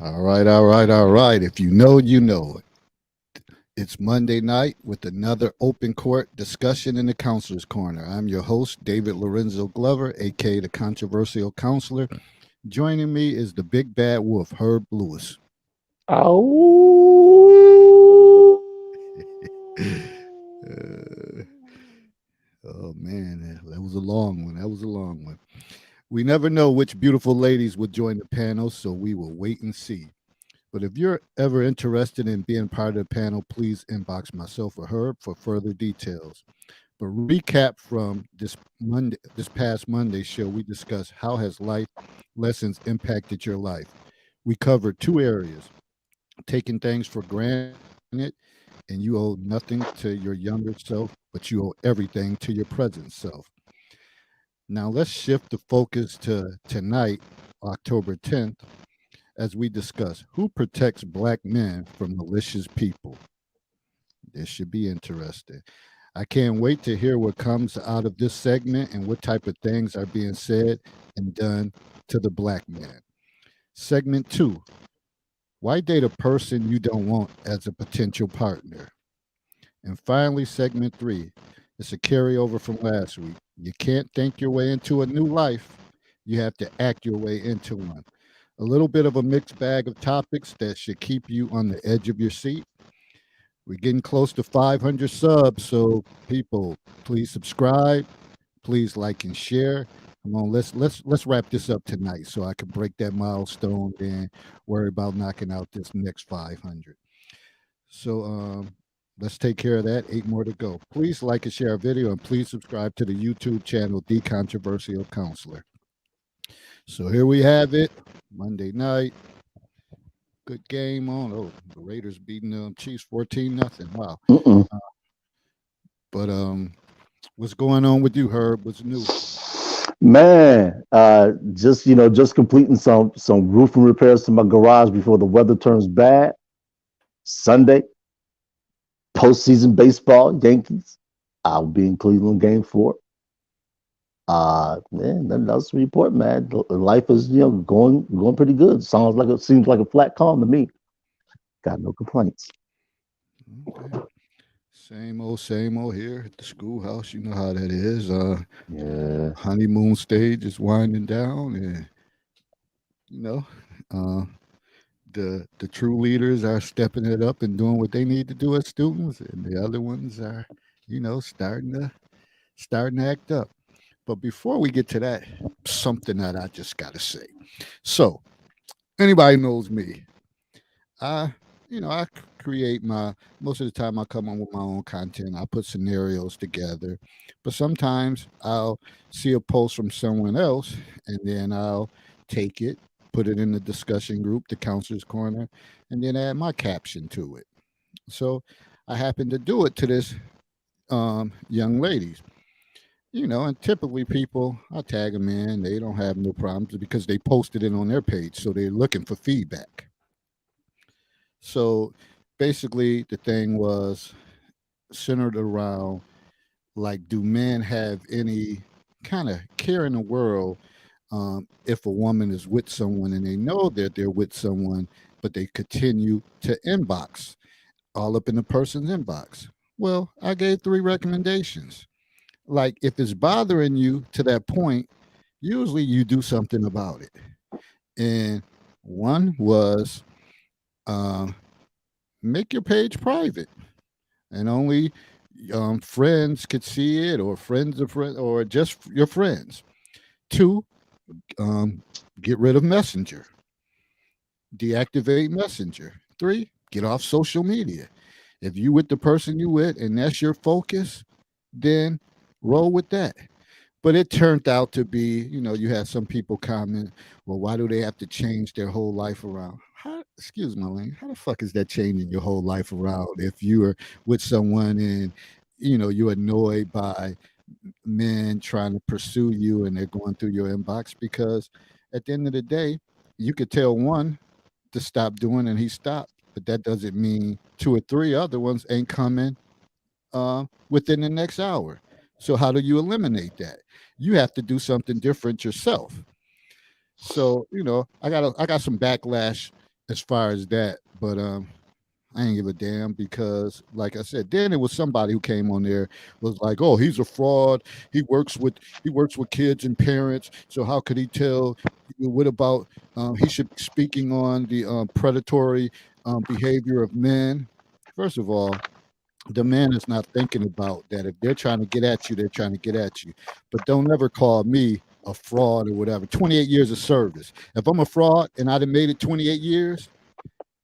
All right, all right, all right. If you know, you know it. It's Monday night with another open court discussion in the Counselor's Corner. I'm your host, David Lorenzo Glover, aka the Controversial Counselor. Joining me is the big bad wolf, Herb Lewis. Uh, oh man, that was a long one. That was a long one. We never know which beautiful ladies will join the panel, so we will wait and see. But if you're ever interested in being part of the panel, please inbox myself or Herb for further details. But recap from this past Monday show, we discussed how has life lessons impacted your life. We covered two areas: taking things for granted, and you owe nothing to your younger self, but you owe everything to your present self. Now let's shift the focus to tonight, October 10th, as we discuss who protects black men from malicious people. This should be interesting. I can't wait to hear what comes out of this segment and what type of things are being said and done to the black man. Segment two: why date a person you don't want as a potential partner? And finally, segment three: it's a carryover from last week. You can't think your way into a new life, you have to act your way into one. A little bit of a mixed bag of topics that should keep you on the edge of your seat. We're getting close to 500 subs, so people, please subscribe, please like and share. Come on, let's wrap this up tonight, so I can break that milestone and worry about knocking out this next 500. So let's take care of that. 8 more to go. Please like and share our video, and please subscribe to the YouTube channel, The Controversial Counselor. So here we have it, Monday night. Good game on. Oh, the Raiders beating the Chiefs 14-0. Wow. Mm-mm. But what's going on with you, Herb? What's new? Man, just completing some roofing repairs to my garage before the weather turns bad. Sunday, postseason baseball, Yankees. I'll be in Cleveland game four. Man, nothing else to report, man. Life is going pretty good. Seems like a flat calm to me. Got no complaints. Okay. Same old here at the schoolhouse. You know how that is. Yeah. Honeymoon stage is winding down, and you know, uh, the true leaders are stepping it up and doing what they need to do as students, and the other ones are, starting to act up. But before we get to that, something that I just gotta say. So anybody knows me, I I create my most of the time I come on with my own content. I put scenarios together, but sometimes I'll see a post from someone else, and then I'll take it, put it in the discussion group, the counselor's corner, and then add my caption to it. So I happen to do it to this young lady, and typically people, I tag them in, they don't have no problems because they posted it on their page, so they're looking for feedback. So basically, the thing was centered around, like, do men have any kind of care in the world if a woman is with someone and they know that they're with someone, but they continue to inbox all up in the person's inbox? Well, I gave three recommendations. Like, if it's bothering you to that point, usually you do something about it. And one was, uh, make your page private, and only friends could see it, or friends of friends, or just your friends. Two, um, get rid of Messenger, deactivate Messenger. Three, get off social media. If you with the person you with and that's your focus, then roll with that. But it turned out to be, you had some people comment, well, why do they have to change their whole life around? How, excuse my language, how the fuck is that changing your whole life around if you are with someone and, you're annoyed by men trying to pursue you and they're going through your inbox? Because at the end of the day, you could tell one to stop doing and he stopped, but that doesn't mean two or three other ones ain't coming within the next hour. So how do you eliminate that? You have to do something different yourself. So I got some backlash as far as that. But I ain't give a damn because, like I said, then it was somebody who came on there was like, "Oh, he's a fraud. He works with kids and parents. So how could he tell? What about he should be speaking on the predatory behavior of men? First of all, the man is not thinking about that. If they're trying to get at you, they're trying to get at you. But don't ever call me a fraud or whatever. 28 years of service. If I'm a fraud and I'd have made it 28 years,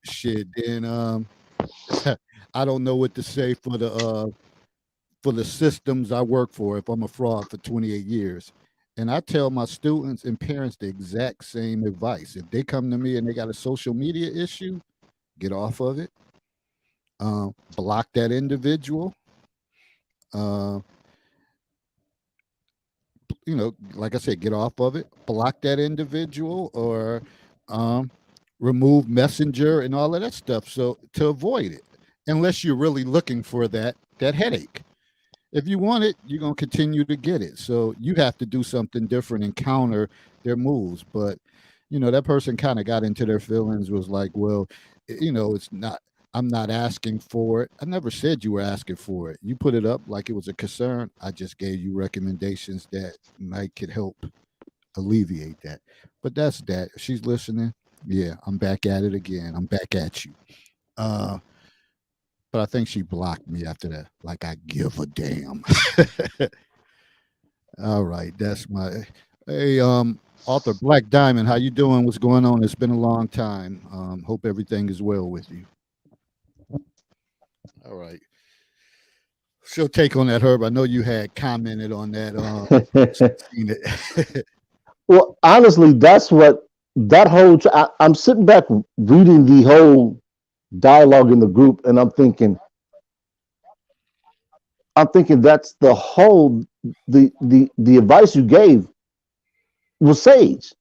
shit, then I don't know what to say for the systems I work for if I'm a fraud for 28 years. And I tell my students and parents the exact same advice. If they come to me and they got a social media issue, get off of it. Block that individual. Uh, like I said, get off of it. Block that individual or um, remove messenger and all of that stuff. So to avoid it, unless you're really looking for that headache. If you want it, you're gonna continue to get it. So you have to do something different and counter their moves. But that person kind of got into their feelings. Was like, well, it's not. I'm not asking for it. I never said you were asking for it. You put it up like it was a concern. I just gave you recommendations that might could help alleviate that. But that's that. If she's listening, yeah, I'm back at it again. I'm back at you. Uh, but I think she blocked me after that. Like I give a damn. All right, that's my hey author Black Diamond. How you doing? What's going on? It's been a long time. Hope everything is well with you. All right. She'll take on that, Herb. I know you had commented on that. Seen it. Well, honestly, that's what that whole. I'm sitting back reading the whole dialogue in the group, and I'm thinking that's the whole the advice you gave was sage.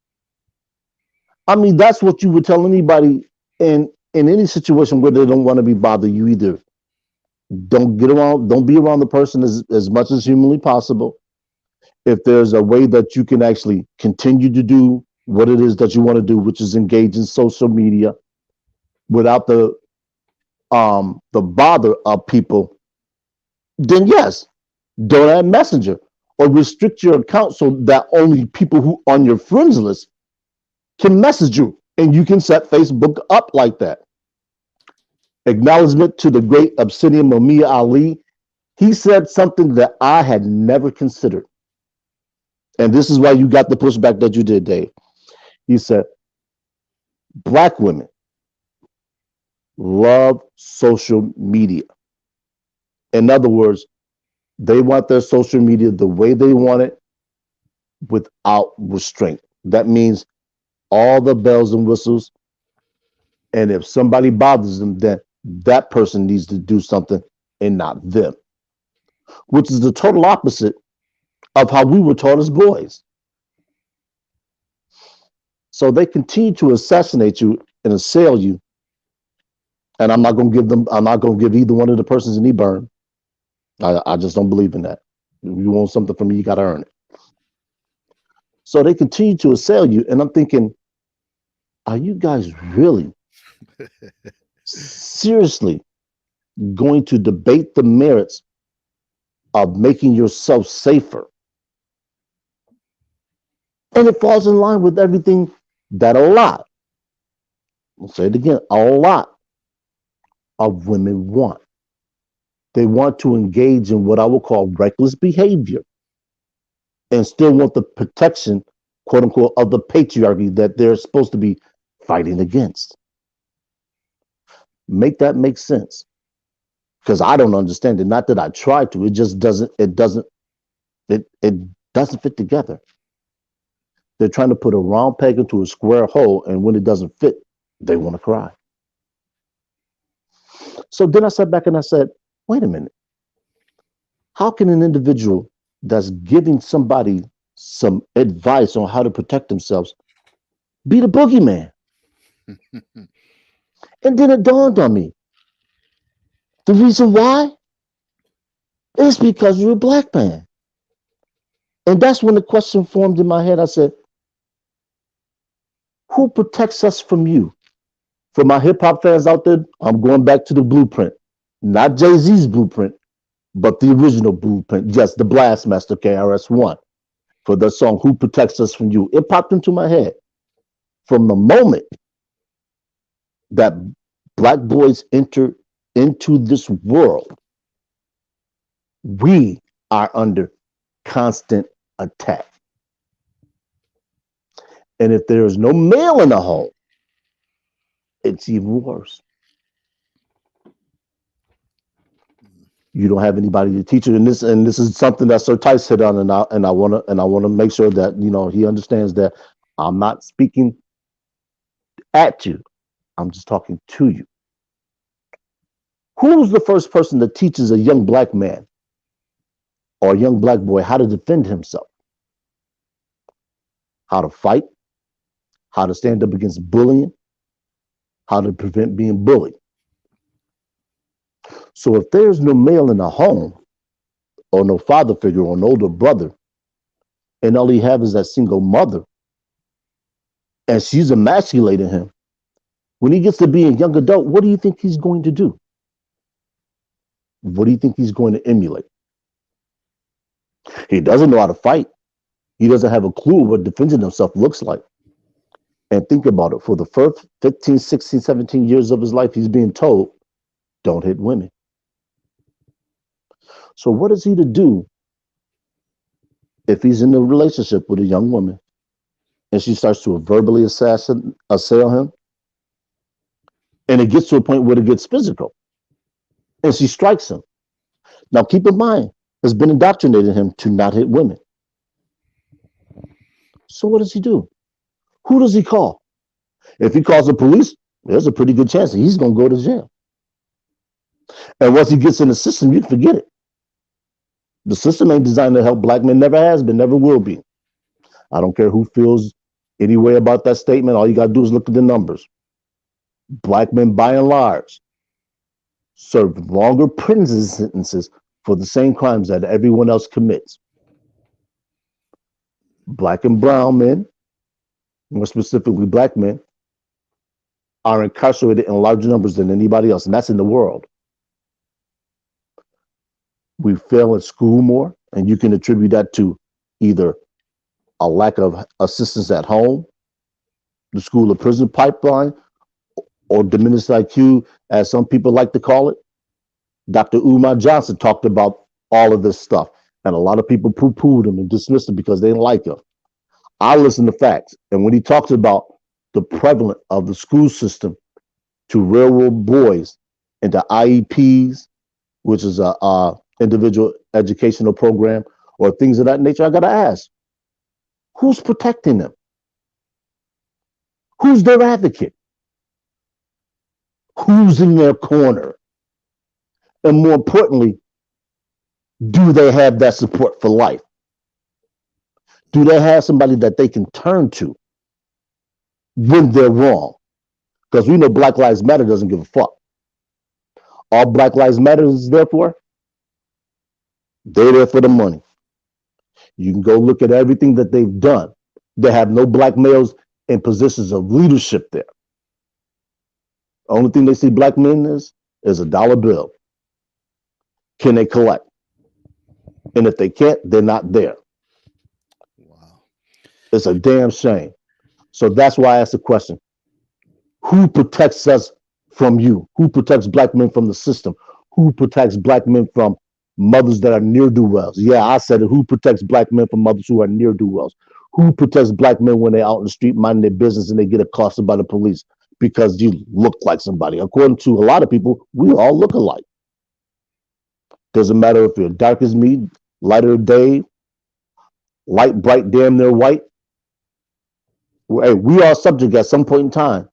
I mean, that's what you would tell anybody in any situation where they don't want to be bothered. You either don't be around the person as much as humanly possible. If there's a way that you can actually continue to do what it is that you want to do, which is engage in social media without the bother of people, then yes, don't add messenger or restrict your account so that only people who on your friends list can message you, and you can set Facebook up like that. Acknowledgement to the great Obsidian Mamiya Ali. He said something that I had never considered. And this is why you got the pushback that you did, Dave. He said, Black women love social media. In other words, they want their social media the way they want it without restraint. That means all the bells and whistles. And if somebody bothers them, then that person needs to do something and not them, which is the total opposite of how we were taught as boys. So they continue to assassinate you and assail you. And I'm not going to give either one of the persons any burn. I just don't believe in that. If you want something from me, you got to earn it. So they continue to assail you. And I'm thinking, are you guys really seriously going to debate the merits of making yourself safer? And it falls in line with everything that a lot, I'll say it again, a lot of women want. They want to engage in what I would call reckless behavior and still want the protection, quote unquote, of the patriarchy that they're supposed to be fighting against. Make that make sense. Because I don't understand it. Not that I try to, it just it doesn't fit together. They're trying to put a round peg into a square hole, and when it doesn't fit, they want to cry. So then I sat back and I said, wait a minute. How can an individual that's giving somebody some advice on how to protect themselves be the boogeyman? And then it dawned on me. The reason why is because you're a black man. And that's when the question formed in my head. I said, who protects us from you? For my hip hop fans out there, I'm going back to the blueprint, not JayZ's blueprint, but the original blueprint. Yes, the Blastmaster KRS-One for the song "Who Protects Us from You." It popped into my head from the moment that black boys enter into this world. We are under constant attack, and if there is no male in the home, it's even worse. You don't have anybody to teach you, and this is something that Sir Tice hit on, and I want to make sure that he understands that I'm not speaking at you. I'm just talking to you. Who's the first person that teaches a young black man or a young black boy how to defend himself, how to fight, how to stand up against bullying, how to prevent being bullied? So if there's no male in the home or no father figure or an older brother, and all he have is that single mother, and she's emasculating him, when he gets to be a young adult, what do you think he's going to do? What do you think he's going to emulate? He doesn't know how to fight. He doesn't have a clue what defending himself looks like. And think about it. For the first 15, 16, 17 years of his life, he's being told, don't hit women. So what is he to do if he's in a relationship with a young woman and she starts to verbally assail him? And it gets to a point where it gets physical and she strikes him. Now, keep in mind, has been indoctrinating him to not hit women. So what does he do? Who does he call? If he calls the police, there's a pretty good chance that he's going to go to jail. And once he gets in the system, you can forget it. The system ain't designed to help black men, never has been, never will be. I don't care who feels any way about that statement. All you got to do is look at the numbers. Black men, by and large, serve longer prison sentences for the same crimes that everyone else commits. Black and brown men, more specifically black men, are incarcerated in larger numbers than anybody else, and that's in the world. We fail at school more, and you can attribute that to either a lack of assistance at home, the school to prison pipeline, or diminished IQ, as some people like to call it. Dr. Umar Johnson talked about all of this stuff, and a lot of people poo-pooed him and dismissed him because they didn't like him. I listen to facts, and when he talks about the prevalence of the school system to railroad boys into IEPs, which is a individual educational program, or things of that nature, I gotta ask, who's protecting them? Who's their advocate? Who's in their corner? And more importantly, do they have that support for life? Do they have somebody that they can turn to when they're wrong? Because we know Black Lives Matter doesn't give a fuck. All Black Lives Matter is there for, they're there for the money. You can go look at everything that they've done. They have no black males in positions of leadership there. The only thing they see black men is a dollar bill. Can they collect? And if they can't, they're not there. Wow. It's a damn shame. So that's why I asked the question, who protects us from you? Who protects black men from the system? Who protects black men from mothers that are near-do-wells? Yeah, I said it. Who protects black men from mothers who are near-do-wells? Who protects black men when they're out in the street minding their business and they get accosted by the police because you look like somebody? According to a lot of people, we all look alike. Doesn't matter if you're dark as me, lighter Dave, light, bright, damn near white. Hey, we are subject at some point in time.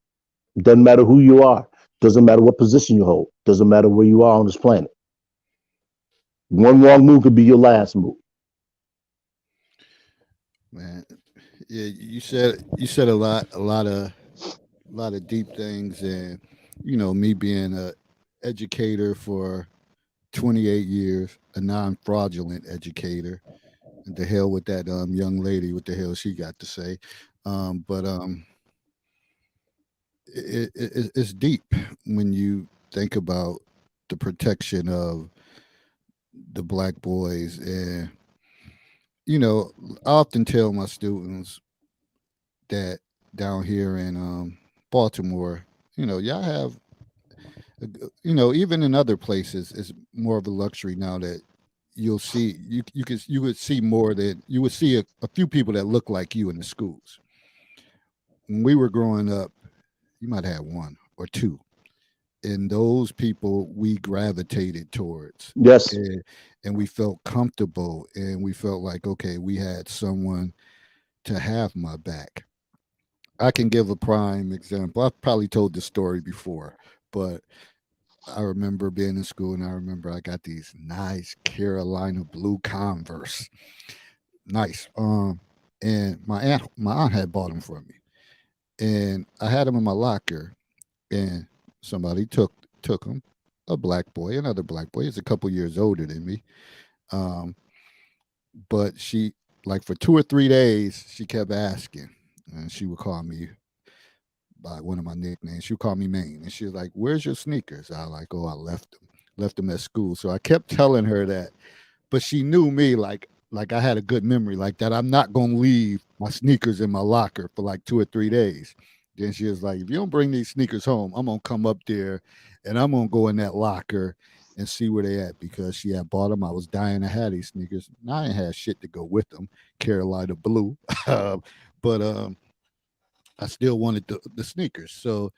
Doesn't matter who you are. Doesn't matter what position you hold. Doesn't matter where you are on this planet. One wrong move could be your last move. Man, yeah, you said a lot of deep things, and me being a educator for 28 years, a non-fraudulent educator. And the hell with that young lady, what the hell she got to say? But it's deep when you think about the protection of the black boys. And I often tell my students that down here in Baltimore, y'all have even in other places, it's more of a luxury now that you'll see you would see more than you would see a few people that look like you in the schools. When we were growing up, you might have one or two, and those people we gravitated towards, Yes. and we felt comfortable, and we felt like, okay, we had someone to have my back. I can give a prime example. I've probably told this story before, but I remember being in school, and I remember I got these nice Carolina blue Converse, nice. And my aunt had bought them for me, and I had them in my locker, and somebody took them. A black boy, another black boy. He's a couple years older than me. Um, but she, like, for 2 or 3 days, she kept asking, and she would call me by one of my nicknames. She would call me Maine, and she was like, "Where's your sneakers?" I was like, "Oh, I left them at school." So I kept telling her that, but she knew me, like I had a good memory like that. I'm not gonna leave my sneakers in my locker for like 2 or 3 days. Then she was like, "If you don't bring these sneakers home, I'm gonna come up there, and I'm gonna go in that locker and see where they at," because she had bought them. I was dying to have these sneakers. And I ain't had shit to go with them, Carolina blue, but I still wanted the sneakers. So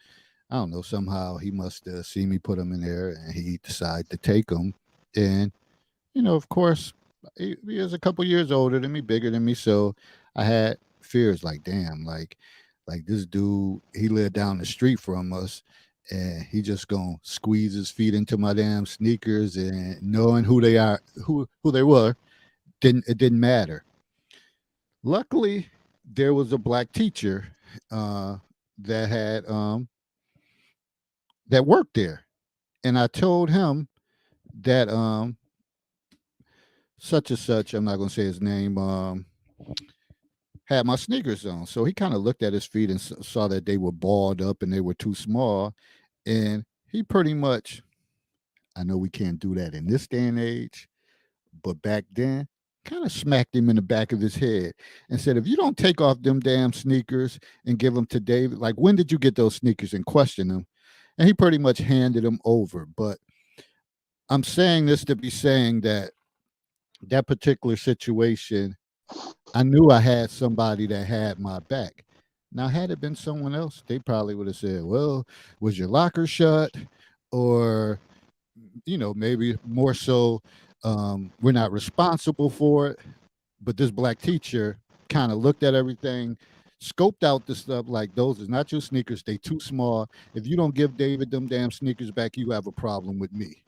I don't know. Somehow he must see me put them in there, and he decided to take them. And of course, he was a couple years older than me, bigger than me, so I had fears like, damn, like this dude, he lived down the street from us, and he just gonna squeeze his feet into my damn sneakers, and knowing who they are, who they were, didn't matter. Luckily, there was a black teacher uh, that had that worked there, and I told him that such and such, I'm not gonna say his name, had my sneakers on. So he kind of looked at his feet and saw that they were balled up and they were too small. And he pretty much, I know we can't do that in this day and age, but back then, kind of smacked him in the back of his head and said, "If you don't take off them damn sneakers and give them to David, like, when did you get those sneakers?" and question him. And he pretty much handed them over. But I'm saying this to be saying that that particular situation, I knew I had somebody that had my back. Now, had it been someone else, they probably would have said, "Well, was your locker shut?" Or, maybe more so, "We're not responsible for it." But this black teacher kind of looked at everything, scoped out the stuff like, "Those is not your sneakers. They too small. If you don't give David them damn sneakers back, you have a problem with me."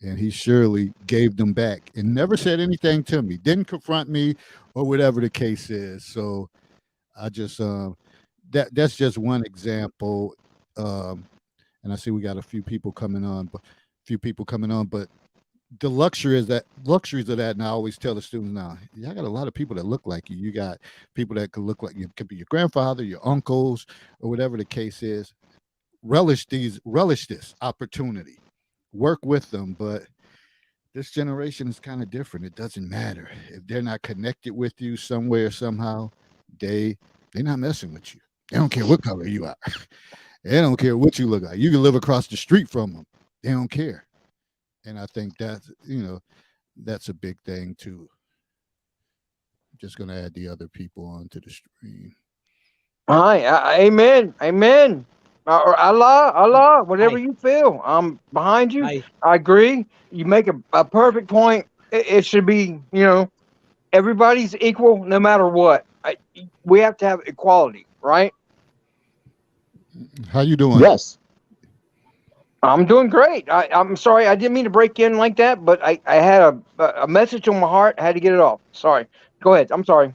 And he surely gave them back and never said anything to me, didn't confront me or whatever the case is. So I just that's just one example. Um, and I see we got a few people coming on, but the luxuries of that. And I always tell the students now, y'all got a lot of people that look like you. You got people that could look like you, could be your grandfather, your uncles, or whatever the case is. Relish this opportunity. Work with them, but this generation is kind of different. It doesn't matter if they're not connected with you somewhere somehow. They they're not messing with you. They don't care what color you are. They don't care what you look like. You can live across the street from them. They don't care. And I think that's a big thing too. Just gonna add the other people onto the stream. Hi, amen, amen. Or Allah, Allah, whatever Hi, you feel. I'm behind you. hi. I agree. You make a perfect point. It should be, everybody's equal no matter what. We have to have equality, right? How you doing? Yes. I'm doing great. I'm sorry. I didn't mean to break in like that, but I had a message on my heart. I had to get it off. Sorry. Go ahead. I'm sorry.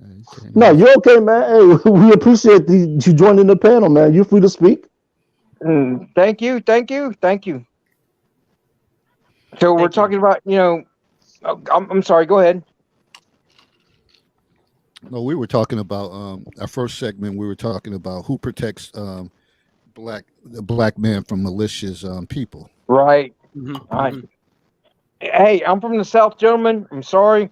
You came No, off. you're okay, man. Hey, we appreciate you joining the panel, man. You're free to speak. Thank you. Thank you. Thank you. So we're Thank you. talking about, I'm sorry. Go ahead. No, we were talking about our first segment. We were talking about who protects the black man from Malicious people. Right. Right. Mm-hmm. Hey, I'm from the South, gentlemen. I'm sorry.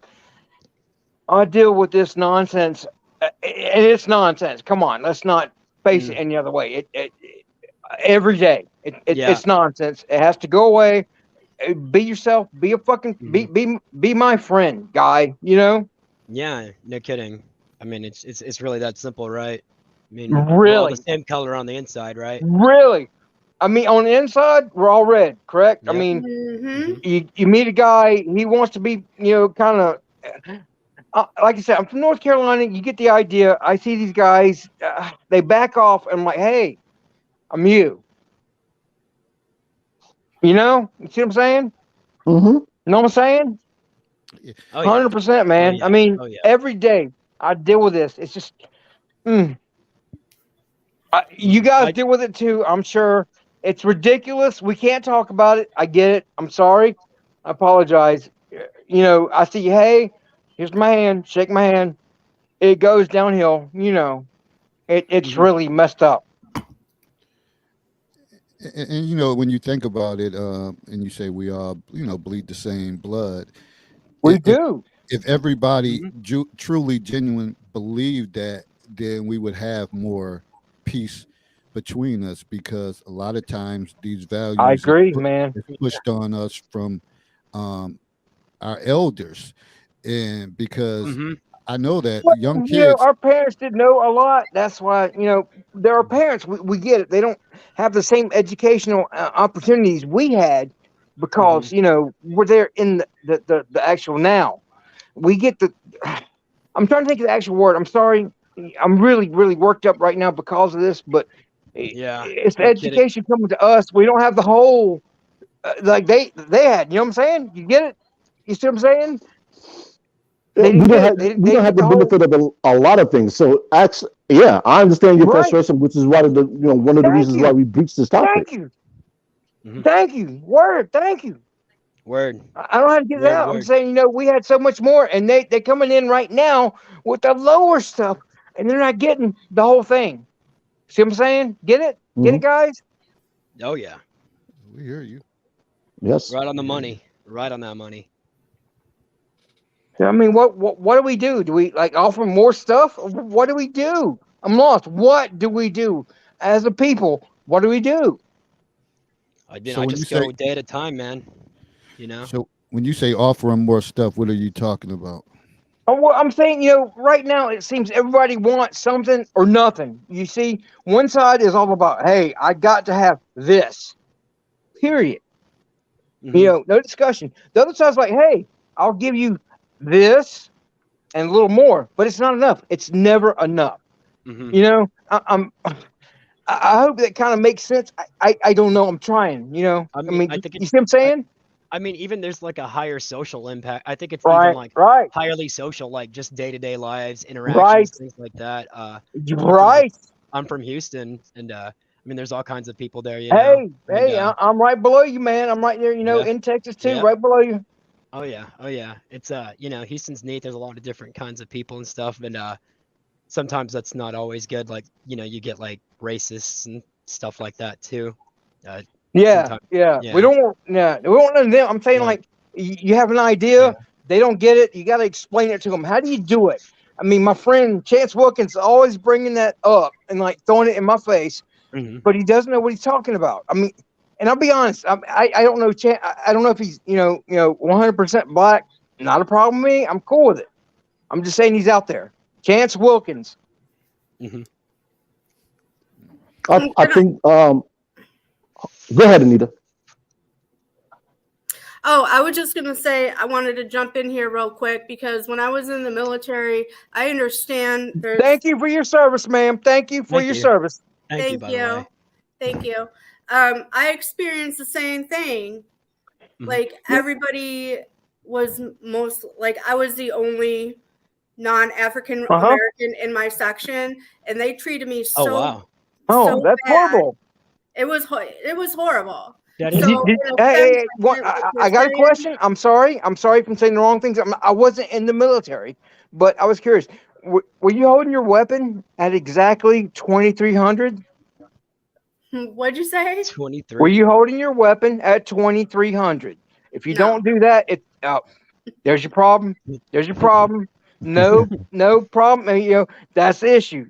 I deal with this nonsense, and it's nonsense. Come on, let's not face it Mm. any other way. Every day, Yeah. it's nonsense. It has to go away. Be yourself. Be a fucking Hmm. be my friend, guy. You know, Yeah. No kidding. I mean, it's really that simple, right? I mean, we're all the really, same color on the inside, right? really. I mean, on the inside, we're all red, correct? I Yep. mean, Hmm. you meet a guy, he wants to be, kind of. Like I said, I'm from North Carolina. You get the idea. I see these guys, they back off. And I'm like, hey, I'm you. You see what I'm saying? Mm-hmm. You know what I'm saying? Oh yeah. 100%, Oh man. yeah. I mean, Oh yeah. every day I deal with this. It's just, mm. You Mhm. guys deal with it too, I'm sure. It's ridiculous. We can't talk about it. I get it. I'm sorry. I apologize. I see, hey, here's my hand. Shake my hand. It goes downhill. It's Mhm. really messed up. And when you think about it, and you say we all bleed the same blood, We if do. if everybody Mhm. truly genuine believed that, then we would have more peace between us, because a lot of times these I values agree, man. is pushed on us from um, our elders, and because Mhm. I know that Well, young kids. our parents did know a lot. That's why, there are parents. We get it. They don't have the same educational opportunities we had Mhm. because, we're there in the actual now. We get the. I'm trying to think of the actual word. I'm sorry. I'm really, really worked up right now because of this, but Yeah. it's the No kidding. education coming to us. We don't have the whole like they had. You know what I'm saying? You get it? You see what I'm saying? Yeah, They we didn't don't get it. have They we didn't don't get have the the whole benefit of a lot of things. So actually, yeah, I understand your right. frustration, which is why one of the Thank reasons why you. we breached this topic. Thank you. Mhm. Thank you. Word. Thank you. Word. I don't know how to get it Word. out. I'm Word. saying, we had so much more, and they're coming in right now with the lower stuff, and they're not getting the whole thing. See what I'm saying? Get it? Get Hmm. it, guys? Oh yeah. We hear you. Yes. Right on the We hear you. money. Right on that money. I mean, what do we do? Do we like offer more stuff? What do we do? I'm lost. What do we do as a people? What do we do? So I when you just say go day at a time, man. You know. so when you say offer them more stuff, what are you talking about? Well, I'm saying, right now it seems everybody wants something or nothing. You see, one side is all about, hey, I got to have this, period. Mhm. No discussion. The other side's like, hey, I'll give you this and a little more, but it's not enough. It's never enough. Mhm. I hope that kind of makes sense. I don't know. I'm trying. I I mean, mean, I think you it's. see what I'm saying? I mean, even there's like a higher social impact. I think it's even Right, like right, highly social, like just day-to-day lives, right, interactions, things like that. right. I'm from Houston, and I mean, there's all kinds of people there, you know. Hey, And hey, I'm right below you, man. I'm right there, yeah, in Texas too, yeah, right below you. oh yeah, oh yeah. It's Houston's neat. There's a lot of different kinds of people and stuff, and sometimes that's not always good. Like, you get like racists and stuff like that too. Uh, Yeah, sometimes, yeah. We yeah, don't want, yeah, we don't want none of them. I'm saying but like you have an idea, yeah. they don't get it. You got to explain it to them. How do you do it? I mean, my friend Chance Wilkins always bringing that up and like throwing it in my face, Hmm. but he doesn't know what he's talking about. I mean, and I'll be honest, I don't know. I don't know if he's 100% black. Not a problem with me. I'm cool with it. I'm just saying he's out there. Chance Wilkins. Hmm. I think. Go ahead, Anita. Oh, I was just going to say I wanted to jump in here real quick because when I was in the military, I understand there's. Thank you for your service, ma'am. Thank you for Thank your you, service. thank you. Thank By the you. way. Thank you. I experienced the same thing. Hmm. Like everybody was most like I was the only non-African Uh huh. American in my section, and they treated me Oh so wow. Oh, that's bad. horrible. It was horrible. That Did is So you, did, horrible. in a hey, sense, hey, I what, get what you're I got a saying. question. I'm sorry. I'm sorry if I'm saying the wrong things. I wasn't in the military, but I was curious. Were you holding your weapon at exactly 2300? What'd you say? 23. Were you holding your weapon at 2300? If you No. don't do that, there's your problem. There's your problem. No problem. You know, that's the issue.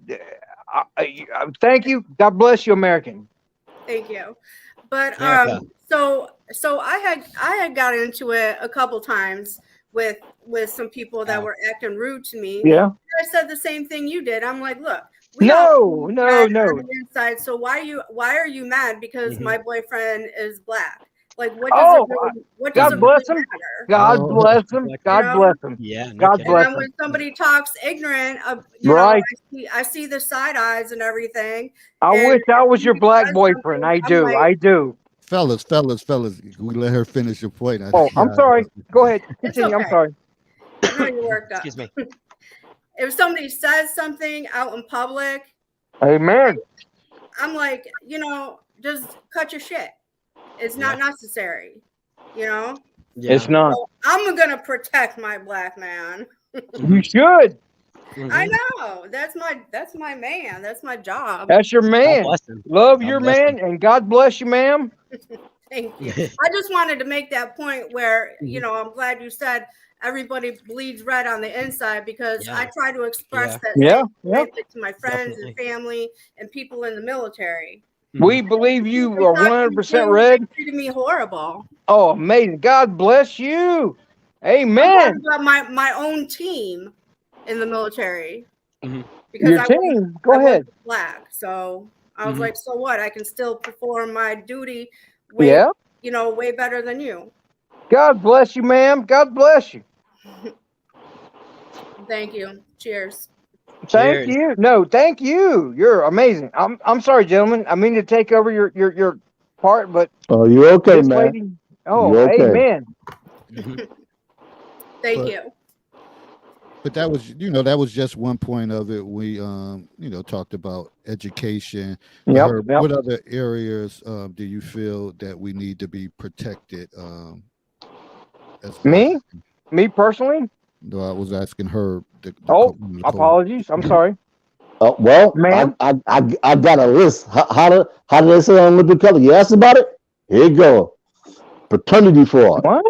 Thank you. God bless you, American. Thank you. But America. so I had got into it a couple times with some people that Oh. were acting rude to me. Yeah. I said the same thing you did. I'm like, look, No. mad on the inside. So why are you mad because Mhm. my boyfriend is black? Like, what Oh, does God it bless really him. matter? God Oh, bless him. God know? bless him. Yeah. No God kidding. bless And then him. when somebody talks ignorant, Right. I see the side eyes and everything. I And wish I if was your somebody black says boyfriend. something, I I'm do. like, I do. fellas, we let her finish your point. Oh, I'm sorry. Go ahead. it's Continue. I'm okay. sorry. I know you're worked up. Excuse me. If somebody says something out in public, Amen. I'm like, just cut your shit. It's not necessary, Yeah. It's not. So I'm gonna protect my black man. You should. I know. That's my man. That's my job. That's your God man. bless him. Love God your bless man, and God bless you, ma'am. Thank you. I just wanted to make that point where, I'm glad you said everybody bleeds red on the inside because I try to express that Yeah. same Yeah. way to my friends and family and people in the military. We believe you They are thought 100% they red. treated me horrible. Oh, amazing. God bless you. I'm Amen. talking about my own team in the military Mhm. because Your I team. Go wasn't ahead. black. So I was Mhm. like, so what? I can still perform my duty way, Yeah. way better than you. God bless you, ma'am. God bless you. Thank you. Cheers. Thank Cheers. you. No, thank you. You're amazing. I'm sorry, gentlemen. I mean to take over your part, but Oh, you're okay, this man. lady. Oh, You're okay. amen. Mhm. Thank But- you. But that was just one point of it. We talked about education. Yep. Herb, Yep. what other areas do you feel that we need to be protected? As Me? black? Me personally? No, I was asking her. Oh, apologies. I'm sorry, Well, ma'am. I got a list. How do they say on Living Color? You asked about it? Here you go. Paternity fraud, What?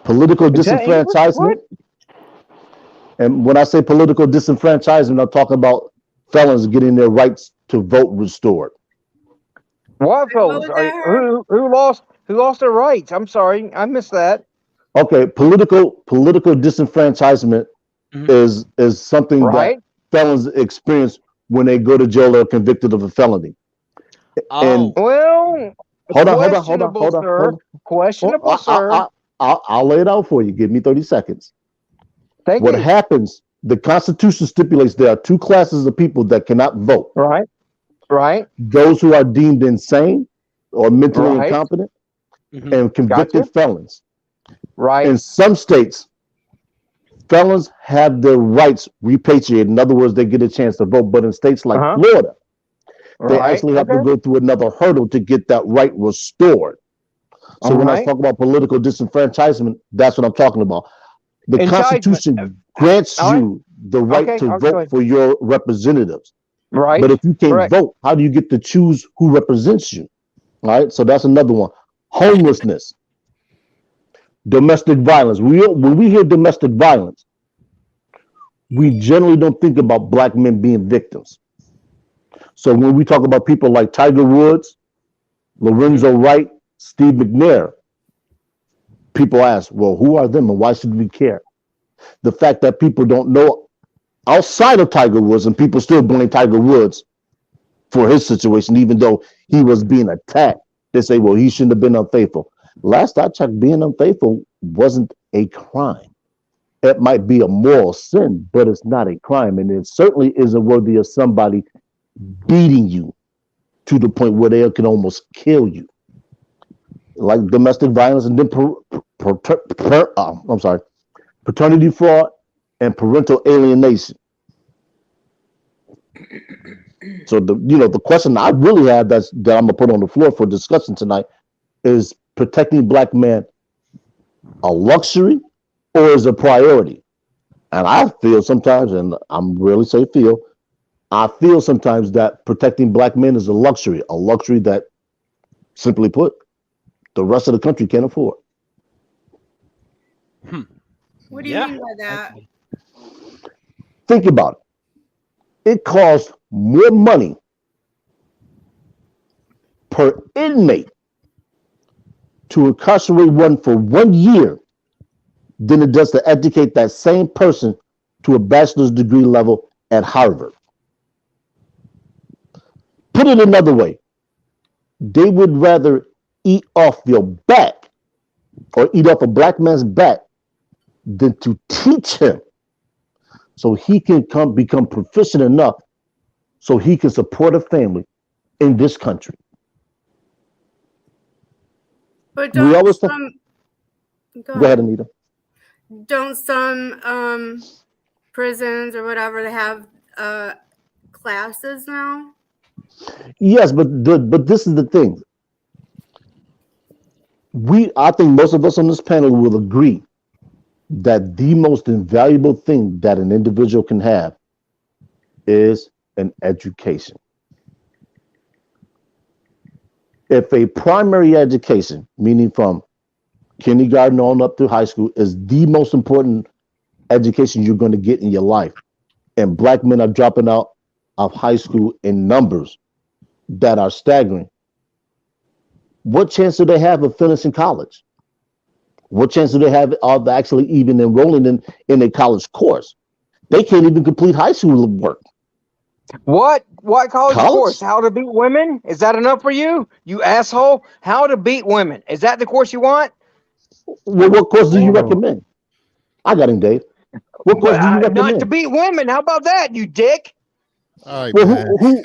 political Is that English? disenfranchisement. What? And when I say political disenfranchisement, I'm talking about felons getting their rights to vote restored. What, What fellas? was that, Herb? Who lost their rights? I'm sorry, I missed that. Okay, political disenfranchisement Mhm. is something Right? that felons experience when they go to jail or are convicted of a felony. And Oh. Well, hold on. questionable, sir. Questionable, sir. I'll lay it out for you. Give me 30 seconds. Thank What you. happens, the Constitution stipulates there are two classes of people that cannot vote. Right? Right? Those who are deemed insane or mentally Right? incompetent Mhm. and convicted Gotcha. felons. Right? In some states, felons have their rights repatriated. In other words, they get a chance to vote. But in states like Uh-huh. Florida, they Right? actually have to Okay. go through another hurdle to get that right restored. So All when I right. talk about political disenfranchisement, that's what I'm talking about. The Enticement. Constitution grants All right. you the right Okay. to Go vote ahead. for your representatives. Right? But if you can't Correct. vote, how do you get to choose who represents you? All right. So that's another one. Homelessness, domestic violence. When we hear domestic violence, we generally don't think about black men being victims. So when we talk about people like Tiger Woods, Lorenzo Wright, Steve McNair, people ask, well, who are them and why should we care? The fact that people don't know outside of Tiger Woods, and people still blame Tiger Woods for his situation, even though he was being attacked. They say, well, he shouldn't have been unfaithful. Last I checked, being unfaithful wasn't a crime. It might be a moral sin, but it's not a crime. And it certainly isn't worthy of somebody beating you to the point where they can almost kill you. Like domestic violence and then paternity fraud and parental alienation. So the question I really have that I'm gonna put on the floor for discussion tonight is protecting black men a luxury or is a priority? And I feel sometimes, and I'm really say feel, I feel sometimes that protecting black men is a luxury that, simply put, the rest of the country can't afford. What do you Yeah. mean by that? Think about it. It costs more money per inmate to incarcerate one for 1 year than it does to educate that same person to a bachelor's degree level at Harvard. Put it another way, they would rather eat off your back or eat off a black man's back than to teach him so he can become proficient enough so he can support a family in this country. But We don't always some go go ahead, ahead. Anita. Don't some prisons or whatever they have classes now? Yes, but this is the thing. I think most of us on this panel will agree that the most invaluable thing that an individual can have is an education. If a primary education, meaning from kindergarten on up to high school, is the most important education you're going to get in your life, and black men are dropping out of high school in numbers that are staggering, what chance do they have of finishing college? What chance do they have of actually even enrolling in a college course? They can't even complete high school work. What college course? College? How to beat women? Is that enough for you? You asshole. How to beat women. Is that the course you want? Well, what course do you Oh, recommend? I got him, Dave. What course do you Not to recommend? beat women. How about that, you dick? All right, Well, man. who's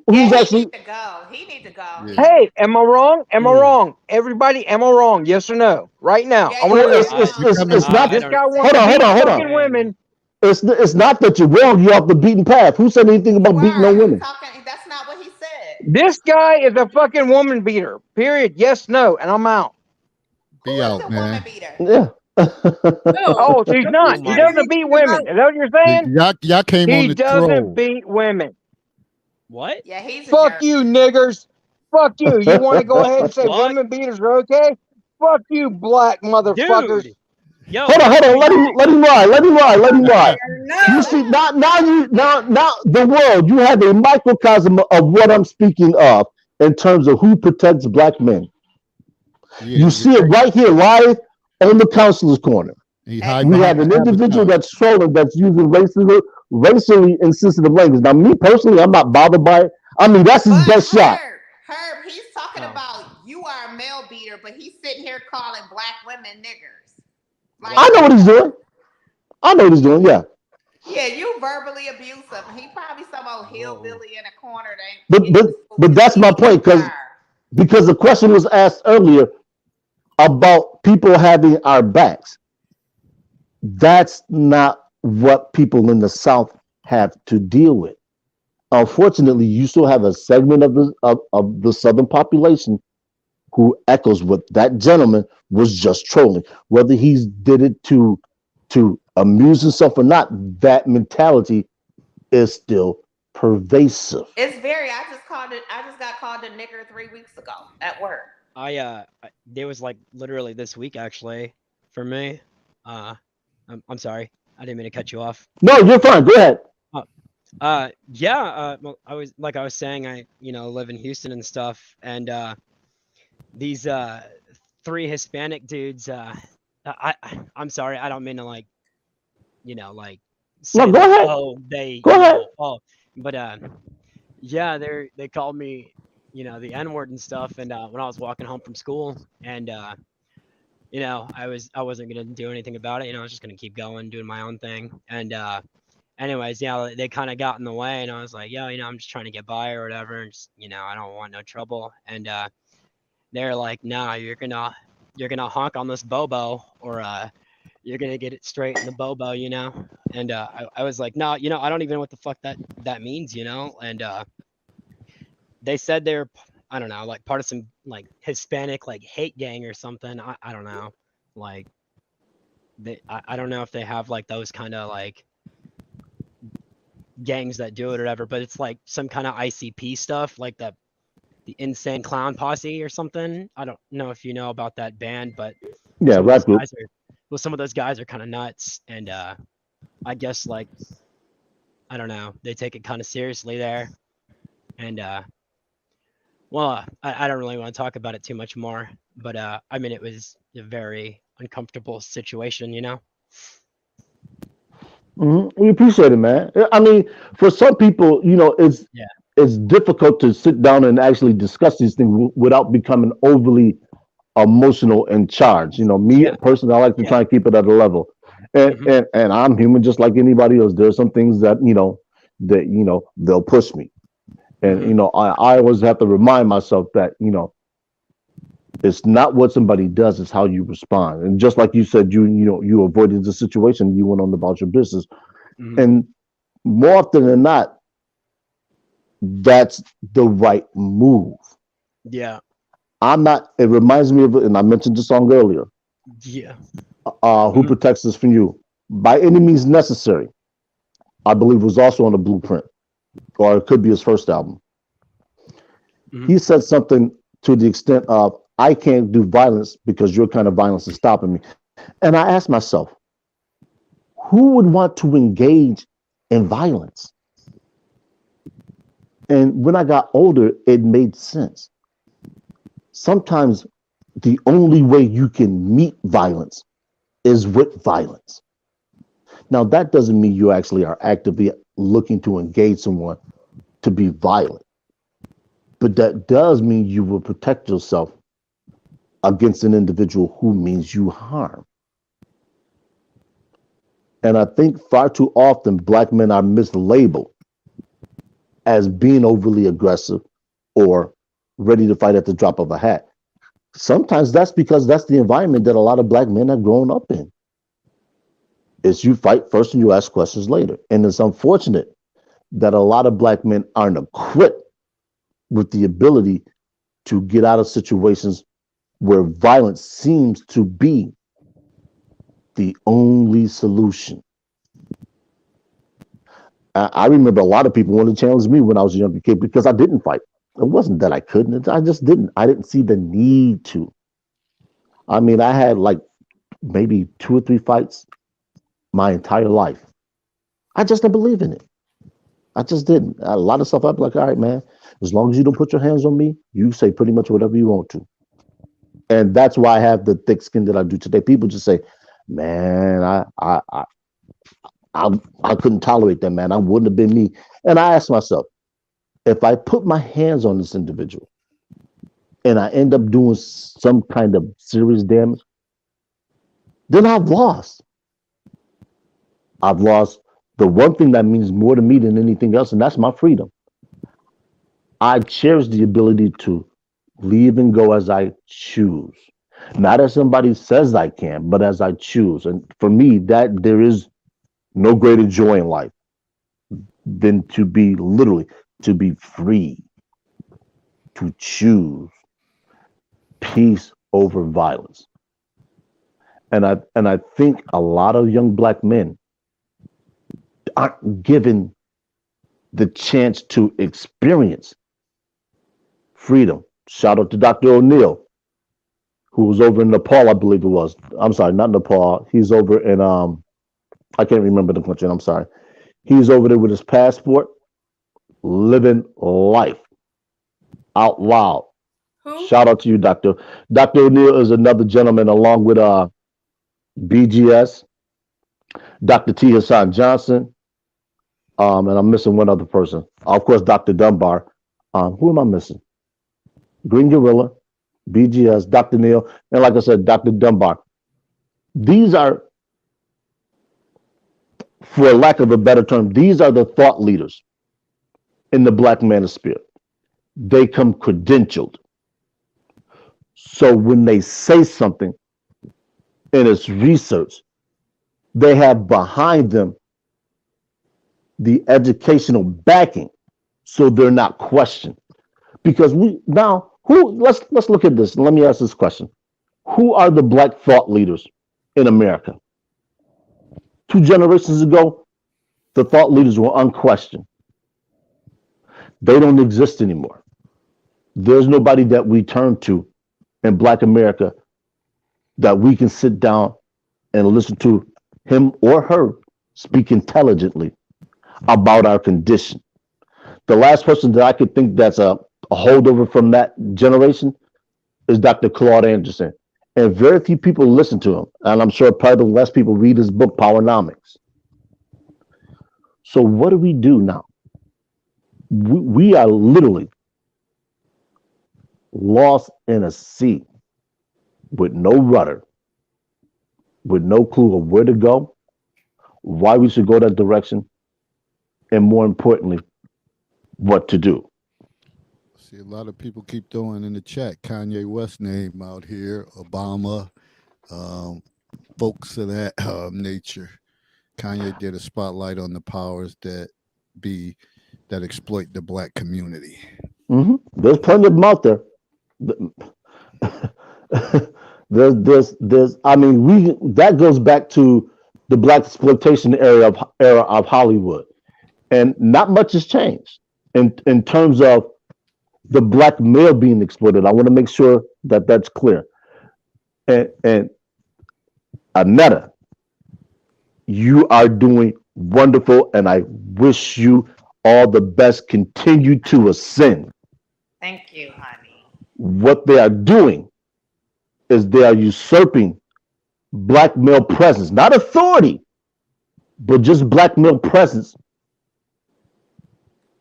yeah, he actually? need to go. He need to go. Yeah. Hey, am I wrong? Am I Mm. wrong? Everybody, am I wrong? Yes or no? Right now. Yeah, I want you Well, to it's listen. it's wrong. it's, Becoming it's not. I This don't. guy wants Hold to on, hold beat on, hold on. fucking Dang. women. It's not that you're wrong. You're off the beaten path. Who said anything You about beating on are. You women? talking? That's not what he said. This guy is a fucking woman beater. Period. Yes, no, and I'm out. Who Be is out, a woman man. beater? Yeah. No. Oh, so he's Oh not. He my. doesn't beat women. Is that what you're saying? Y'all came on He the doesn't troll. beat women. What? Yeah, he's a Fuck jerk. you, niggers. Fuck you. You want to go What ahead the and say fuck, women beaters are okay? Fuck you, black motherfuckers. dude? Yo, Hold on, hold on. you Let him ride. Let him ride. Let him ride. Yeah, You No. let see, him. now the world. You have a microcosm of what I'm speaking of in terms of who protects black men. Yeah, You see it right here, live on the counselor's corner. he hide We behind have Exactly. an the individual avatar. that's trolling, that's using racially insensitive language. Now, me personally, I'm not bothered by it. I mean, that's his But best shot. Herb, he's talking Oh, about you are a male beater, but he's sitting here calling black women niggers. Like, I what know the? what he's doing. I know what he's doing. Yeah, yeah, you verbally abusive. He probably some old Whoa. hillbilly in a corner that ain't but getting but his but his that's my feet in point the fire. because the question was asked earlier about people having our backs. That's not what people in the South have to deal with. Unfortunately, you still have a segment of the Southern population who echoes what that gentleman was just trolling. Whether he did it to amuse himself or not, that mentality is still pervasive. It's very. I just called it. I just got called a nigger 3 weeks ago at work. There was like literally this week actually for me. Uh, I'm sorry. I didn't mean to cut you off. No, you're fine. Go ahead. Yeah. Well, I was saying, I live in Houston and stuff, and these three Hispanic dudes. I'm sorry. I don't mean to like like No, say go like, ahead. oh, they Go ahead. but yeah, they called me the N-word and stuff, and when I was walking home from school, and I wasn't gonna do anything about it. I was just gonna keep going, doing my own thing. And anyways, they kind of got in the way, and I was like, yo, I'm just trying to get by or whatever, and just, I don't want no trouble. And they're like, nah, you're gonna honk on this bobo, or you're gonna get it straight in the bobo, And I was like, no, I don't even know what the fuck that means, And they said they're, I don't know, like part of some like Hispanic like hate gang or something. I don't know, like I don't know if they have like those kind of like gangs that do it or whatever, but it's like some kind of ICP stuff, like the Insane Clown Posse or something. I don't know if you know about that band, but Yeah, some of rap those group. guys are some of those guys are kind of nuts, and I guess like I don't know, they take it kind of seriously there, and well, I don't really want to talk about it too much more, but I mean, it was a very uncomfortable situation, you know. We appreciate it, man. I mean, for some people, Yeah. it's difficult to sit down and actually discuss these things without becoming overly emotional and charged. Me Yeah. personally, I like to Yeah. try and keep it at a level. And Mhm. and I'm human just like anybody else. There are some things that they'll push me, and Mhm. I always have to remind myself that it's not what somebody does, it's how you respond. And just like you said, you avoided the situation, you went on about your business, Mhm. and more often than not, that's the right move. Yeah. I'm not. It reminds me of, and I mentioned the song earlier. Yeah. Who Mhm. protects us from you? By any means necessary. I believe was also on the Blueprint, or it could be his first album. Mhm. He said something to the extent of, "I can't do violence because your kind of violence is stopping me." And I asked myself, who would want to engage in violence? And when I got older, it made sense. Sometimes the only way you can meet violence is with violence. Now, that doesn't mean you actually are actively looking to engage someone to be violent, but that does mean you will protect yourself against an individual who means you harm. And I think far too often Black men are mislabeled as being overly aggressive or ready to fight at the drop of a hat. Sometimes that's because that's the environment that a lot of Black men have grown up in. Is you fight first and you ask questions later. And it's unfortunate that a lot of Black men aren't equipped with the ability to get out of situations where violence seems to be the only solution. I remember a lot of people wanted to challenge me when I was a younger kid because I didn't fight. It wasn't that I couldn't, I just didn't. I didn't see the need to. I mean, I had like maybe 2 or 3 fights my entire life. I just didn't believe in it. I just didn't. A lot of stuff I'd be like, all right, man, as long as you don't put your hands on me, you say pretty much whatever you want to. And that's why I have the thick skin that I do today. People just say, man, I couldn't tolerate that, man. I wouldn't have been me. And I ask myself, if I put my hands on this individual and I end up doing some kind of serious damage, then I've lost. I've lost the one thing that means more to me than anything else, and that's my freedom. I cherish the ability to leave and go as I choose. Not as somebody says I can, but as I choose. And for me, that there is no greater joy in life than to be literally to be free, to choose peace over violence. And I think a lot of young Black men aren't given the chance to experience freedom. Shout out to Dr. O'Neill, who was over in Nepal, I believe it was. I'm sorry, not Nepal. He's over in I can't remember the country. I'm sorry. He's over there with his passport, living life out loud. Who? Shout out to you, Doctor. Dr. O'Neill is another gentleman along with BGS, Dr. T. Hassan Johnson, and I'm missing one other person. Of course, Dr. Dunbar. Who am I missing? Green Gorilla, BGS, Dr. Neil, and like I said, Dr. Dunbar. These are, for lack of a better term, these are the thought leaders in the Black manosphere. They come credentialed. So when they say something and it's research, they have behind them the educational backing, so they're not questioned. Because we now who let's look at this. Let me ask this question: who are the Black thought leaders in America? 2 generations ago, The thought leaders were unquestioned. They don't exist anymore. There's nobody that we turn to in Black America that we can sit down and listen to him or her speak intelligently about our condition. The last person that I could think that's a holdover from that generation is Dr. Claude Anderson. And very few people listen to him. And I'm sure probably less people read his book, Powernomics. So what do we do now? We are literally lost in a sea with no rudder, with no clue of where to go, why we should go that direction, and more importantly, what to do. See, a lot of people keep throwing in the chat Kanye West name out here, Obama, folks of that nature. Kanye did a spotlight on the powers that be that exploit the Black community. Mm-hmm. There's plenty of them out there. there's. I mean, that goes back to the Black exploitation era of Hollywood, and not much has changed in terms of the Black male being exploited. I want to make sure that that's clear. And Anetta, you are doing wonderful, and I wish you all the best. Continue to ascend. Thank you, honey. What they are doing is they are usurping Black male presence, not authority, but just Black male presence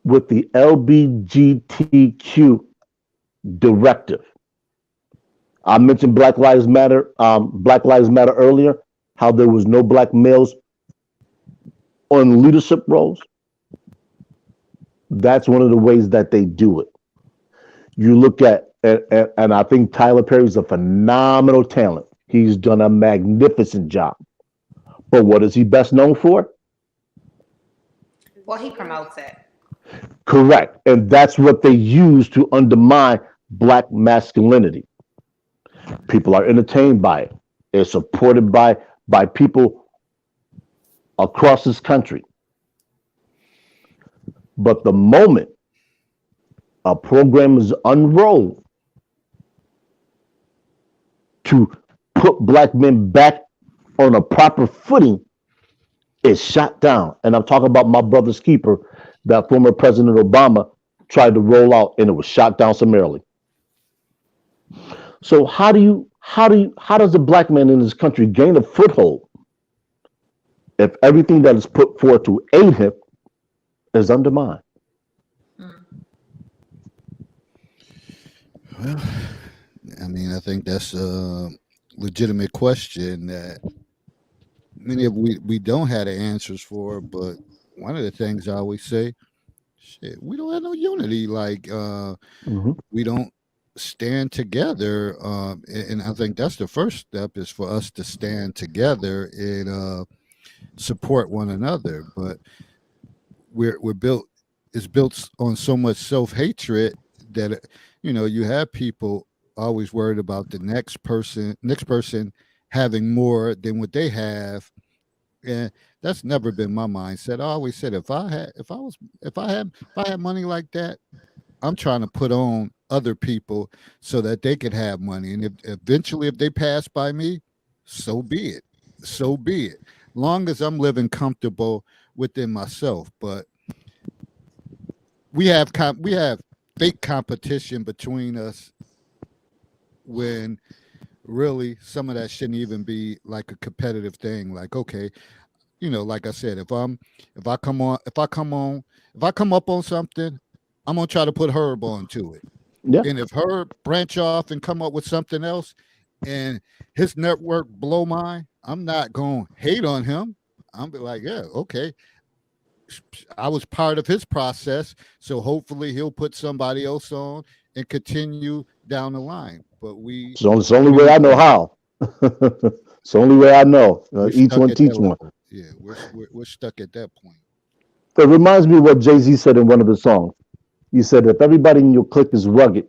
with the LGBTQ directive. I mentioned Black Lives Matter earlier, how there was no Black males on leadership roles. That's one of the ways that they do it. You look at, and I think Tyler Perry's a phenomenal talent. He's done a magnificent job. But what is he best known for? Well, he promotes it. Correct. And that's what they use to undermine Black masculinity. People are entertained by it. It's supported by people across this country. But the moment a program is unrolled to put Black men back on a proper footing, it's shot down. And I'm talking about my brother's keeper that former President Obama tried to roll out, and it was shot down summarily. So how does the Black man in this country gain a foothold if everything that is put forth to aid him is undermined? Well, I mean, I think that's a legitimate question that many of we don't have the answers for. But one of the things I always say, shit, we don't have no unity. Like we don't stand together, and I think that's the first step is for us to stand together and support one another. But we're built. It's built on so much self-hatred that you have people always worried about the next person having more than what they have, and that's never been my mindset. I always said if I had money like that, I'm trying to put on other people so that they could have money, and if eventually if they pass by me, so be it. Long as I'm living comfortable within myself. But we have fake competition between us when really some of that shouldn't even be like a competitive thing. Like, okay, like I said, if I come up on something, I'm gonna try to put Herb onto it. Yeah. And if Herb branch off and come up with something else and his network blow mine, I'm not gonna hate on him. I'm be like, yeah, okay. I was part of his process, so hopefully he'll put somebody else on and continue down the line. But it's the only way I know how. It's the only way I know. Each one teach one. Yeah, we're stuck at that point. It reminds me of what JayZ said in one of his songs. He said, if everybody in your clique is rugged,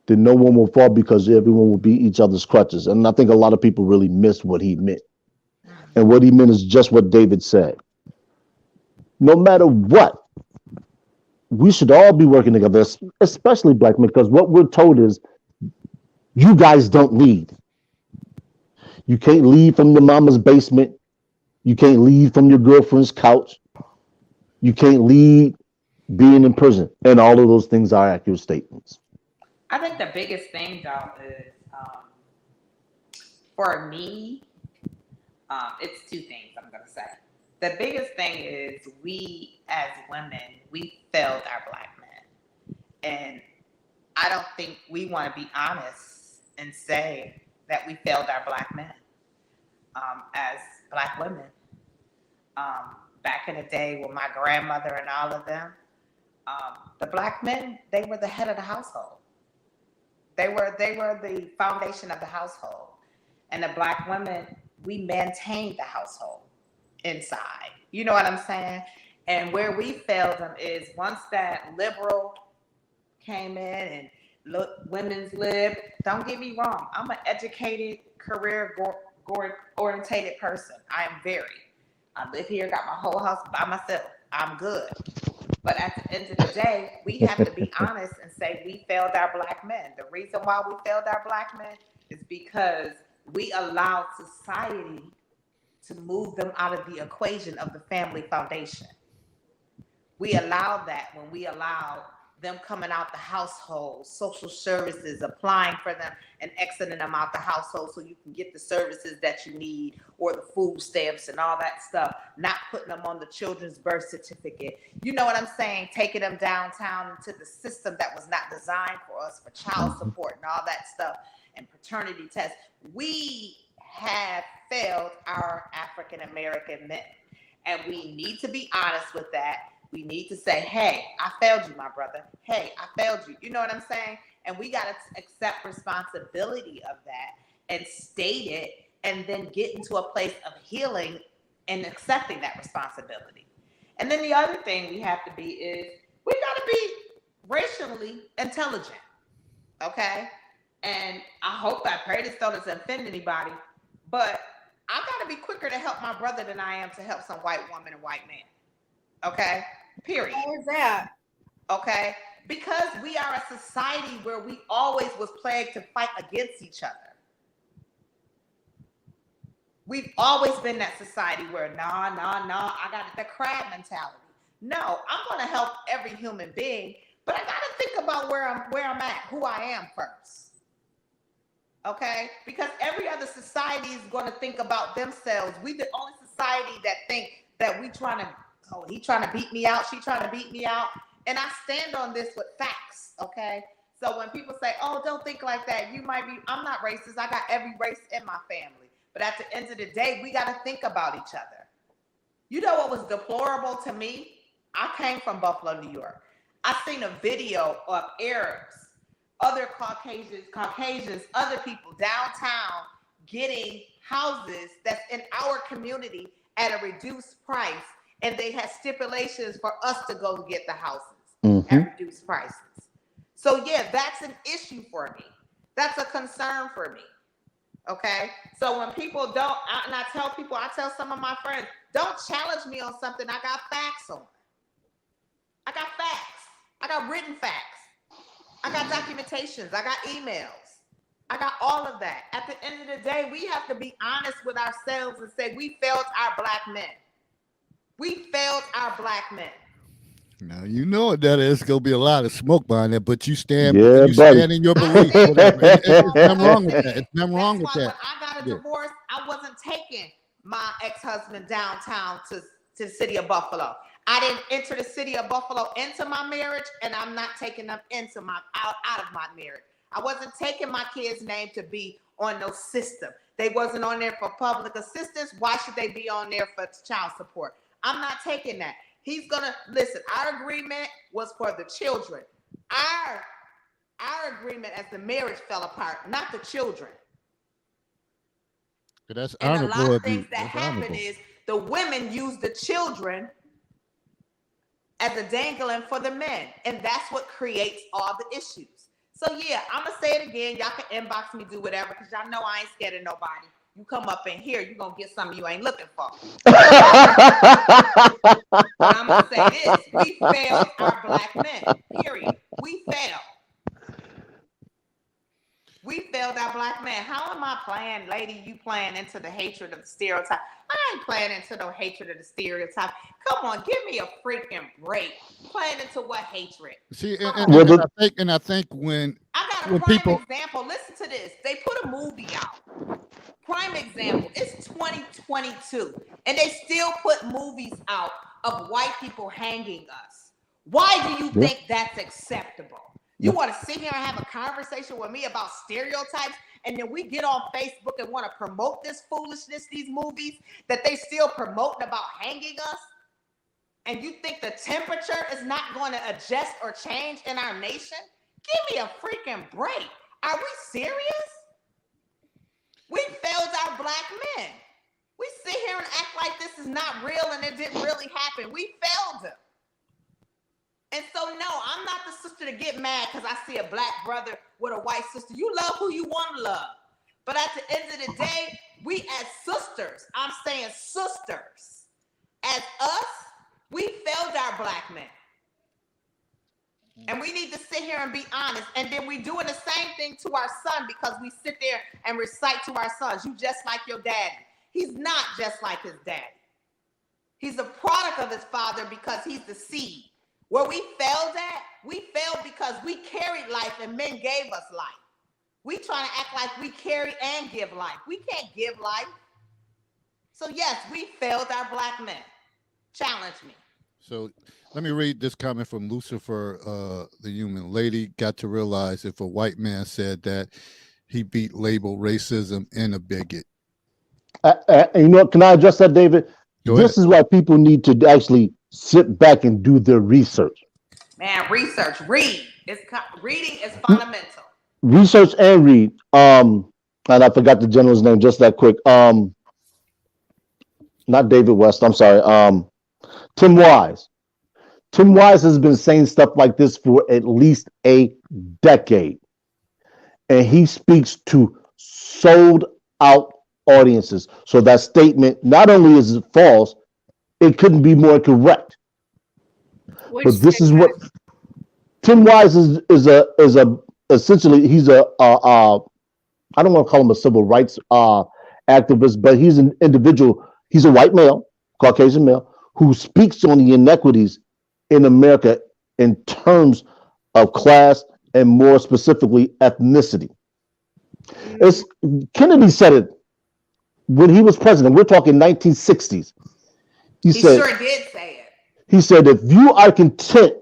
then no one will fall because everyone will be each other's crutches. And I think a lot of people really missed what he meant. And what he meant is just what David said. no matter what, we should all be working together, especially black men, because what we're told is you guys don't lead. You can't lead from your mama's basement. You can't lead from your girlfriend's couch. You can't lead being in prison. And all of those things are accurate statements. I think the biggest thing, though, is for me, it's two things I'm going to say. The biggest thing is we as women, we failed our black men. And I don't think we want to be honest and say that we failed our black men as black women. Back in the day with my grandmother and all of them, the black men, they were the head of the household. They were the foundation of the household. And the black women, we maintained the household inside. You know what I'm saying? And where we failed them is once that liberal came in and look, women's lib, don't get me wrong, I'm an educated, career-orientated person. I am very. I live here, got my whole house by myself. I'm good. But at the end of the day, we have to be honest and say we failed our black men. The reason why we failed our black men is because we allowed society to move them out of the equation of the family foundation. We allowed that when we allowed them coming out the household, social services, applying for them and exiting them out the household so you can get the services that you need or the food stamps and all that stuff, not putting them on the children's birth certificate. You know what I'm saying? Taking them downtown into the system that was not designed for us for child support and all that stuff and paternity tests. We have failed our African American men. And we need to be honest with that. We need to say, hey, I failed you, my brother. Hey, I failed you. You know what I'm saying? And we got to accept responsibility of that and state it and then get into a place of healing and accepting that responsibility. And then the other thing we have to be is we got to be racially intelligent. Okay? And I pray this doesn't offend anybody, but I got to be quicker to help my brother than I am to help some white woman and white man. Okay? Period. How is that? Okay? Because we are a society where we always was plagued to fight against each other. We've always been that society where, nah, I got the crab mentality. No, I'm going to help every human being, but I got to think about where I'm at, who I am first. Okay? Because every other society is going to think about themselves. We the only society that think that we trying to, oh, he trying to beat me out, she trying to beat me out. And I stand on this with facts, okay? So when people say, oh, don't think like that, I'm not racist. I got every race in my family. But at the end of the day, we got to think about each other. You know what was deplorable to me? I came from Buffalo, New York. I seen a video of Arabs, other Caucasians, other people downtown getting houses that's in our community at a reduced price. And they had stipulations for us to go get the houses at reduced prices. So yeah, that's an issue for me. That's a concern for me. Okay? So when people don't, I tell some of my friends, don't challenge me on something I got facts on. I got facts. I got written facts. I got documentations. I got emails. I got all of that. At the end of the day, we have to be honest with ourselves and say we failed our black men. We failed our black men. Now you know that it's gonna be a lot of smoke behind that, but you stand in your belief. Whatever. It's nothing wrong with that. It's nothing wrong with that. When I got a divorce, I wasn't taking my ex-husband downtown to the city of Buffalo. I didn't enter the city of Buffalo into my marriage, and I'm not taking them into out of my marriage. I wasn't taking my kid's name to be on no system. They wasn't on there for public assistance. Why should they be on there for child support? I'm not taking that. He's gonna listen. Our agreement was for the children. Our agreement as the marriage fell apart, not the children. That's and a lot of things that happen is the women use the children as a dangling for the men, and that's what creates all the issues. So yeah, I'm gonna say it again. Y'all can inbox me, do whatever, because y'all know I ain't scared of nobody. You come up in here, you're gonna get something you ain't looking for. But I'm gonna say this: we failed our black men. Period. We failed. We failed our black man. How am I playing, lady? You playing into the hatred of the stereotype? I ain't playing into no hatred of the stereotype. Come on, give me a freaking break. Playing into what hatred? See, Come and on. I think when I got a when prime people example. Listen to this. They put a movie out. Prime example. It's 2022, and they still put movies out of white people hanging us. Why do you think that's acceptable? You want to sit here and have a conversation with me about stereotypes, and then we get on Facebook and want to promote this foolishness, these movies that they still promoting about hanging us? And you think the temperature is not going to adjust or change in our nation? Give me a freaking break. Are we serious? We failed our black men. We sit here and act like this is not real and it didn't really happen. We failed them. And so, no, I'm not the sister to get mad because I see a black brother with a white sister. You love who you want to love. But at the end of the day, we as sisters, I'm saying sisters, as us, we failed our black men. And we need to sit here and be honest. And then we doing the same thing to our son because we sit there and recite to our sons, you just like your daddy. He's not just like his daddy. He's a product of his father because he's the seed. Where we failed at, we failed because we carried life and men gave us life. We trying to act like we carry and give life. We can't give life. So yes, we failed our black men. Challenge me. So let me read this comment from Lucifer, the human lady. Got to realize if a white man said that, he beat label racism and a bigot. You know, can I address that, David? This is why people need to actually sit back and do their research. Man, research, read. Reading is fundamental. Research and read. And I forgot the general's name just that quick. Not David West. I'm sorry. Tim Wise. Tim Wise has been saying stuff like this for at least a decade. And he speaks to sold out audiences. So that statement, not only is it false, it couldn't be more correct. But this is what Tim Wise is essentially, he's I don't want to call him a civil rights activist, but he's an individual. He's a white male, Caucasian male, who speaks on the inequities in America in terms of class and more specifically ethnicity. Kennedy said it when he was president. We're talking 1960s. He said, sure did say it. He said, if you are content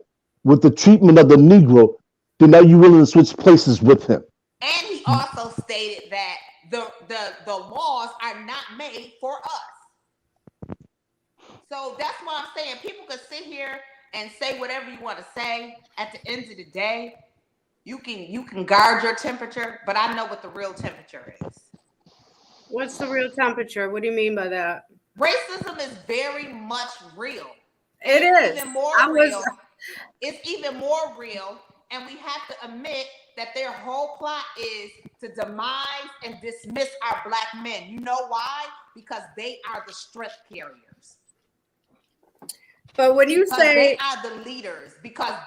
with the treatment of the Negro, then are you willing to switch places with him? And he also stated that the laws are not made for us. So that's what I'm saying. People could sit here and say whatever you want to say. At the end of the day, you can guard your temperature, but I know what the real temperature is. What's the real temperature? What do you mean by that? Racism is very much real. It is. Even more real. It's even more real, and we have to admit that their whole plot is to demise and dismiss our black men. You know why? Because they are the strength carriers. But when you say they are the leaders, because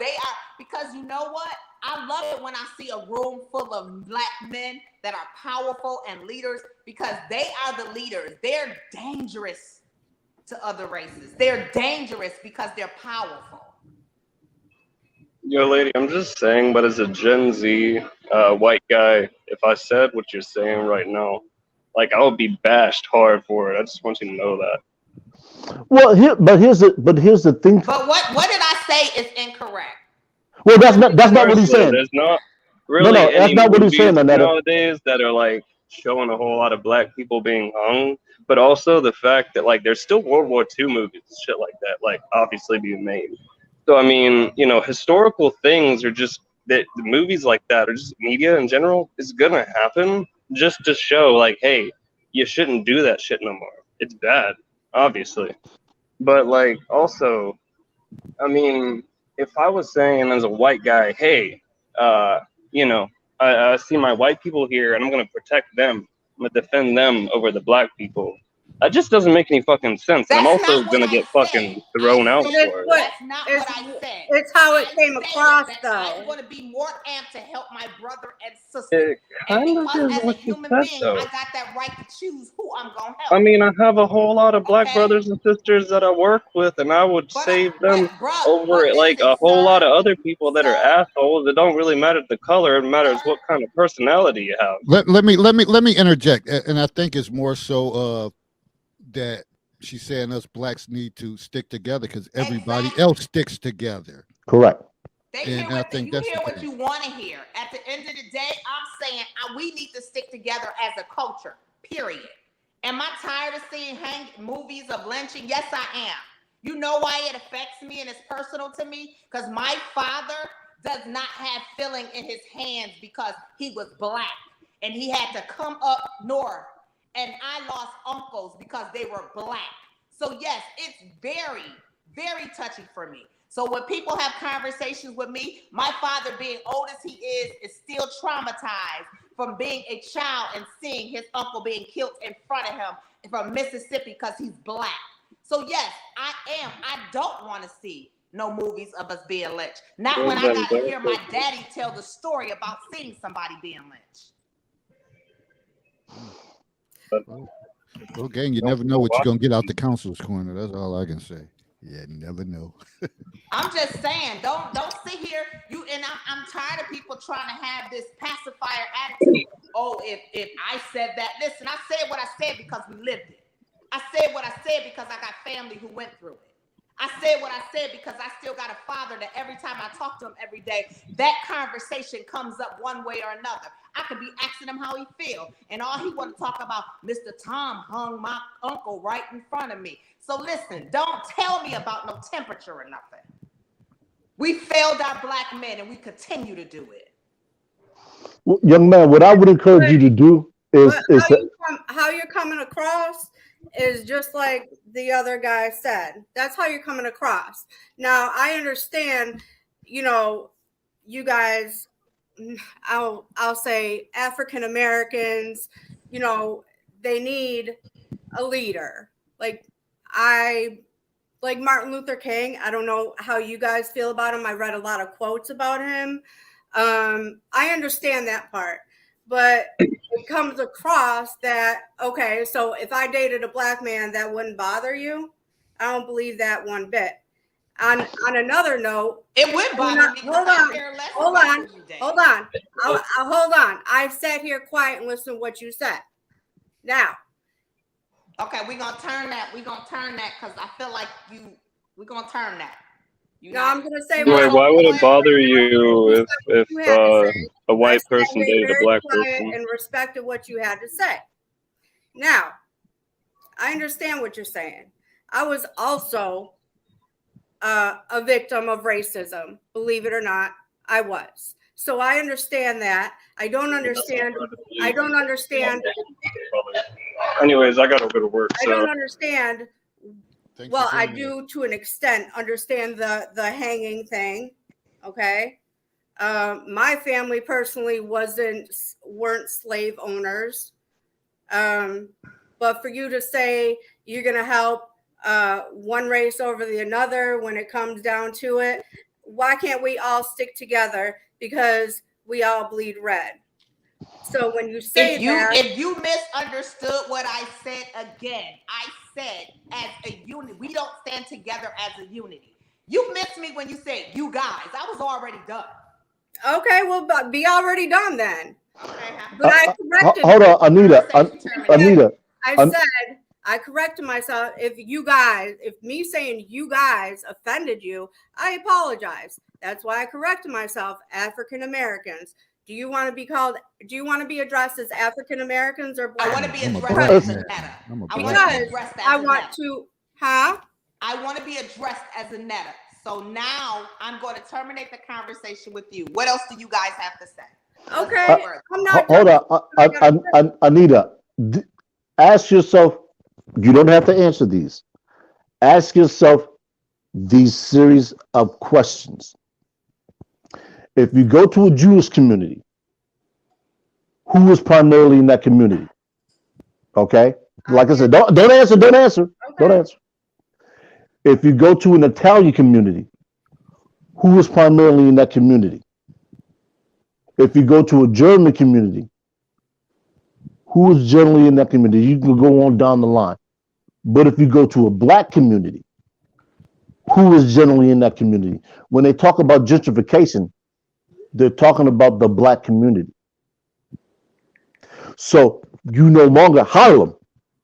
you know what? I love it when I see a room full of black men that are powerful and leaders, because they are the leaders. They're dangerous to other races. They're dangerous because they're powerful. Yo, lady, I'm just saying, but as a Gen Z white guy, if I said what you're saying right now, like, I would be bashed hard for it. I just want you to know that. Well, here's the thing. But what did I say is incorrect? Well, that's not what he's saying. There's not really that's not what he's saying. Nowadays that are like showing a whole lot of black people being hung, but also the fact that like there's still World War II movies, shit like that, like obviously being made. So I mean, you know, historical things are just that the movies like that, or just media in general, is gonna happen just to show like, hey, you shouldn't do that shit no more. It's bad, obviously. But like also, I mean, if I was saying as a white guy, hey, you know, I see my white people here and I'm gonna protect them, I'm gonna defend them over the black people. That just doesn't make any fucking sense. And I'm That's also not what gonna I get said. fucking thrown out But it's for it. what That's not what I said. it's how it I came stated across, that though. I'm going to be more amped to help my brother and sister. It And kind of because is as a what you human said, being, though. I got that right to choose who I'm going to I help. mean, I have a whole lot of black Okay. brothers and sisters that I work with, and I would save them over like a whole lot of other people that are assholes. It don't really matter the color; it matters what kind of personality you have. Let me interject, and I think it's more so that she's saying us blacks need to stick together because everybody else sticks together. Correct. They And hear I what think you that's hear the what case. you want to hear. At the end of the day, I'm saying we need to stick together as a culture. Period. Am I tired of seeing movies of lynching? Yes, I am. You know why it affects me and it's personal to me? Because my father does not have feeling in his hands because he was black and he had to come up north. And I lost uncles because they were black. So yes, it's very, very touchy for me. So when people have conversations with me, my father, being old as he is still traumatized from being a child and seeing his uncle being killed in front of him from Mississippi because he's black. So yes, I don't want to see no movies of us being lynched. Not when I got to hear my daddy tell the story about seeing somebody being lynched. Well, gang, you never know what you're gonna get out the counselor's corner. That's all I can say. Yeah, never know. I'm just saying, don't sit here. I'm tired of people trying to have this pacifier attitude. Oh, if I said that, listen, I said what I said because we lived it. I said what I said because I got family who went through it. I said what I said because I still got a father that every time I talk to him every day, that conversation comes up one way or another. I could be asking him how he feel, and all he want to talk about, Mr. Tom hung my uncle right in front of me. So listen, don't tell me about no temperature or nothing. We failed our black men, and we continue to do it. Well, young man, what I would encourage you to do is how you're coming across is just like the other guy said. That's how you're coming across. Now, I understand, you guys, I'll say African Americans, they need a leader. Like Martin Luther King. I don't know how you guys feel about him. I read a lot of quotes about him. I understand that part, but it comes across that, okay, so if I dated a black man, that wouldn't bother you. I don't believe that one bit. On another note, it would bother me. Hold on. I've sat here quiet and listened to what you said. Now, okay, we're gonna turn that. We're gonna turn that because I feel like we're gonna turn that. I'm gonna say. Wait, why would it bother you if a white person dated a black person? And respected what you had to say. Now, I understand what you're saying. I was also a victim of racism. Believe it or not, I was. So I understand that. I don't understand. Anyways, I gotta go to work. I don't understand. Well, I do to an extent understand the hanging thing. Okay. My family personally weren't slave owners. But for you to say you're going to help one race over the another when it comes down to it, why can't we all stick together? Because we all bleed red. So when you say if you misunderstood what I said again, I said as a unit, we don't stand together as a unity. You missed me when you said you guys. I was already done. Okay, well, be already done then. Okay, but I corrected. Hold on, Anita. I said I corrected myself. If me saying you guys offended you, I apologize. That's why I corrected myself. African Americans. Do you want to be addressed as African Americans or black? I want to be addressed as a netta. I want to be addressed as a netta. So now I'm going to terminate the conversation with you. What else do you guys have to say? Okay. Hold on, Anita. Ask yourself. You don't have to answer these. Ask yourself these series of questions. If you go to a Jewish community, who is primarily in that community? Okay, like I said, don't answer, don't answer, don't Okay. answer. If you go to an Italian community, who is primarily in that community? If you go to a German community, who is generally in that community? You can go on down the line. But if you go to a black community, who is generally in that community? When they talk about gentrification, they're talking about the black community. So you no longer, Harlem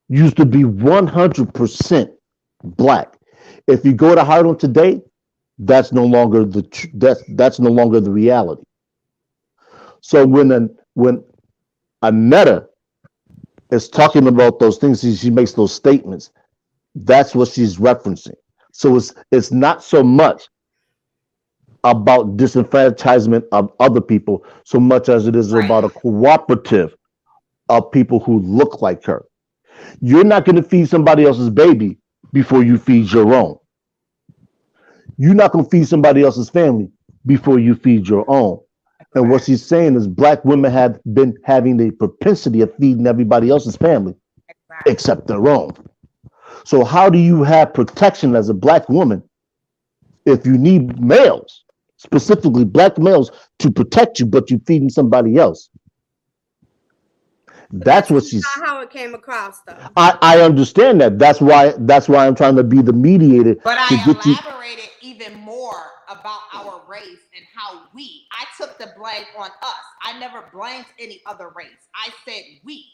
used to be 100% black. If you go to Harlem today, that's no longer that's no longer the reality. So when Anetta is talking about those things, she makes those statements. That's what she's referencing. So it's not so much about disenfranchisement of other people so much as it is Right. about a cooperative of people who look like her. You're not going to feed somebody else's baby before you feed your own. You're not going to feed somebody else's family before you feed your own. And what she's saying is black women have been having the propensity of feeding everybody else's family Exactly. except their own. So how do you have protection as a black woman if you need males, specifically black males, to protect you, but you're feeding somebody else? But That's what she's. not how it came across, though. I understand that. That's why I'm trying to be the mediator But to I get you. elaborated even more about our race and how I took the blame on us. I never blamed any other race. I said we,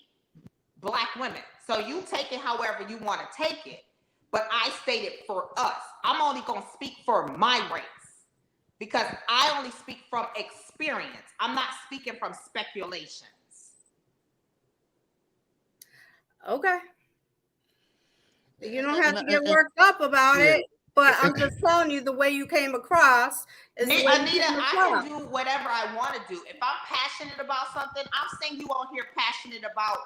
black women. So you take it however you want to take it. But I stated for us. I'm only going to speak for my race because I only speak from experience. I'm not speaking from speculations. Okay. You don't have to get worked up about it, but I'm just telling you the way you came across is the way Anita, you came I across. can do whatever I want to do. If I'm passionate about something, I'm saying you on here passionate about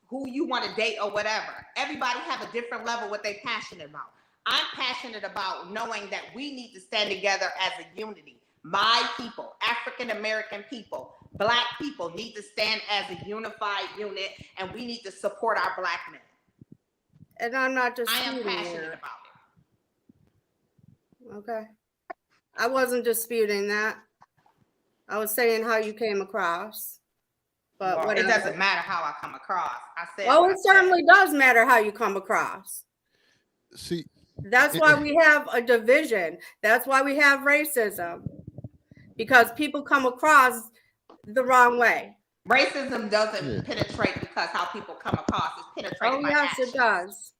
who you want to date or whatever. Everybody have a different level what they passionate about. I'm passionate about knowing that we need to stand together as a unity. My people, African American people, black people need to stand as a unified unit, and we need to support our black men. And I'm not just. I am passionate about it. Okay. I wasn't disputing that. I was saying how you came across. But Well, it whatever. doesn't matter how I come across. I said. Well, it certainly does matter how you come across. See, that's why we have a division. That's why we have racism. Because people come across the wrong way. Racism doesn't penetrate because how people come across. It's penetrated by actions. It does.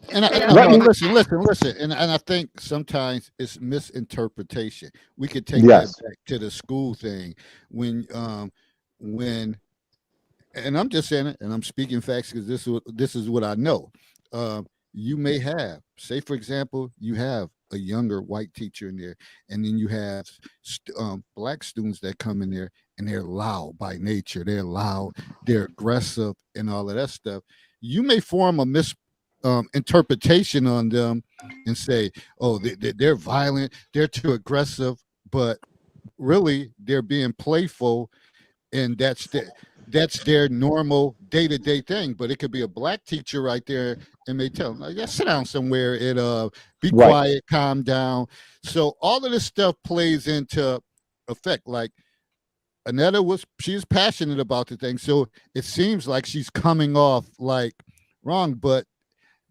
And I mean, listen, and I think sometimes it's misinterpretation. We could take that back to the school thing when, and I'm just saying it, and I'm speaking facts because this is what I know. You may have, say, for example, you have a younger white teacher in there, and then you have black students that come in there, and they're loud by nature. They're loud, they're aggressive, and all of that stuff. You may form a interpretation on them and say, oh, they're violent, they're too aggressive, but really they're being playful, and that's their normal day-to-day thing. But it could be a black teacher right there and they tell them, like, yeah, sit down somewhere and be quiet, calm down. So all of this stuff plays into effect. Like Anetta she's passionate about the thing, so it seems like she's coming off like wrong, but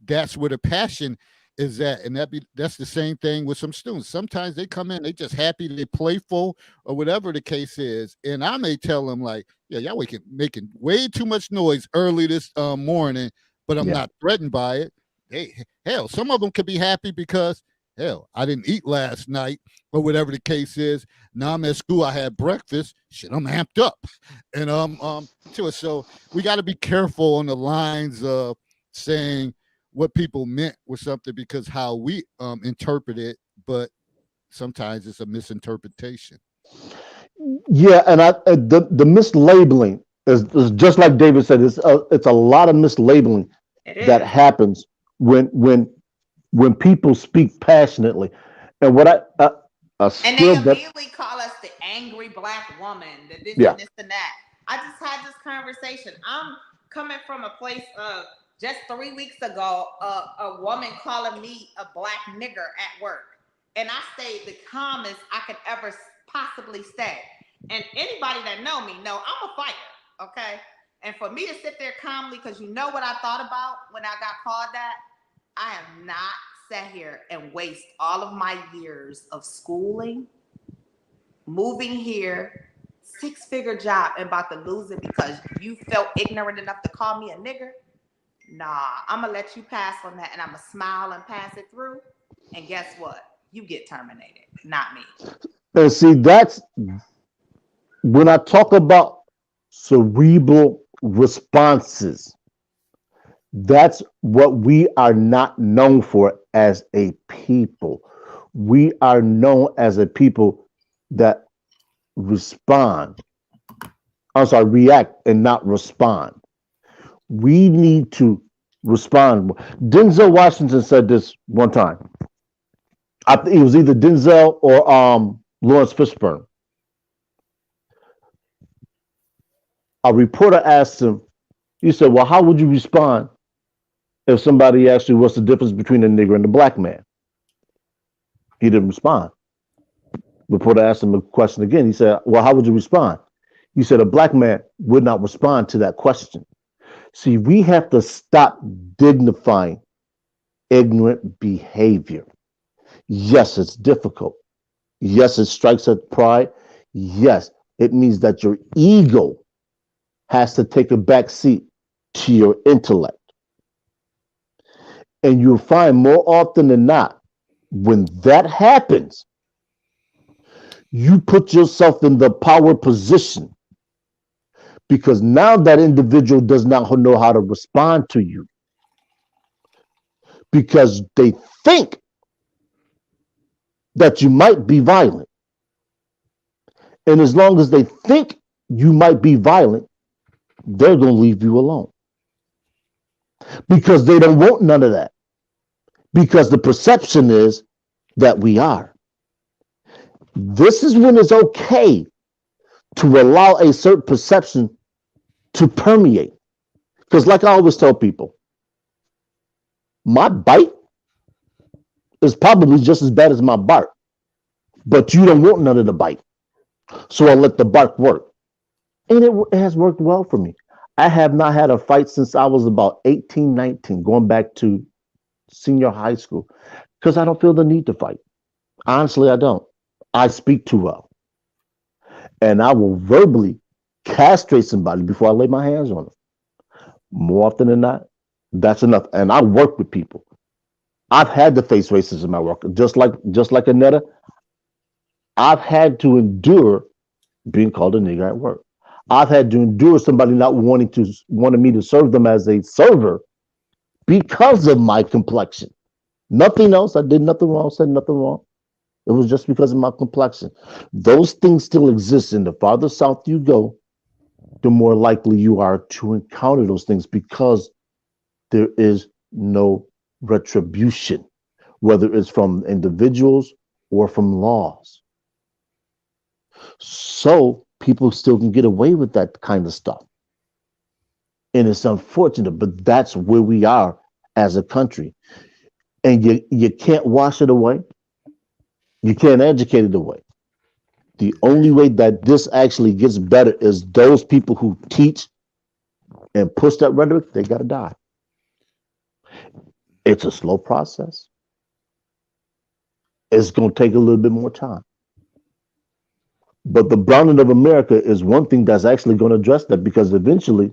that's where the passion is at. And that's the same thing with some students. Sometimes they come in, they just happy, they playful or whatever the case is. And I may tell them like, yeah, y'all making way too much noise early this morning, but I'm not threatened by it. Hey, hell, some of them could be happy because hell, I didn't eat last night or whatever the case is. Now I'm at school, I had breakfast. Shit, I'm amped up. And to it. So we got to be careful on the lines of saying what people meant with something because how we interpret it, but sometimes it's a misinterpretation. Yeah, and the mislabeling is just like David said. It's a lot of mislabeling that happens when people speak passionately, and what and they immediately call us the angry black woman, the this and this and that. I just had this conversation. I'm coming from a place of just 3 weeks ago, a woman calling me a black nigger at work. And I stayed the calmest I could ever possibly stay. And anybody that know me know I'm a fighter, okay? And for me to sit there calmly, because you know what I thought about when I got called that? I am not sat here and waste all of my years of schooling, moving here, 6-figure job, and about to lose it because you felt ignorant enough to call me a nigger. Nah, I'm gonna let you pass on that, and I'm gonna smile and pass it through. And guess what? You get terminated, not me. And see, that's when I talk about cerebral responses. That's what we are not known for as a people. We are known as a people that respond. I'm sorry, react and not respond. We need to respond. Denzel Washington said this one time. I think it was either Denzel or Lawrence Fishburne. A reporter asked him, he said, well, how would you respond if somebody asked you what's the difference between a nigger and a black man? He didn't respond. Reporter asked him a question again. He said, well, how would you respond? He said, a black man would not respond to that question. See, we have to stop dignifying ignorant behavior. Yes, it's difficult. Yes, it strikes at pride. Yes, it means that your ego has to take a back seat to your intellect. And you'll find more often than not, when that happens, you put yourself in the power position because now that individual does not know how to respond to you because they think that you might be violent. And as long as they think you might be violent, they're going to leave you alone because they don't want none of that. Because the perception is that we are. This is when it's okay to allow a certain perception to permeate. Because like I always tell people, my bite is probably just as bad as my bark, but you don't want none of the bite. So I let the bark work. And it has worked well for me. I have not had a fight since I was about 18, 19, going back to senior high school, because I don't feel the need to fight. Honestly, I don't. I speak too well. And I will verbally castrate somebody before I lay my hands on them. More often than not, that's enough. And I work with people. I've had to face racism at work. Just like Annetta, I've had to endure being called a nigger at work. I've had to endure somebody not wanting me to serve them as a server because of my complexion. Nothing else. I did nothing wrong, said nothing wrong. It was just because of my complexion. Those things still exist. And the farther south you go, the more likely you are to encounter those things because there is no retribution, whether it's from individuals or from laws. So people still can get away with that kind of stuff. And it's unfortunate, but that's where we are as a country. And you can't wash it away. You can't educate it away. The only way that this actually gets better is those people who teach and push that rhetoric, they got to die. It's a slow process. It's going to take a little bit more time. But the browning of America is one thing that's actually going to address that because eventually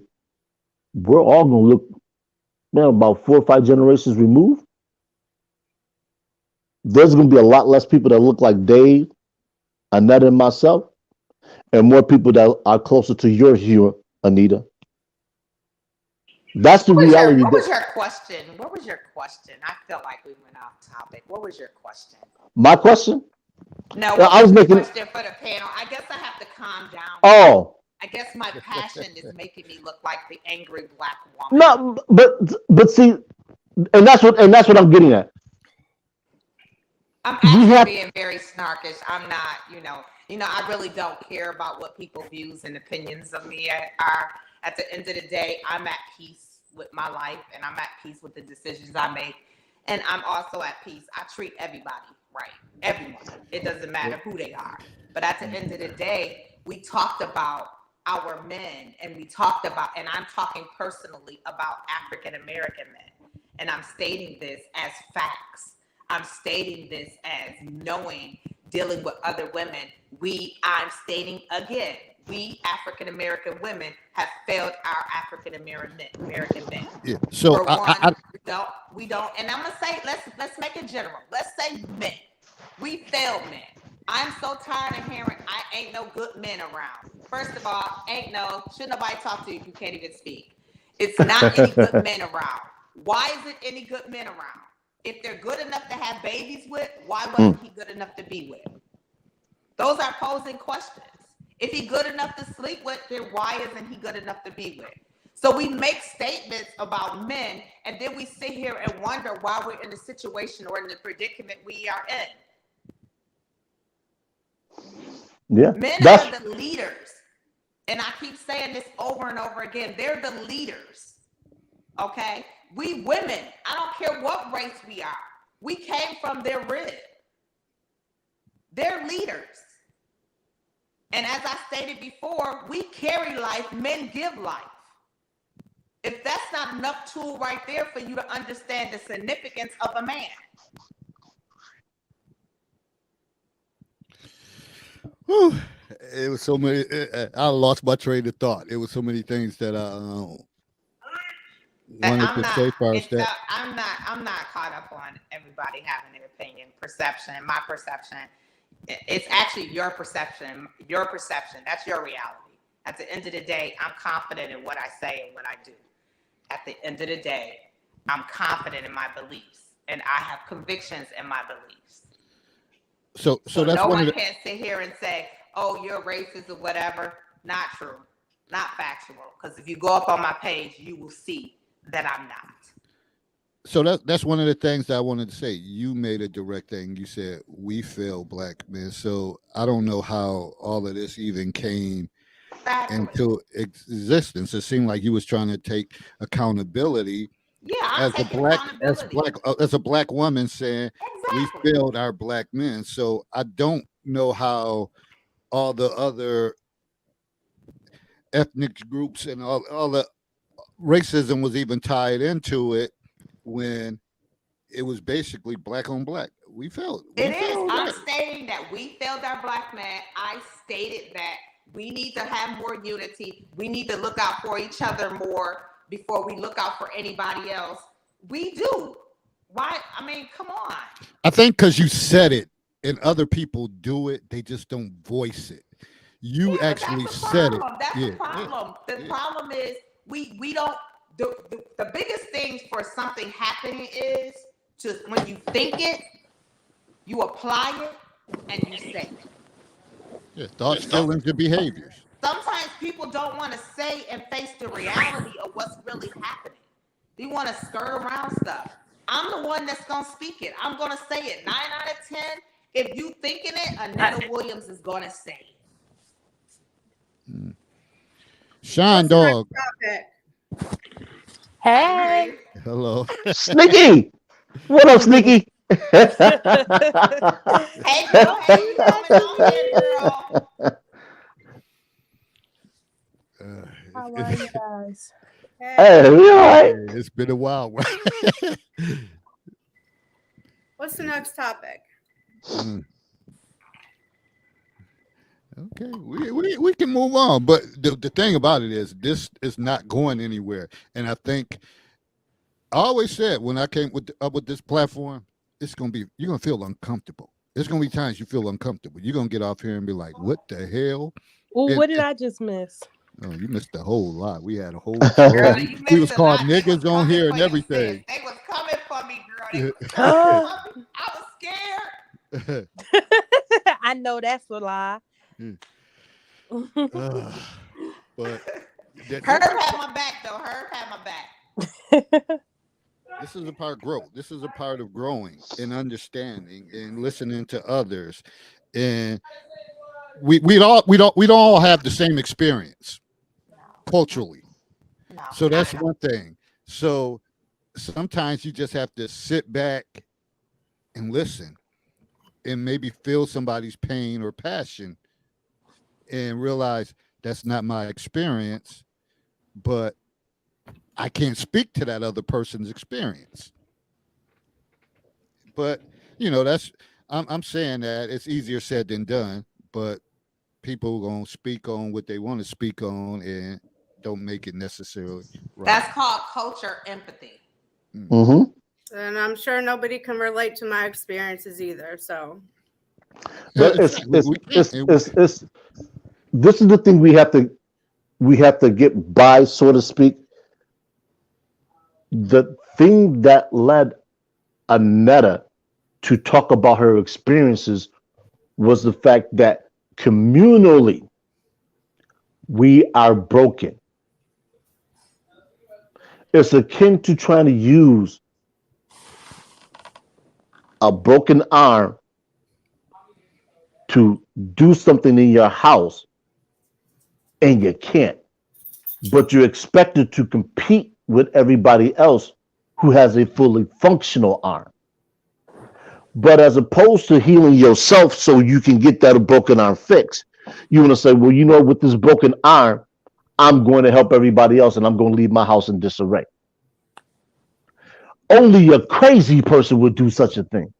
we're all going to look, about 4 or 5 generations removed. There's going to be a lot less people that look like Dave, Annette, and myself, and more people that are closer to your hue, Anita. That's the reality. What was your question? What was your question? I feel like we went off topic. What was your question? My question? No, I was making a question for the panel. I guess I have to calm down. Oh. I guess my passion is making me look like the angry black woman. No, but see, and that's what I'm getting at. I'm actually being very snarkish. I'm not, I really don't care about what people's views and opinions of me are. At the end of the day, I'm at peace with my life, and I'm at peace with the decisions I make. And I'm also at peace. I treat everybody right. Everyone. It doesn't matter who they are. But at the end of the day, we talked about our men, and we talked about, and I'm talking personally about African American men. And I'm stating this as facts. I'm stating this as knowing, dealing with other women. I'm stating again, we African American women have failed our African American men. Yeah. So For one, we don't, and I'm gonna say, let's make it general. Let's say men. We failed men. I'm so tired of hearing I ain't no good men around. First of all, should nobody talk to you if you can't even speak. It's not any good men around. Why is it any good men around? If they're good enough to have babies with, why wasn't he good enough to be with? Those are posing questions. If he's good enough to sleep with, then why isn't he good enough to be with? So we make statements about men, and then we sit here and wonder why we're in the situation or in the predicament we are in. Yeah. Men are the leaders. And I keep saying this over and over again. They're the leaders. Okay? We women, I don't care what race we are. We came from their rib. They're leaders. And as I stated before, we carry life, men give life. If that's not enough tool right there for you to understand the significance of a man. Whew. It was so many. I lost my train of thought. It was so many things that I wanted to say first. I'm not caught up on everybody having their opinion, perception, my perception. It's actually your perception. Your perception. That's your reality. At the end of the day, I'm confident in what I say and what I do. At the end of the day, I'm confident in my beliefs, and I have convictions in my beliefs. So that's no one one can sit here and say, "Oh, you're racist" or whatever. Not true. Not factual. Because if you go up on my page, you will see that I'm not. So that's one of the things that I wanted to say. You made a direct thing. You said we fail black men. So I don't know how all of this even came into existence. It seemed like you was trying to take accountability. Yeah, as a black woman saying exactly. we failed our black men. So I don't know how all the other ethnic groups and all the racism was even tied into it when it was basically black on black. We failed. I'm stating that we failed our black men. I stated that we need to have more unity. We need to look out for each other more before we look out for anybody else. We do. Why? I mean, come on. I think because you said it and other people do it, they just don't voice it. You actually said it. That's the problem. The problem is we don't. The biggest thing for something happening is just when you think it, you apply it, and you say it. Yeah, thoughts, feelings, and behaviors. Sometimes people don't want to say and face the reality of what's really happening. They want to skirt around stuff. I'm the one that's going to speak it. I'm going to say it. 9 out of 10, if you thinking it, Anetta Williams is going to say it. Shine Dog. Hey. Hello. Sneaky. What up, Sneaky? Hey, girl. Hey, you coming on here, girl? How are you guys? Hey, we all right? It's been a while. What's the next topic? Okay, we can move on, but the thing about it is this is not going anywhere, and I think I always said when I came up with this platform, you're gonna feel uncomfortable. There's gonna be times you feel uncomfortable. You're gonna get off here and be like, "What the hell?" Well, what did I just miss? Oh, you missed a whole lot. We had a whole. Girl, we was called niggas on here and everything. They was coming for me, girl. I was scared. I know that's a lie. But Herb had my back, though. Herb had my back. This is a part of growth. This is a part of growing and understanding and listening to others. And we don't all have the same experience culturally. No, So not that's at all. one thing. So sometimes you just have to sit back and listen and maybe feel somebody's pain or passion and realize that's not my experience, but I can't speak to that other person's experience. But that's I'm saying that it's easier said than done, but people gonna speak on what they want to speak on and don't make it necessarily right. That's called culture empathy. Mm-hmm. And I'm sure nobody can relate to my experiences either. So But We can't. it's this is the thing we have to get by, so to speak. The thing that led Anetta to talk about her experiences was the fact that communally we are broken. It's akin to trying to use a broken arm to do something in your house and you can't, but you're expected to compete with everybody else who has a fully functional arm. But as opposed to healing yourself so you can get that broken arm fixed, you want to say, well, with this broken arm, I'm going to help everybody else and I'm going to leave my house in disarray. Only a crazy person would do such a thing.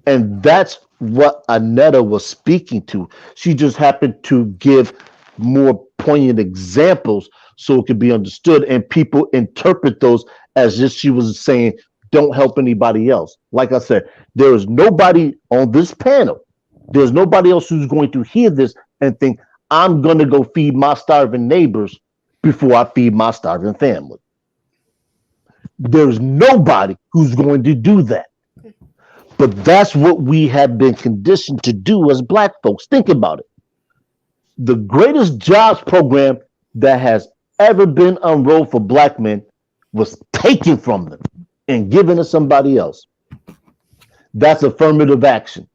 And that's what Anetta was speaking to. She just happened to give more poignant examples so it could be understood, and people interpret those as if she was saying, don't help anybody else. Like I said, there is nobody on this panel, there's nobody else who's going to hear this and think, I'm going to go feed my starving neighbors before I feed my starving family. There's nobody who's going to do that. But that's what we have been conditioned to do as Black folks. Think about it. The greatest jobs program that has ever been unrolled for Black men was taken from them and given to somebody else. That's affirmative action.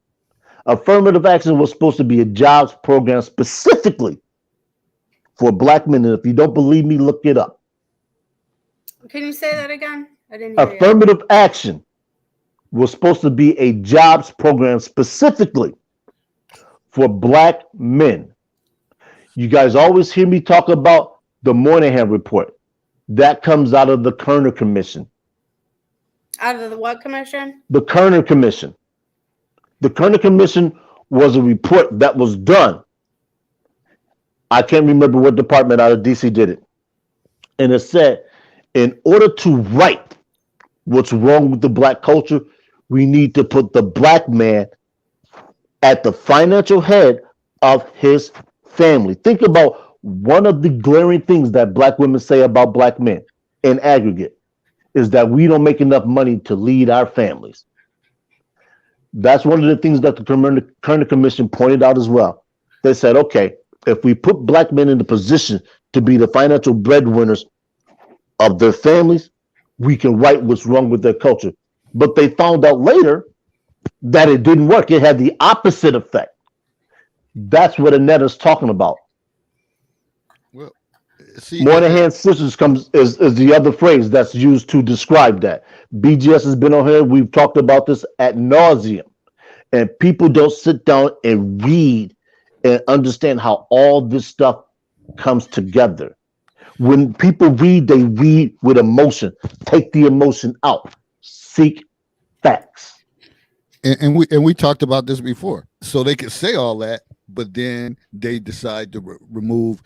Affirmative action was supposed to be a jobs program specifically for Black men. And if you don't believe me, look it up. can you say that again? I didn't hear you. Affirmative action was supposed to be a jobs program specifically for Black men. You guys always hear me talk about the Moynihan report. That comes out of the Kerner Commission. Out of the what commission? The Kerner Commission. The Kerner Commission was a report that was done. I can't remember what department out of DC did it. And it said, in order to right what's wrong with the Black culture, we need to put the Black man at the financial head of his family. Think about one of the glaring things that Black women say about Black men in aggregate is that we don't make enough money to lead our families. That's one of the things that the Kerner Commission pointed out as well. They said, okay, if we put Black men in the position to be the financial breadwinners of their families, we can right what's wrong with their culture. But they found out later that it didn't work. It had the opposite effect. That's what Anetta's talking about. Well, see, Moynihan sisters is the other phrase that's used to describe that. BGS has been on here. We've talked about this ad nauseum. And people don't sit down and read and understand how all this stuff comes together. When people read, they read with emotion. Take the emotion out. Seek facts. and we talked about this before. So they could say all that, but then they decide to remove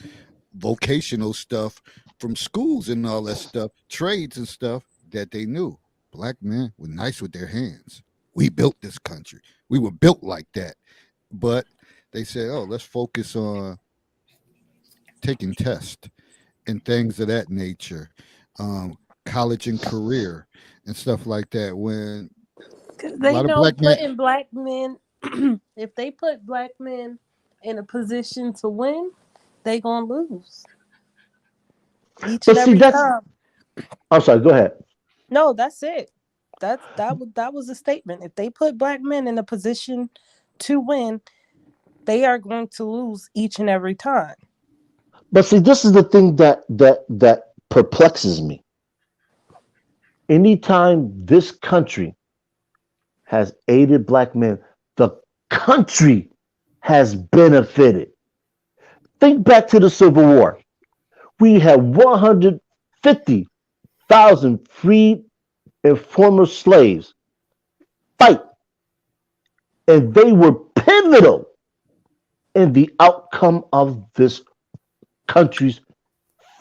vocational stuff from schools and all that stuff, trades and stuff that they knew. Black men were nice with their hands. We built this country. We were built like that. But they said, oh, let's focus on taking tests and things of that nature, college and career and stuff like that. When They lot of know Black men- putting Black men, if they put Black men in a position to win, they gonna lose. Each But and see, every that's- time. I'm sorry, go ahead. No, that's it. That was a statement. If they put Black men in a position to win, they are going to lose each and every time. But see, this is the thing that perplexes me. Anytime this country has aided black men, the country has benefited. Think back to the Civil War. We had 150,000 freed and former slaves fight, and they were pivotal in the outcome of this country's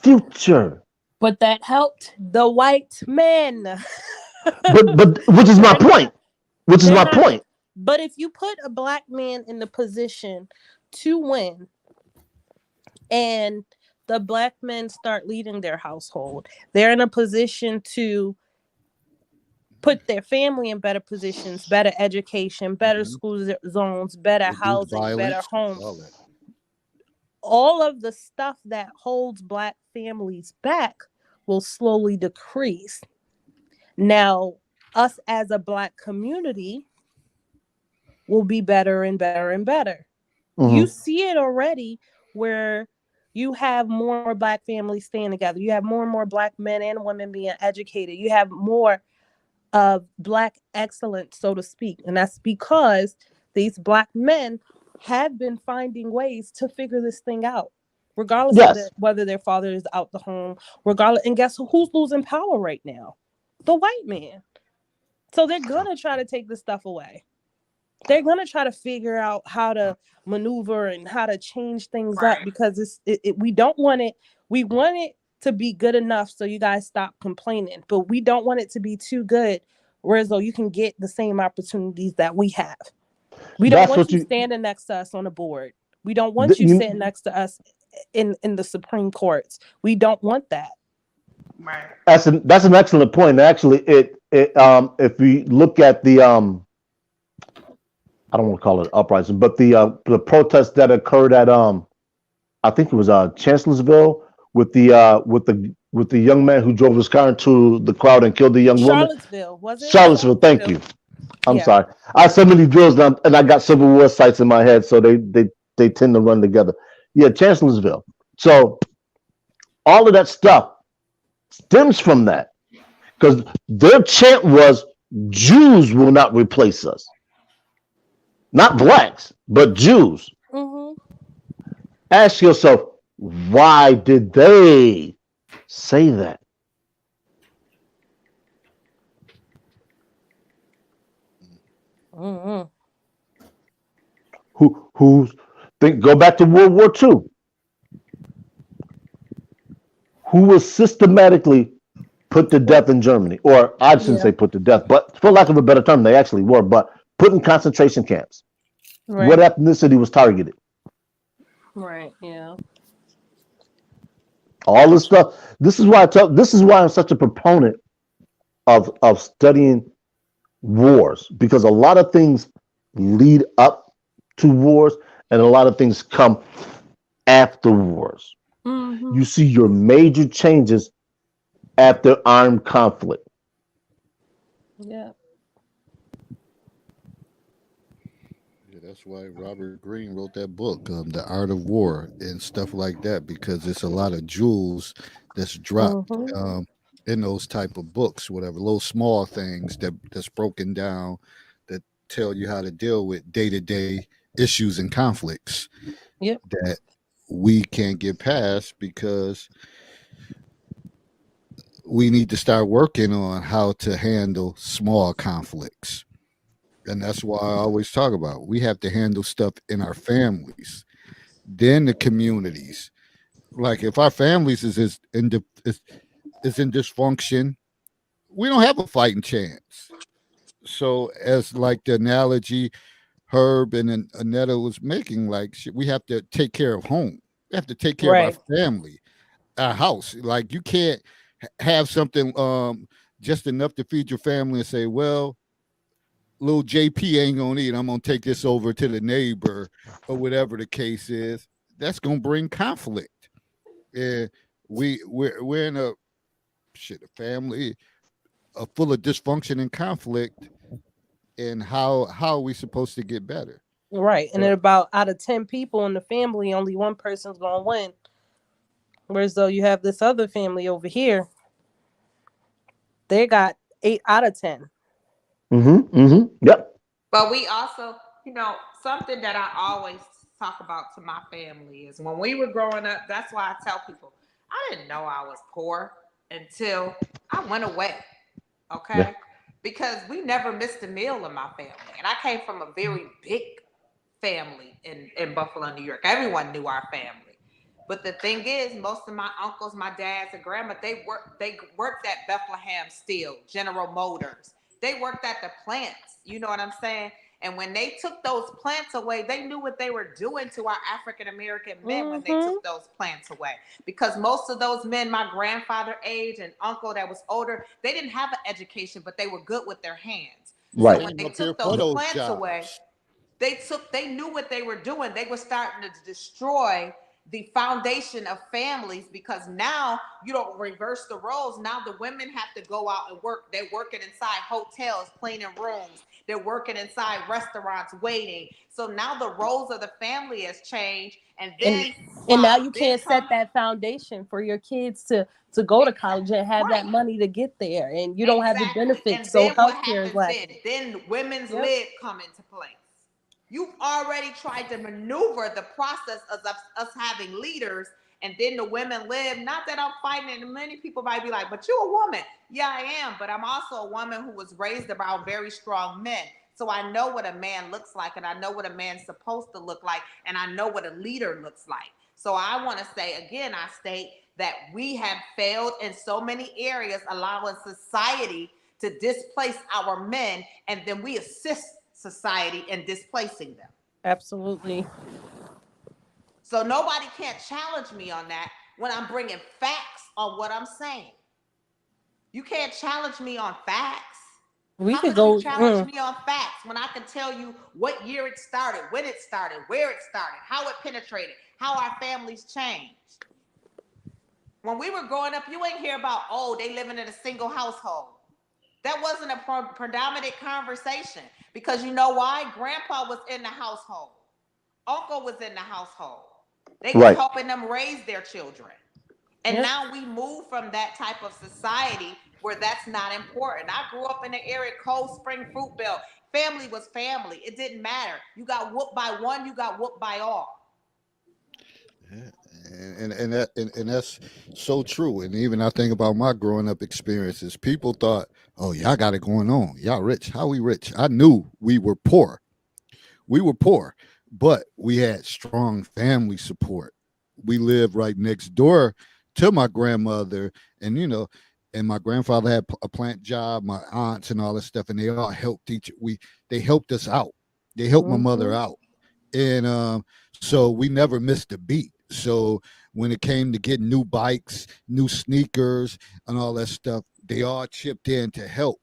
future. But that helped the white men. But which is my They're point. not. Which is They're my not. point. But if you put a black man in the position to win, and the black men start leading their household, they're in a position to put their family in better positions, better education, better school zones, better Reduce housing, better violence, homes. all that. All of the stuff that holds black families back will slowly decrease. Now, us as a black community will be better and better and better. You see it already where you have more and more black families staying together. You have more and more black men and women being educated. You have more of black excellence, so to speak. And that's because these black men have been finding ways to figure this thing out, regardless of Yes. whether their father is out the home, regardless. And guess who's losing power right now? The white man. So they're going to try to take this stuff away. They're going to try to figure out how to maneuver and how to change things up, because we don't want it. We want it to be good enough so you guys stop complaining, but we don't want it to be too good, whereas though you can get the same opportunities that we have. We don't That's want what you you. standing next to us on the board. We don't want you sitting next to us in the Supreme Courts. We don't want that. Right. That's an excellent point. Actually, if we look at the I don't want to call it uprising, but the protest that occurred at I think it was Chancellorsville with the young man who drove his car into the crowd and killed the young woman. Charlottesville, was it? Charlottesville, thank you. I'm sorry. I have so many drills now, and I got Civil War sites in my head, so they tend to run together. Yeah, Chancellorsville. So all of that stuff stems from that, because their chant was Jews will not replace us. Not blacks, but Jews. Mm-hmm. Ask yourself, why did they say that? Mm-hmm. Go back to World War II. Who was systematically put to death in Germany? Or I shouldn't say put to death, but for lack of a better term, they actually were, but put in concentration camps. Right. What ethnicity was targeted? Right. Yeah. All this stuff. This is why I'm such a proponent of studying wars, because a lot of things lead up to wars and a lot of things come after wars. Mm-hmm. You see your major changes after armed conflict. Yeah. That's why Robert Greene wrote that book, The Art of War, and stuff like that, because it's a lot of jewels that's dropped in those type of books, whatever, little small things that's broken down that tell you how to deal with day-to-day issues and conflicts that we can't get past, because we need to start working on how to handle small conflicts. And that's why I always talk about, we have to handle stuff in our families, then the communities. Like if our families is in dysfunction, we don't have a fighting chance. So as like the analogy Herb and Anetta was making, like we have to take care of home. We have to take care of our family, our house. Like you can't have something just enough to feed your family and say, well, little JP ain't gonna eat. I'm gonna take this over to the neighbor or whatever the case is. That's gonna bring conflict. And we're in a family full of dysfunction and conflict. And how are we supposed to get better? Right. And then about out of 10 people in the family, only one person's gonna win. Whereas though you have this other family over here, they got 8 out of 10. Yep. But we also, something that I always talk about to my family is when we were growing up, that's why I tell people, I didn't know I was poor until I went away. Okay? Yeah. Because we never missed a meal in my family. And I came from a very big family in Buffalo, New York. Everyone knew our family. But the thing is, most of my uncles, my dads, and grandma, they worked at Bethlehem Steel, General Motors. They worked at the plants. You know what I'm saying? And when they took those plants away, they knew what they were doing to our African American men when they took those plants away. Because most of those men, my grandfather age and uncle that was older, they didn't have an education, but they were good with their hands. Right. So when they took those plants away, they knew what they were doing. They were starting to destroy the foundation of families, because now you don't reverse the roles. Now the women have to go out and work. They're working inside hotels, cleaning rooms. They're working inside restaurants, waiting. So now the roles of the family has changed. And now you can't set that foundation for your kids to go to college and have that money to get there. And you don't have the benefits. And so then what healthcare is happens lacking. then women's lib come into place. You've already tried to maneuver the process of us having leaders, and then the women live. Not that I'm fighting, and many people might be like, but you're a woman. Yeah, I am, but I'm also a woman who was raised around very strong men. So I know what a man looks like, and I know what a man's supposed to look like, and I know what a leader looks like. So I want to say, again, I state that we have failed in so many areas, allowing society to displace our men, and then we assist society in displacing them. Absolutely. So nobody can't challenge me on that when I'm bringing facts on what I'm saying. You can't challenge me on facts. We How could you challenge me on facts when I can tell you what year it started, when it started, where it started, how it penetrated, how our families changed. When we were growing up, you ain't hear about, they living in a single household. That wasn't a predominant conversation, because you know why? Grandpa was in the household. Uncle was in the household. They were helping them raise their children. And now we move from that type of society where that's not important. I grew up in the area, Cold Spring Fruit Belt. Family was family. It didn't matter. You got whooped by one, you got whooped by all. Yeah. And that's so true. And even I think about my growing up experiences. People thought, "Oh, y'all got it going on. Y'all rich. How we rich?" I knew we were poor. We were poor, but we had strong family support. We lived right next door to my grandmother, and and my grandfather had a plant job. My aunts and all that stuff, and they all helped they helped us out. They helped my mother out, and so we never missed a beat. So when it came to getting new bikes, new sneakers, and all that stuff, they all chipped in to help.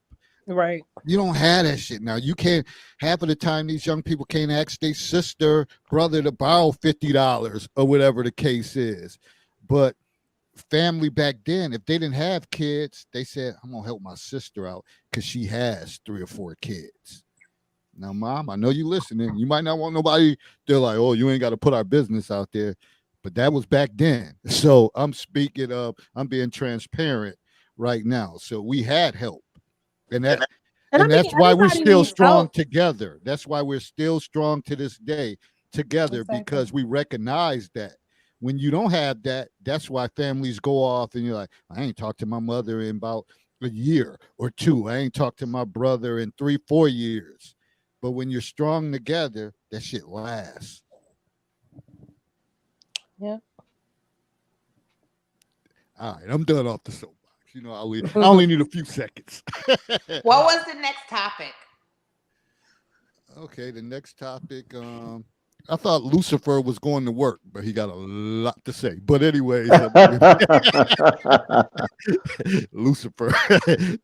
Right. You don't have that shit now. You can't. Half of the time, these young people can't ask their sister, brother to borrow $50 or whatever the case is. But family back then, if they didn't have kids, they said, "I'm gonna help my sister out because she has 3 or 4 kids." Now, Mom, I know you listening. You might not want nobody. They're like, "Oh, you ain't got to put our business out there," but that was back then. So I'm being transparent right now. So we had help, and that's why we're still strong together. That's why we're still strong to this day together, because we recognize that. When you don't have that, that's why families go off and you're like, "I ain't talked to my mother in about a year or 2. I ain't talked to my brother in 3, 4 years." But when you're strong together, that shit lasts. Yeah. All right, I'm done off the soapbox. I only need a few seconds. What was the next topic? Okay, the next topic. I thought Lucifer was going to work, but he got a lot to say. But anyways, Lucifer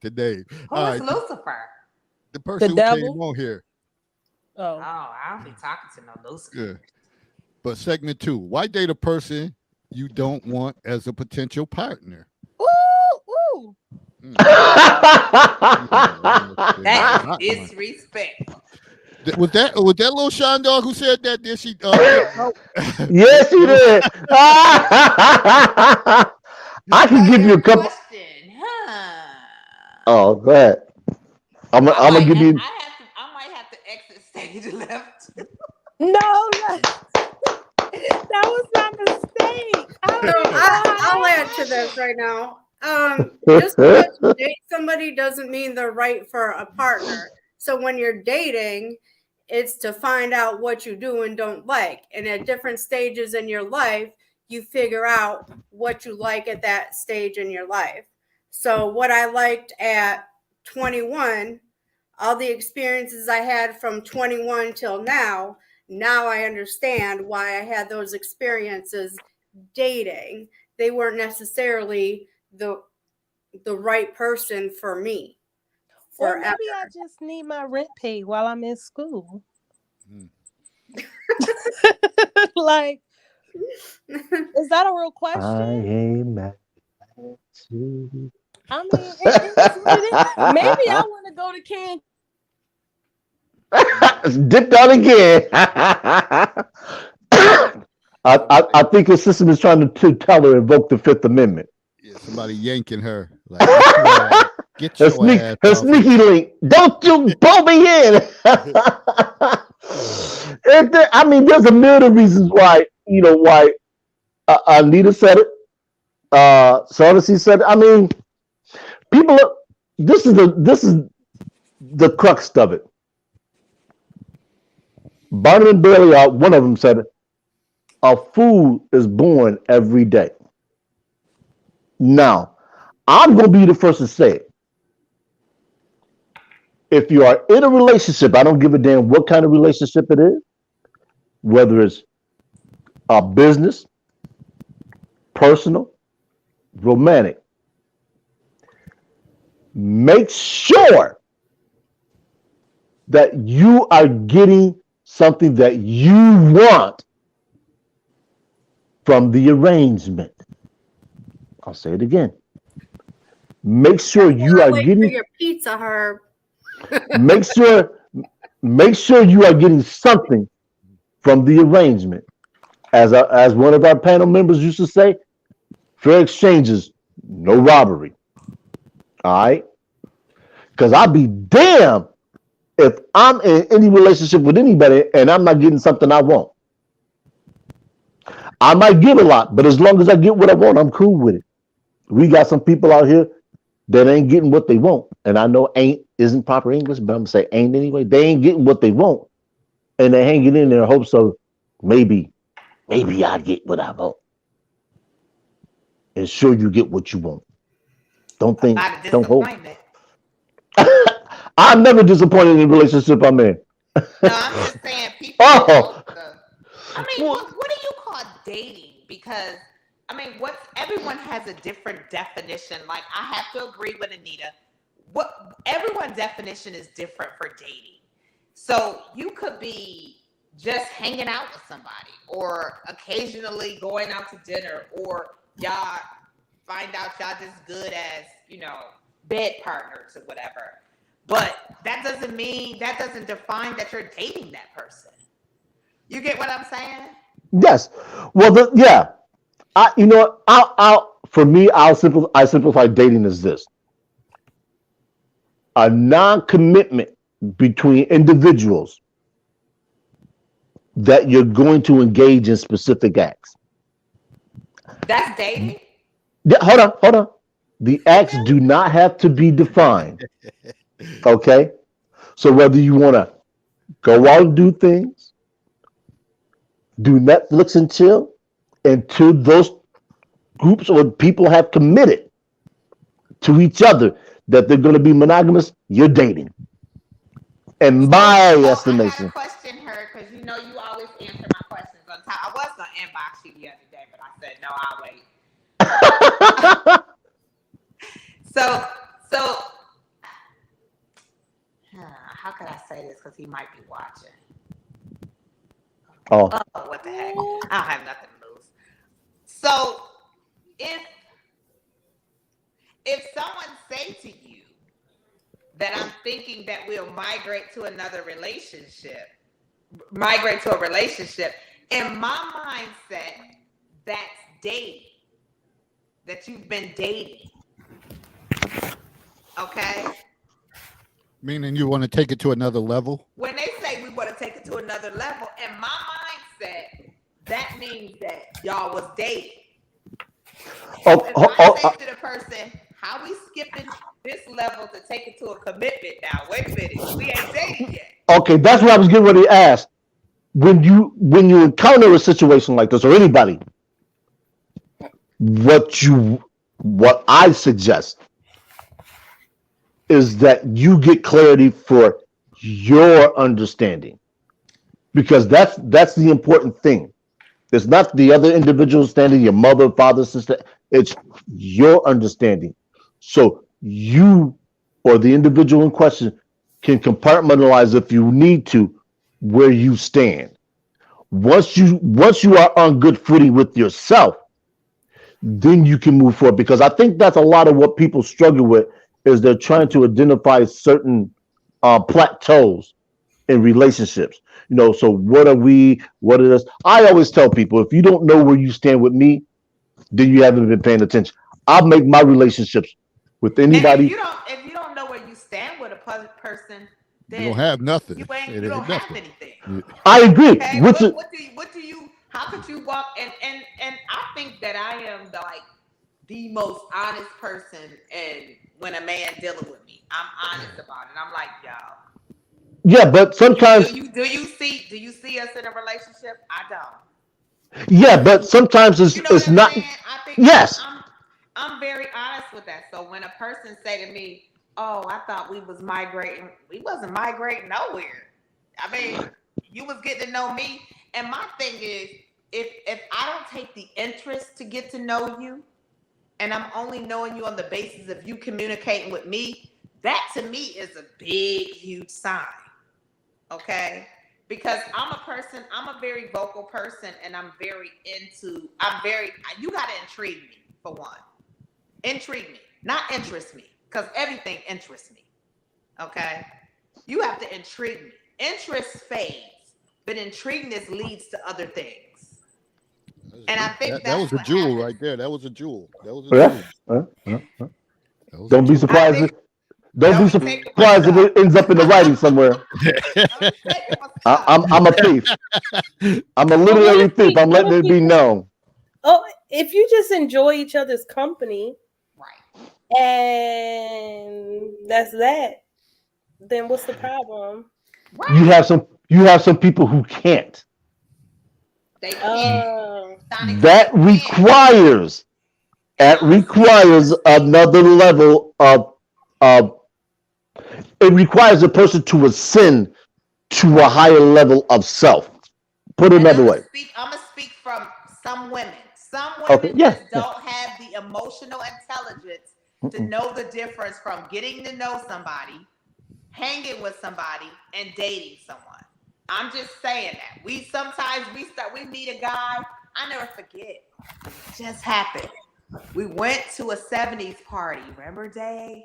today. Who is Lucifer? The person who came on here. Oh, I don't be talking to no Lucifer. Yeah. But segment 2, why date a person you don't want as a potential partner? Ooh. That is disrespectful. Was that little Sean dog who said that? Did she? Yes, he did. I can give you a couple. Question, huh? Oh, go ahead. I'm gonna give you. I might have to exit stage left. No, that was my mistake. I'll add to this right now. Just because you date somebody doesn't mean they're right for a partner. So when you're dating, it's to find out what you do and don't like. And at different stages in your life, you figure out what you like at that stage in your life. So what I liked at 21, all the experiences I had from 21 till now I understand why I had those experiences dating. They weren't necessarily the right person for me. Or Forever. maybe I just need my rent paid while I'm in school. Like, is that a real I question? ain't mad at you. I mean, it is what it is. Maybe I want to go to Cancun. Dipped out again. I think your system is trying to tell her invoke the Fifth Amendment. Yeah, somebody yanking her. Like, get your ass Her off sneaky here. link. Don't you pull me in. I mean, there's a million of reasons why, why Anita said it. Sodacy said it. I mean, people, this is the crux of it. Barnum and Bailey, one of them said, a fool is born every day. Now, I'm going to be the first to say it. If you are in a relationship, I don't give a damn what kind of relationship it is, whether it's a business, personal, romantic, make sure that you are getting something that you want from the arrangement. I'll say it again. Make sure you are getting your pizza, Herb. make sure you are getting something from the arrangement. As one of our panel members used to say, fair exchanges, no robbery. All right? Because I'll be damned if I'm in any relationship with anybody and I'm not getting something I want. I might give a lot, but as long as I get what I want, I'm cool with it. We got some people out here that ain't getting what they want. And I know ain't isn't proper English, but I'm going to say ain't anyway. They ain't getting what they want. And they're hanging in their hopes of maybe I get what I want. Ensure you get what you want. Don't think, don't hope. I'm never disappointed in the relationship I'm in. No, I'm just saying people. I mean, what do you call dating? Because I mean, everyone has a different definition. Like, I have to agree with Anita. Everyone's definition is different for dating. So you could be just hanging out with somebody, or occasionally going out to dinner, or y'all find out y'all just good as, bed partners or whatever. But that doesn't define that you're dating that person. You get what I'm saying? Yes. Well, yeah. I simplify dating as this: a non-commitment between individuals that you're going to engage in specific acts. That's dating? Yeah, hold on. The acts do not have to be defined. Okay? So whether you want to go out and do things, do Netflix and chill, until those groups or people have committed to each other that they're going to be monogamous, you're dating. In my estimation. I got a question, her, because you always answer my questions on time. I was going to inbox you the other day, but I said, no, I'll wait. So, how could I say this? Because he might be watching. Oh, what the heck? I don't have nothing to lose. So, if someone say to you that I'm thinking that we'll migrate to another relationship, migrate to a relationship. In my mindset, that's dating, that you've been dating. Okay? Meaning you want to take it to another level? When they say we want to take it to another level, in my mindset, that means that y'all was dating. So if I say to the person, how we skipping this level to take it to a commitment now? Wait a minute, we ain't dating yet. Okay, that's what I was getting ready to ask. When you encounter a situation like this, or anybody, what I suggest is that you get clarity for your understanding, because that's the important thing. It's not the other individual standing, your mother, father, sister. It's your understanding. So you, or the individual in question, can compartmentalize, if you need to, where you stand. Once you are on good footing with yourself, then you can move forward. Because I think that's a lot of what people struggle with, is they're trying to identify certain plateaus in relationships. So what are we? What is this? I always tell people, if you don't know where you stand with me, then you haven't been paying attention. I'll make my relationships with anybody. And if you don't know where you stand with a person, then You don't have nothing. You It don't ain't have nothing. anything. I agree. Okay? What do you? How could you walk? And I think that I am the most honest person. And when a man dealing with me, I'm honest about it. I'm like, y'all. Yeah, but sometimes. Do you see us in a relationship? I don't. Yeah, but sometimes it's not. I think yes. I'm very honest with that. So when a person say to me, "Oh, I thought we was migrating," we wasn't migrating nowhere. I mean, you was getting to know me, and my thing is, if I don't take the interest to get to know you, and I'm only knowing you on the basis of you communicating with me, that to me is a big, huge sign. Okay? Because I'm a very vocal person, and you got to intrigue me, for one. Intrigue me, not interest me, because everything interests me. Okay? You have to intrigue me. Interest fades, but intrigueness leads to other things. And I think that was a jewel happens. Right there. That was a jewel. Don't be surprised. Don't be surprised if it ends up in the writing somewhere. I'm a thief. I'm a literary thief. I'm letting it be known. Oh, if you just enjoy each other's company, right, and that's that, then what's the problem? Right. You have some people who can't. They can't. That requires another level of it requires a person to ascend to a higher level of self. Put it another way. I'm gonna speak from some women. Some women just don't have the emotional intelligence to know the difference from getting to know somebody, hanging with somebody, and dating someone. I'm just saying that. We meet a guy. I never forget. It just happened. We went to a 70s party. Remember, JayZ?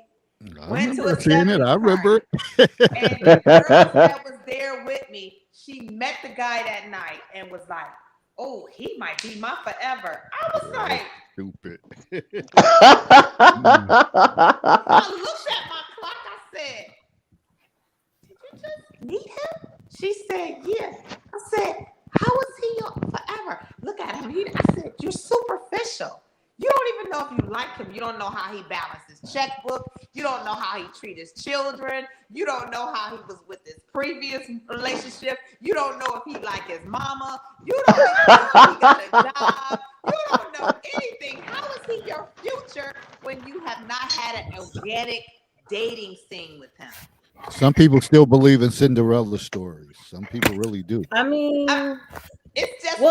Went to a 70s I remember. And the girl that was there with me, she met the guy that night and was like, "Oh, he might be my forever." I was like, stupid. I looked at my clock. I said, "Did you just meet him?" She said, "Yeah." I said, "How is he your forever?" Look at him. I said, "You're superficial. You don't even know if you like him. You don't know how he balances his checkbook. You don't know how he treats his children. You don't know how he was with his previous relationship. You don't know if he like his mama. You don't even know if he got a job. You don't know anything. How is he your future when you have not had an organic dating scene with him?" Some people still believe in Cinderella stories. Some people really do. I mean, it's just,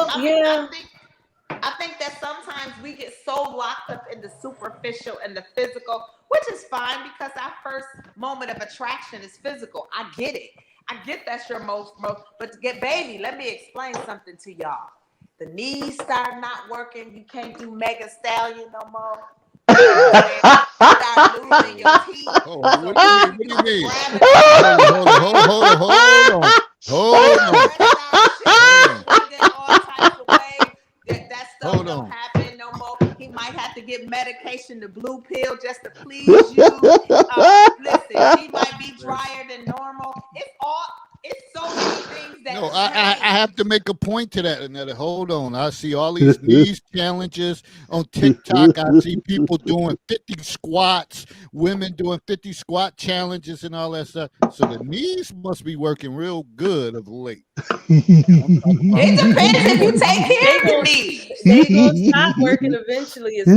I think that sometimes we get so locked up in the superficial and the physical, which is fine because our first moment of attraction is physical. I get it. I get that's your most, but baby, let me explain something to y'all. The knees start not working. You can't do Mega Stallion no more. Start losing your teeth. Oh, So what do you mean? What do you start mean? grabbing Hold on. start shifting all types of ways. That stuff Hold don't on. happen no more. He might have to get medication, the blue pill, just to please you. Listen, she might be drier than normal. It's so many things that No, I change. have to make a point to that, Annetta. Hold on. I see all these knees challenges on TikTok. I see people doing 50 squats, women doing 50 squat challenges and all that stuff. So the knees must be working real good of late. It depends if you take care of the knees. They gonna stop working eventually. Is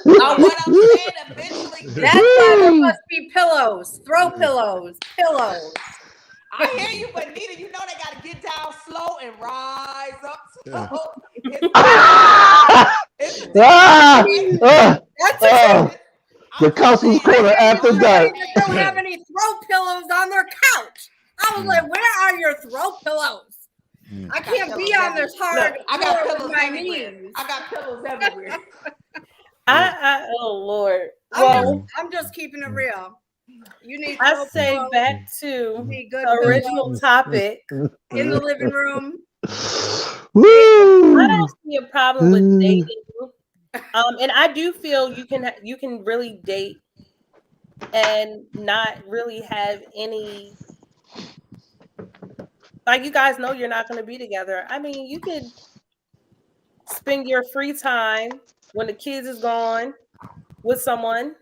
what What I'm saying, eventually. That's why there must be pillows, throw pillows. I hear you, but Nita, you know they got to get down slow and rise up. So it's The counselor's corner after Somebody that. that don't have any throw pillows on their couch. I was like, where are your throw pillows? I can't be on this hard. Look, I got floor pillows with my everywhere. knees. I got pillows everywhere. oh Lord. Well, I'm just keeping it real. You need I throw say pillows. back You to need good the original pillows topic. in the living room. I don't see a problem with dating. And I do feel you can really date and not really have any, like, you guys know you're not going to be together. I mean, you could spend your free time when the kids is gone with someone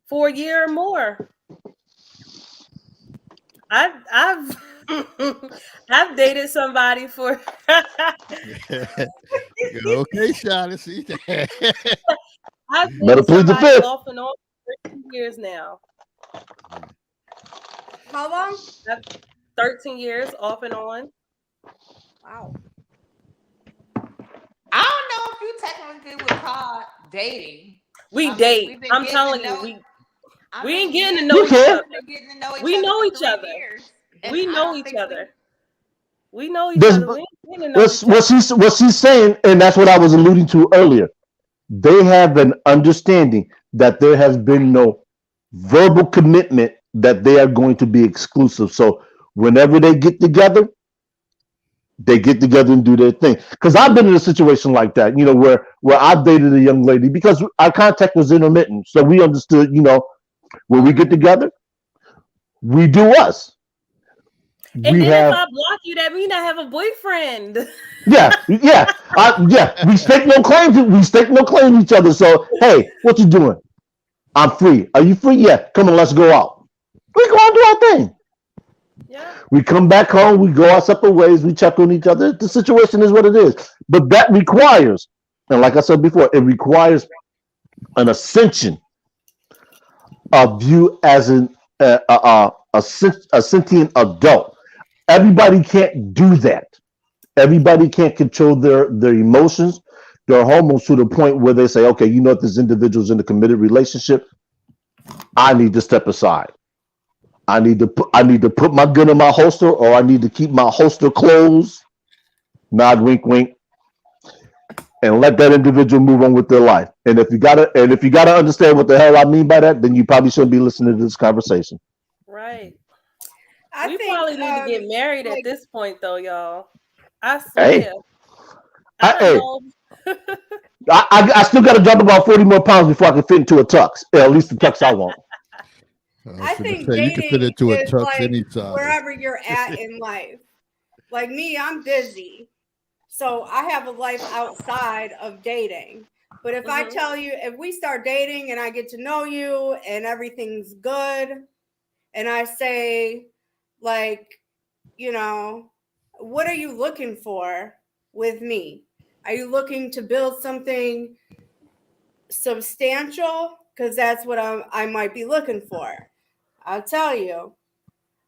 for a year or more. I've I've dated somebody for Okay, Shaughnessy. I've Better dated plead the somebody fifth. off and on for 13 years now. How long? 13 years off and on. Wow. I don't know if you technically would call dating. We date. I'm telling you, we ain't getting to know each other. We know each other. We know each other. We know each other. We ain't getting to know each other. What she's saying, and that's what I was alluding to earlier. They have an understanding that there has been no verbal commitment that they are going to be exclusive. So whenever they get together and do their thing. Because I've been in a situation like that, where I've dated a young lady because our contact was intermittent. So we understood, when we get together, we do us. And then if I block you, that means I have a boyfriend. Yeah. We stake no claim to each other. So hey, what you doing? I'm free. Are you free? Yeah. Come on, let's go out. We go out and do our thing. Yeah. We come back home. We go our separate ways. We check on each other. The situation is what it is. But that requires, and like I said before, it requires an ascension of you as a sentient adult. Everybody can't do that. Everybody can't control their emotions, their hormones to the point where they say, okay, if this individual's in a committed relationship, I need to step aside. I need to put my gun in my holster, or I need to keep my holster closed, nod, wink, wink, and let that individual move on with their life. And if you gotta understand what the hell I mean by that, then you probably shouldn't be listening to this conversation. Right. We probably need to get married at this point, though, y'all. I Hey. swear. I don't know. I still got to drop about 40 more pounds before I can fit into a tux. At least the tux I want. I think you can fit dating into a is tux like anytime. wherever you're at in life. Like me, I'm busy. So I have a life outside of dating. But if I tell you, if we start dating and I get to know you and everything's good, and I say, like, what are you looking for with me? Are you looking to build something substantial? Because that's what I might be looking for. I'll tell you,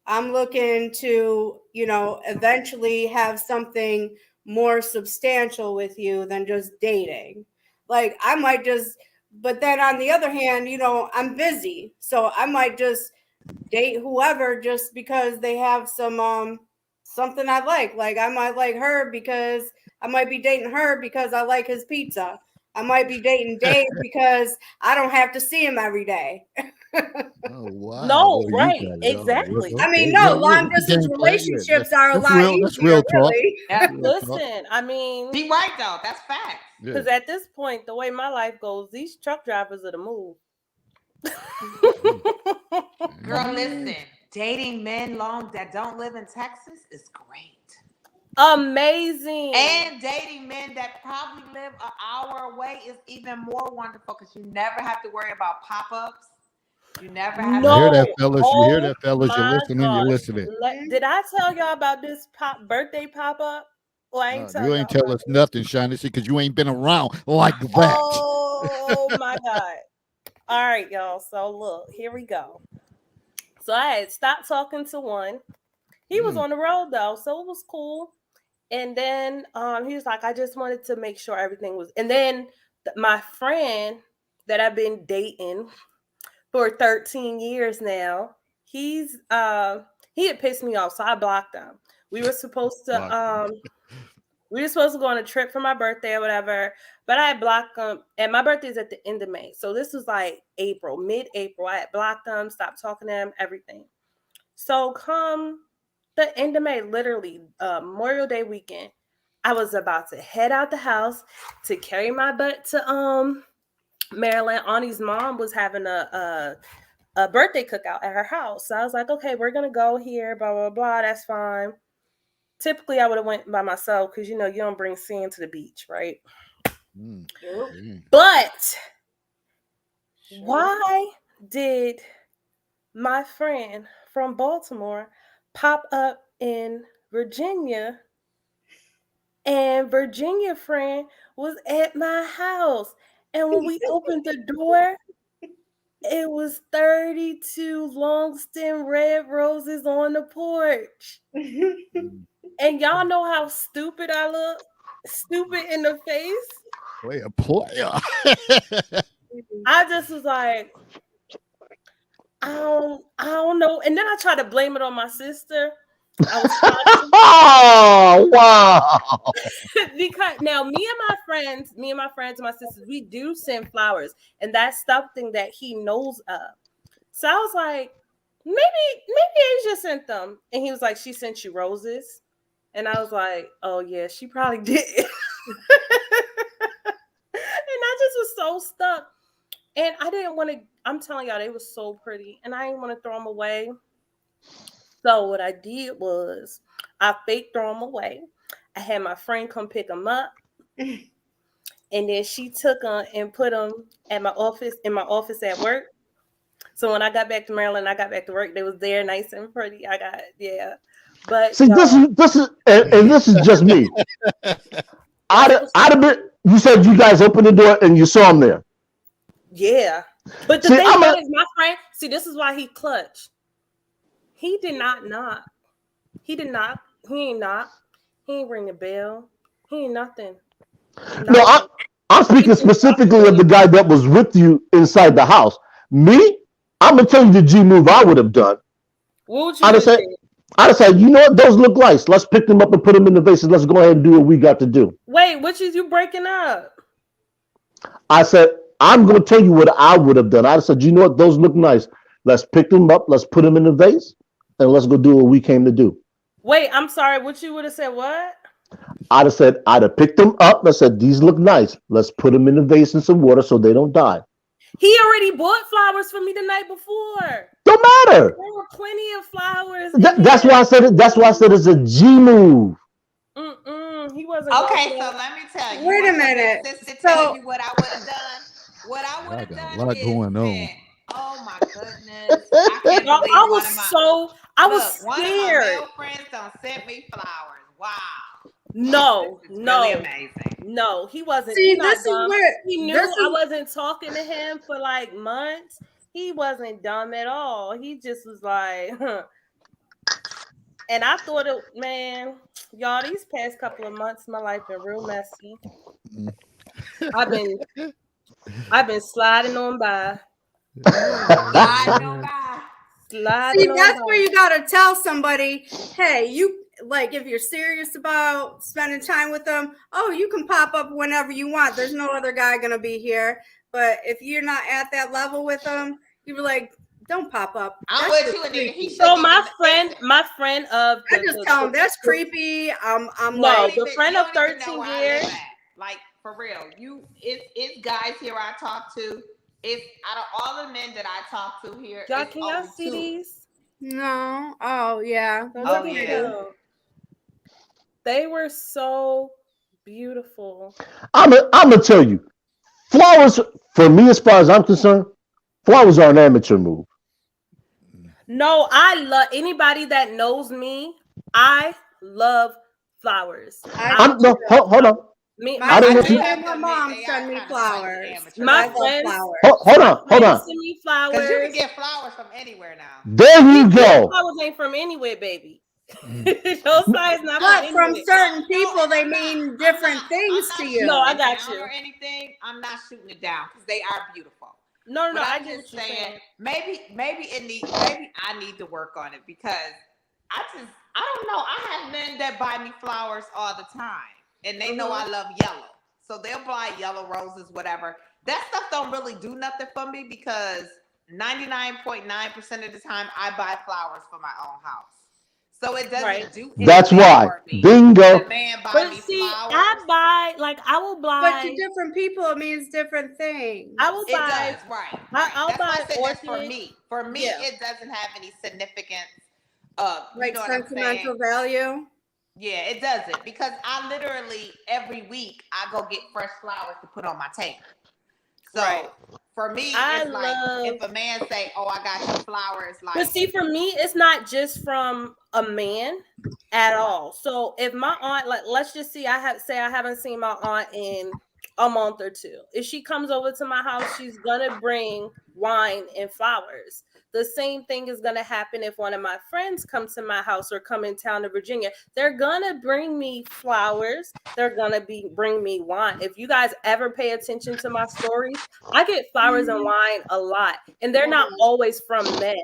I'm looking to, eventually have something more substantial with you than just dating. Like I might just, but then on the other hand, I'm busy. So I might just date whoever just because they have some something I like. Like I might like her because I might be dating her because I like his pizza. I might be dating Dave because I don't have to see him every day. Oh wow! No, Well, you right, got it. exactly. I mean, Yeah, no, long it's a distance game plan. Yeah, relationships are a that's lot real. That's easier, real talk. really. Yeah. Real talk. Listen, I mean, She right though. That's facts. Yeah. because at this point, the way my life goes, these truck drivers are the move. Girl, listen. Dating men that don't live in Texas is great. Amazing. And dating men that probably live an hour away is even more wonderful because you never have to worry about pop-ups. You never have You hear to. that, fellas? You hear that, fellas? You're my listening. You're God. listening. Did I tell y'all about this birthday pop-up? Well, I ain't tell You y'all ain't tell about us it. nothing, Shaughnessy, because you ain't been around like that. Oh my God. All right, y'all. So look, here we go. So I had stopped talking to one. He was on the road though, so it was cool. And then he was like, I just wanted to make sure everything was. And then my friend that I've been dating for 13 years now, he had pissed me off, so I blocked him. We were supposed to go on a trip for my birthday or whatever, but I had blocked him. And my birthday is at the end of May, so this was like mid-April. I had blocked him, stopped talking to him, everything. So come the end of May, literally Memorial Day weekend, I was about to head out the house to carry my butt to Maryland. Aunie's mom was having a birthday cookout at her house. So I was like, okay, we're gonna go here, blah blah blah. That's fine. Typically, I would have went by myself because you don't bring sand to the beach, right? But why did my friend from Baltimore pop up in Virginia, and Virginia friend was at my house? And when we opened the door, it was 32 long stem red roses on the porch. And y'all know how stupid I look? Stupid in the face. Player. I just was like, I don't know. And then I tried to blame it on my sister. I was Oh wow! because now me and my friends and my sisters, we do send flowers, and that's something that he knows of. So I was like, maybe Asia sent them, and he was like, she sent you roses, and I was like, oh yeah, she probably did. And I just was so stuck, and I didn't want to. I'm telling y'all, they were so pretty, and I didn't want to throw them away. So what I did was I faked throw them away. I had my friend come pick them up, and then she took them and put them at my office at work. So when I got back to Maryland, I got back to work. They was there, nice and pretty. But See, this is just me. I'd have been. You said you guys opened the door and you saw him there. Yeah, but the thing is, my friend. See, this is why he clutched. He did not knock. He did not. He ain't knock. He ain't ring the bell. He ain't nothing. No, I'm speaking specifically of the guy that was with you inside the house. Me, I'm gonna tell you the G move I would have done. What would you have said? I'd have said, you know what, those look nice. Let's pick them up and put them in the vases. Let's go ahead and do what we got to do. Wait, which is you breaking up? I said, I'm gonna tell you what I would have done. I'd have said, you know what, those look nice. Let's pick them up. Let's put them in the vase, and let's go do what we came to do. Wait, I'm sorry. What you would have said? What? I'd have picked them up. I said, these look nice. Let's put them in the vase in some water so they don't die. He already bought flowers for me the night before. Don't matter. There were plenty of flowers. That's why I said it. That's why I said it's a G move. He wasn't. Okay, so let me tell you. Wait a minute. Tell you what I would have done. What I would have done. A lot going on. Oh my goodness! I can't believe I was one of my scared. male friends don't send me flowers. Wow. No, really amazing. No, he wasn't. See, this is where he knew I wasn't talking to him for like months. He wasn't dumb at all. He just was like, huh. And I thought it, man, y'all, these past couple of months, my life been real messy. I've been sliding on by. See, that's where you gotta tell somebody, hey, like if you're serious about spending time with them, oh, you can pop up whenever you want. There's no other guy gonna be here. But if you're not at that level with them, you were like, don't pop up. I'm That's with just you, Anita. creepy. He should So be my the- friend of I just tell them that's creepy. I'm No, like, the friend you of don't even know 13 where I live years. at. Like for real, it's guys here I talk to. It's out of all the men that I talk to here. Y'all, it's can y'all only see two. these? no. Oh yeah. Those Oh, are yeah. cute. They were so beautiful. I'm gonna tell you, flowers for me, as far as I'm concerned, flowers are an amateur move. No, I love anybody that knows me. I love flowers. I'm no, hold on. Me, My I don't know if sister you- and my mom send me flowers. My I love friends- flowers. Hold on. friends send me flowers. Because you can get flowers from anywhere now. There you go. Flowers ain't from anywhere, baby. Those size not But from anywhere. certain people, they mean different things to you. No, I got you. Or anything, I'm not shooting it down because they are beautiful. No, But I I'm get just what you're saying. maybe I need to work on it because I don't know. I have men that buy me flowers all the time, and they know I love yellow, so they'll buy yellow roses, whatever. That stuff don't really do nothing for me because 99.9% of the time I buy flowers for my own house, so it doesn't do anything That's why. for me. Bingo. The man buy But me see, flowers. I will buy. But to different people, it means different things. I will It buy. does, right. I'll That's why I buy said that's for orchids. me. For me, Yeah. it doesn't have any significance. Like you know what I'm sentimental saying? value. Yeah, it doesn't because I literally every week I go get fresh flowers to put on my table. So Right. for me, I it's like love- if a man say, "Oh, I got you flowers," like But see, for me, it's not just from a man at all. So if my aunt, like, let's just see, I haven't seen my aunt in a month or two. If she comes over to my house, she's gonna bring wine and flowers. The same thing is gonna happen if one of my friends comes to my house or come in town to Virginia. They're gonna bring me flowers. They're gonna bring me wine. If you guys ever pay attention to my stories, I get flowers and wine a lot, and they're not always from men.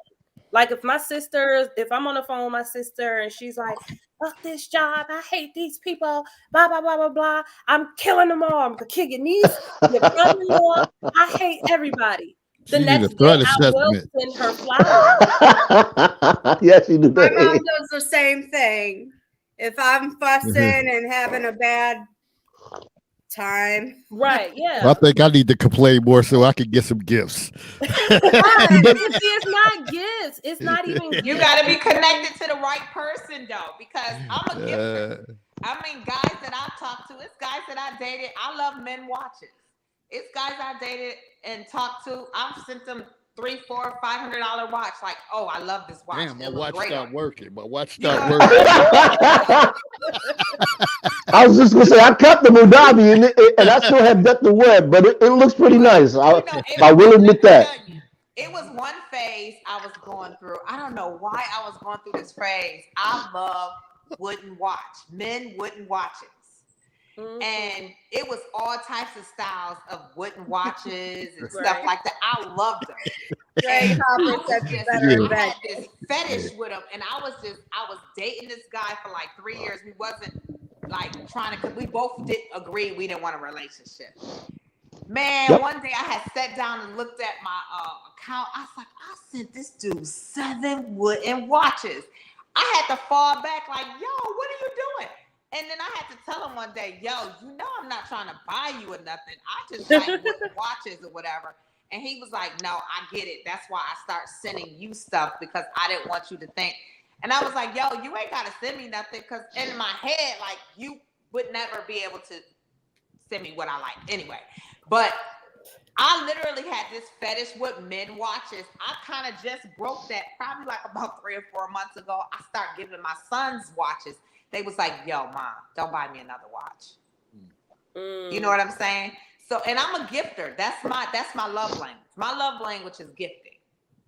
Like if I'm on the phone with my sister and she's like, fuck this job, I hate these people, blah, blah, blah, blah, blah. I'm killing them all. I'm kicking your niece, your brother-in-law. I hate everybody. The She need a next threat day, I will assessment. send her flowers. Yes, you do My mom that. does the same thing. If I'm fussing and having a bad time. Right, yeah. I think I need to complain more so I can get some gifts. It's not gifts. It's not even you gifts. got to be connected to the right person though, because I'm a gifter. I mean, guys that I talk to, it's guys that I dated. I love men watches. It's guys I dated and talked to. I've sent them $300, $400, $500 watch. Like, oh, I love this watch. Damn, my It looks watch great stopped on you. working. My watch You know stopped what I'm working. I was just gonna say I cut the Mudabi and I still have that to wear, but it looks pretty nice. I will admit that. It was one phase I was going through. I don't know why I was going through this phase. I love wooden watch, men wooden watches. And it was all types of styles of wooden watches and stuff like that. I loved them. And I had this fetish with them, and I was dating this guy for like 3 years. We wasn't like trying to, because we both did agree we didn't want a relationship. Man, one day I had sat down and looked at my account. I was like, I sent this dude 7 wooden watches. I had to fall back like, yo, what are you doing? And then I had to tell him one day, yo, you know I'm not trying to buy you or nothing. I just like wooden watches or whatever. And he was like, no, I get it. That's why I start sending you stuff, because I didn't want you to think. And I was like, yo, you ain't got to send me nothing, because in my head, like, you would never be able to send me what I like anyway. But I literally had this fetish with men watches. I kind of just broke that probably like about 3 or 4 months ago. I started giving my sons watches. They was like, yo, mom, don't buy me another watch. You know what I'm saying? So, and I'm a gifter. That's my love language. My love language is gifting.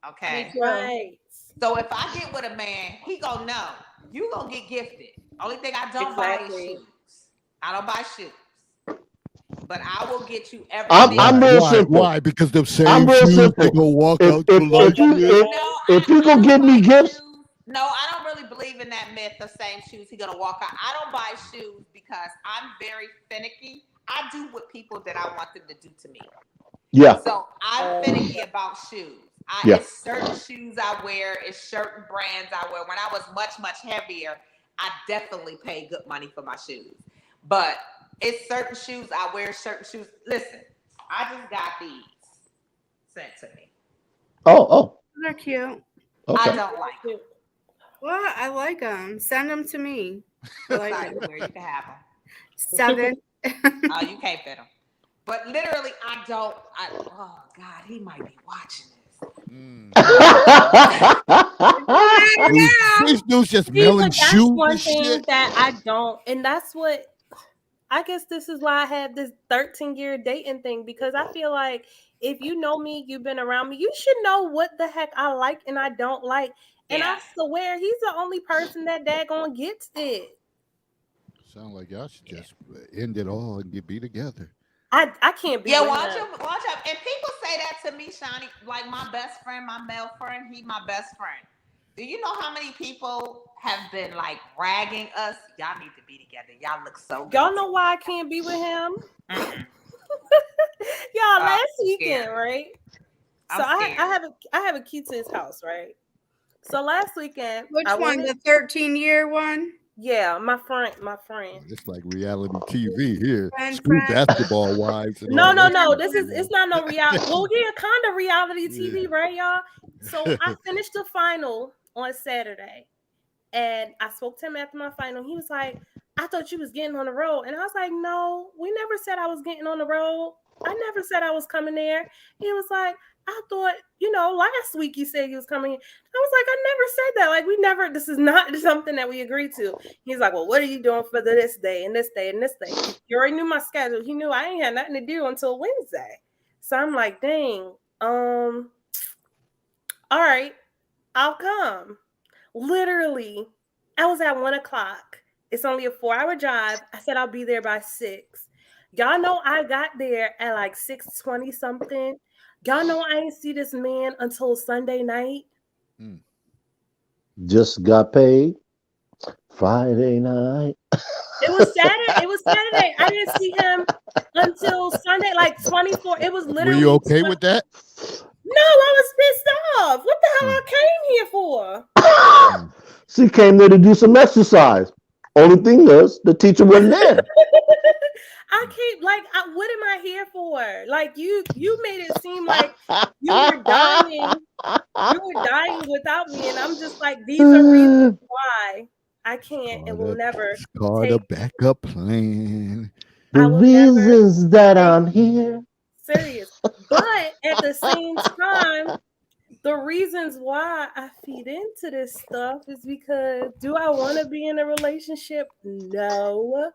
Okay. Right. So if I get with a man, he gonna know you gonna get gifted. Only thing I don't buy is shoes. I don't buy shoes. But I will get you everything. I'm real simple. Why? Because them same I'm real shoes, simple. they gonna walk out to lunch. If you gonna give me gifts, no, I don't really believe in that myth of same shoes, he gonna walk out. I don't buy shoes because I'm very finicky. I do what people that I want them to do to me. Yeah. So I'm finicky about shoes. Yeah. It's certain shoes I wear. It's certain brands I wear. When I was much, much heavier, I definitely paid good money for my shoes. But it's certain shoes I wear, certain shoes. Listen, I just got these sent to me. Oh. They're cute. Okay. I don't like them. Well, I like them. Send them to me. I like Like them. where you can have them. 7. Oh, you can't fit them. But literally, oh God, he might be watching this. These dudes just See, melting but that's shoes one and thing shit. that I don't, and that's what I guess this is why I had this 13-year dating thing, because I feel like if you know me, you've been around me, you should know what the heck I like and I don't like. And Yeah. I swear he's the only person that daggone gets it. Sound like y'all should just end it all and be together. I can't be Yeah, with watch him. him. And people say that to me, Shawnee. Like my best friend, my male friend, he my best friend. Do you know how many people have been like ragging us? Y'all need to be together. Y'all look so good. Y'all know why I can't be with him? Mm-mm. Y'all, last I'm weekend, scared. right? I'm So scared. I have a key to his house, right? So last weekend, Which I one? went The 13-year one? yeah, my friend. It's like reality TV here. Friend, Screw friend. basketball wives. And No, all no, that no. shit. It's not no reality. Well, yeah, kind of reality TV, right, y'all? So I finished the final on Saturday, and I spoke to him after my final. He was like, "I thought you was getting on the road," and I was like, "No, we never said I was getting on the road. I never said I was coming there." He was like, "I thought, last week you said you was coming." I was like, "I never said that. Like, we never. This is not something that we agreed to." He's like, "Well, what are you doing for this day and this day and this day?" He already knew my schedule. He knew I ain't had nothing to do until Wednesday. So I'm like, "Dang, all right, I'll come." Literally, I was at 1:00. It's only a 4-hour drive. I said I'll be there by 6. Y'all know I got there at like 6:20 something. Y'all know I didn't see this man until Sunday night. Just got paid Friday night. It was Saturday. I didn't see him until Sunday, like 24. It was Were literally. you okay with that? No, I was pissed off. What the hell I came here for? She came there to do some exercise. Only thing is, the teacher wasn't there. I can't what am I here for? Like you made it seem like you were dying. You were dying without me, and I'm just like, these are reasons why I can't and will never It's called a backup plan. The I will never reasons that I'm here. serious. But at the same time, the reasons why I feed into this stuff is because do I want to be in a relationship? No.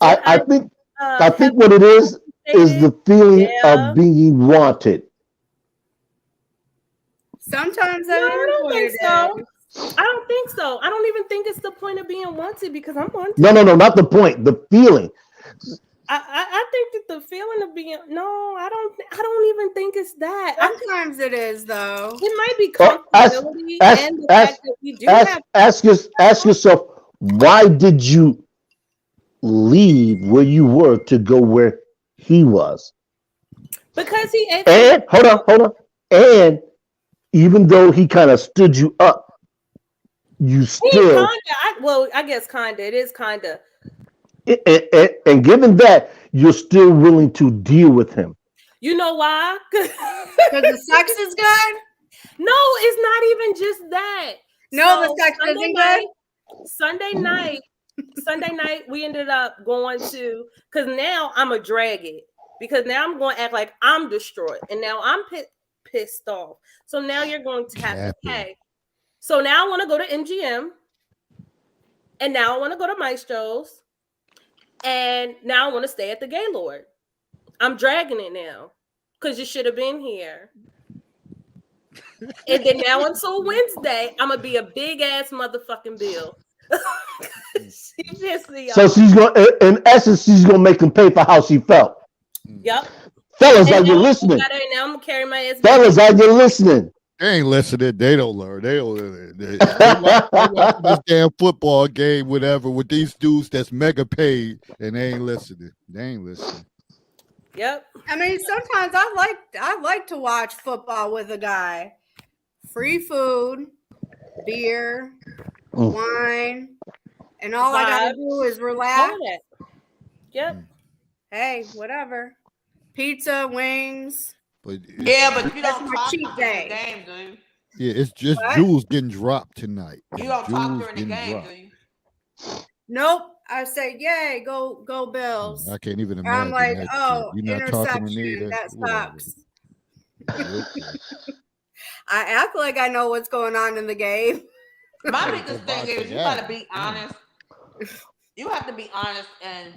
I think what it is the feeling of being wanted. Sometimes No, that I is don't what think it so. is. I don't think so. I don't even think it's the point of being wanted because I'm wanted. No, not the point. The feeling. I think that the feeling of being I don't even think it's that. Sometimes it is though. It might be comfortability and the fact that we do have. Ask yourself, why did you leave where you were to go where he was? Because he and hold on. And even though he kind of stood you up, you still I guess kinda. It is kinda. And given that, you're still willing to deal with him. You know why? Because the sex is good? No, it's not even just that. No, the sex isn't good? Sunday night, we ended up going to, because now I'm a drag it. Because now I'm going to act like I'm destroyed. And now I'm pissed off. So now you're going to have to pay. So now I want to go to MGM. And now I want to go to Maestro's. And now I want to stay at the Gaylord. I'm dragging it now. Because you should have been here. And then now until Wednesday, I'm going to be a big ass motherfucking bill. So she's going, in essence, she's going to make him pay for how she felt. Yep. Fellas, are you listening? Now I'm gonna carry my ass. Fellas, are you listening? They ain't listening. They don't learn. They don't. They watching this damn football game, whatever, with these dudes that's mega paid, and they ain't listening. They ain't listening. Yep. I mean, sometimes I like to watch football with a guy. Free food, beer, wine, and all I gotta do is relax. All that. Yep. Hey, whatever. Pizza, wings. But Yeah, but you That's don't my talk cheat during day. the game, do you? yeah, it's just What? jewels getting dropped tonight. You don't talk Jewels during the getting game, dropped. do you? Nope. I say, yay, go Bills. I can't even And imagine I'm like, that. oh, You're not talking to me. interception. That Whatever. sucks. Okay. I act like I know what's going on in the game. My Gotta biggest go thing watch is the you gotta game. be honest. You have to be honest and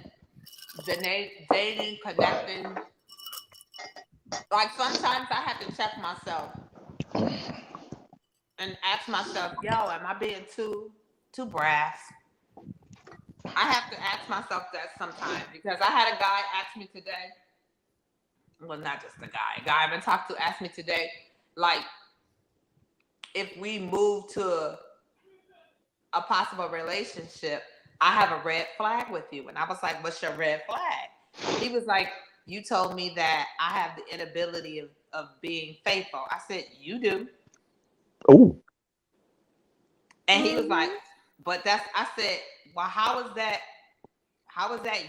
dating, connecting. Like sometimes I have to check myself and ask myself, yo, am I being too brass? I have to ask myself that sometimes because I had a guy ask me today. Well, not just a guy I've been talking to asked me today, like, if we move to a possible relationship, I have a red flag with you. And I was like, what's your red flag? He was like, you told me that I have the inability of being faithful. I said, you do. Oh, And he was like, but I said, well, how is that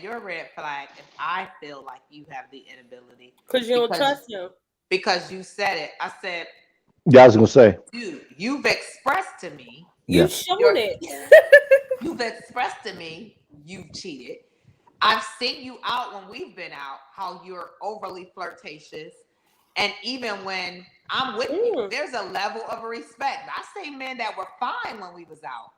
your red flag if I feel like you have the inability? Because you don't trust him. Because you said it. I said, yeah, I was gonna say. You've expressed to me. You've shown it. You've expressed to me you've cheated. I've seen you out when we've been out, how you're overly flirtatious. And even when I'm with you, there's a level of respect. I say men that were fine when we was out,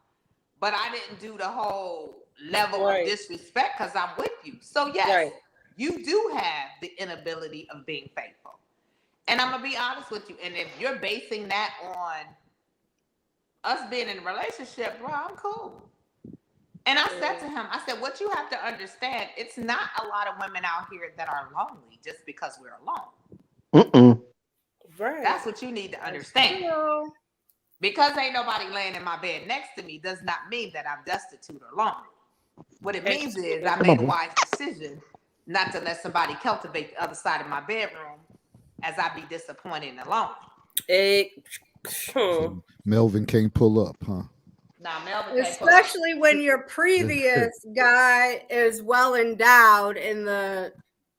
but I didn't do the whole level of disrespect because I'm with you. So yes, you do have the inability of being faithful. And I'm going to be honest with you. And if you're basing that on us being in a relationship, bro, I'm cool. And I said to him, I said, what you have to understand, it's not a lot of women out here that are lonely just because we're alone. Right. That's what you need to understand. Because ain't nobody laying in my bed next to me does not mean that I'm destitute or lonely. What it means is I made a wise decision not to let somebody cultivate the other side of my bedroom as I be disappointed and alone. Melvin can't pull up, huh? Nah, Melvin can't pull Especially when your previous guy is well endowed and the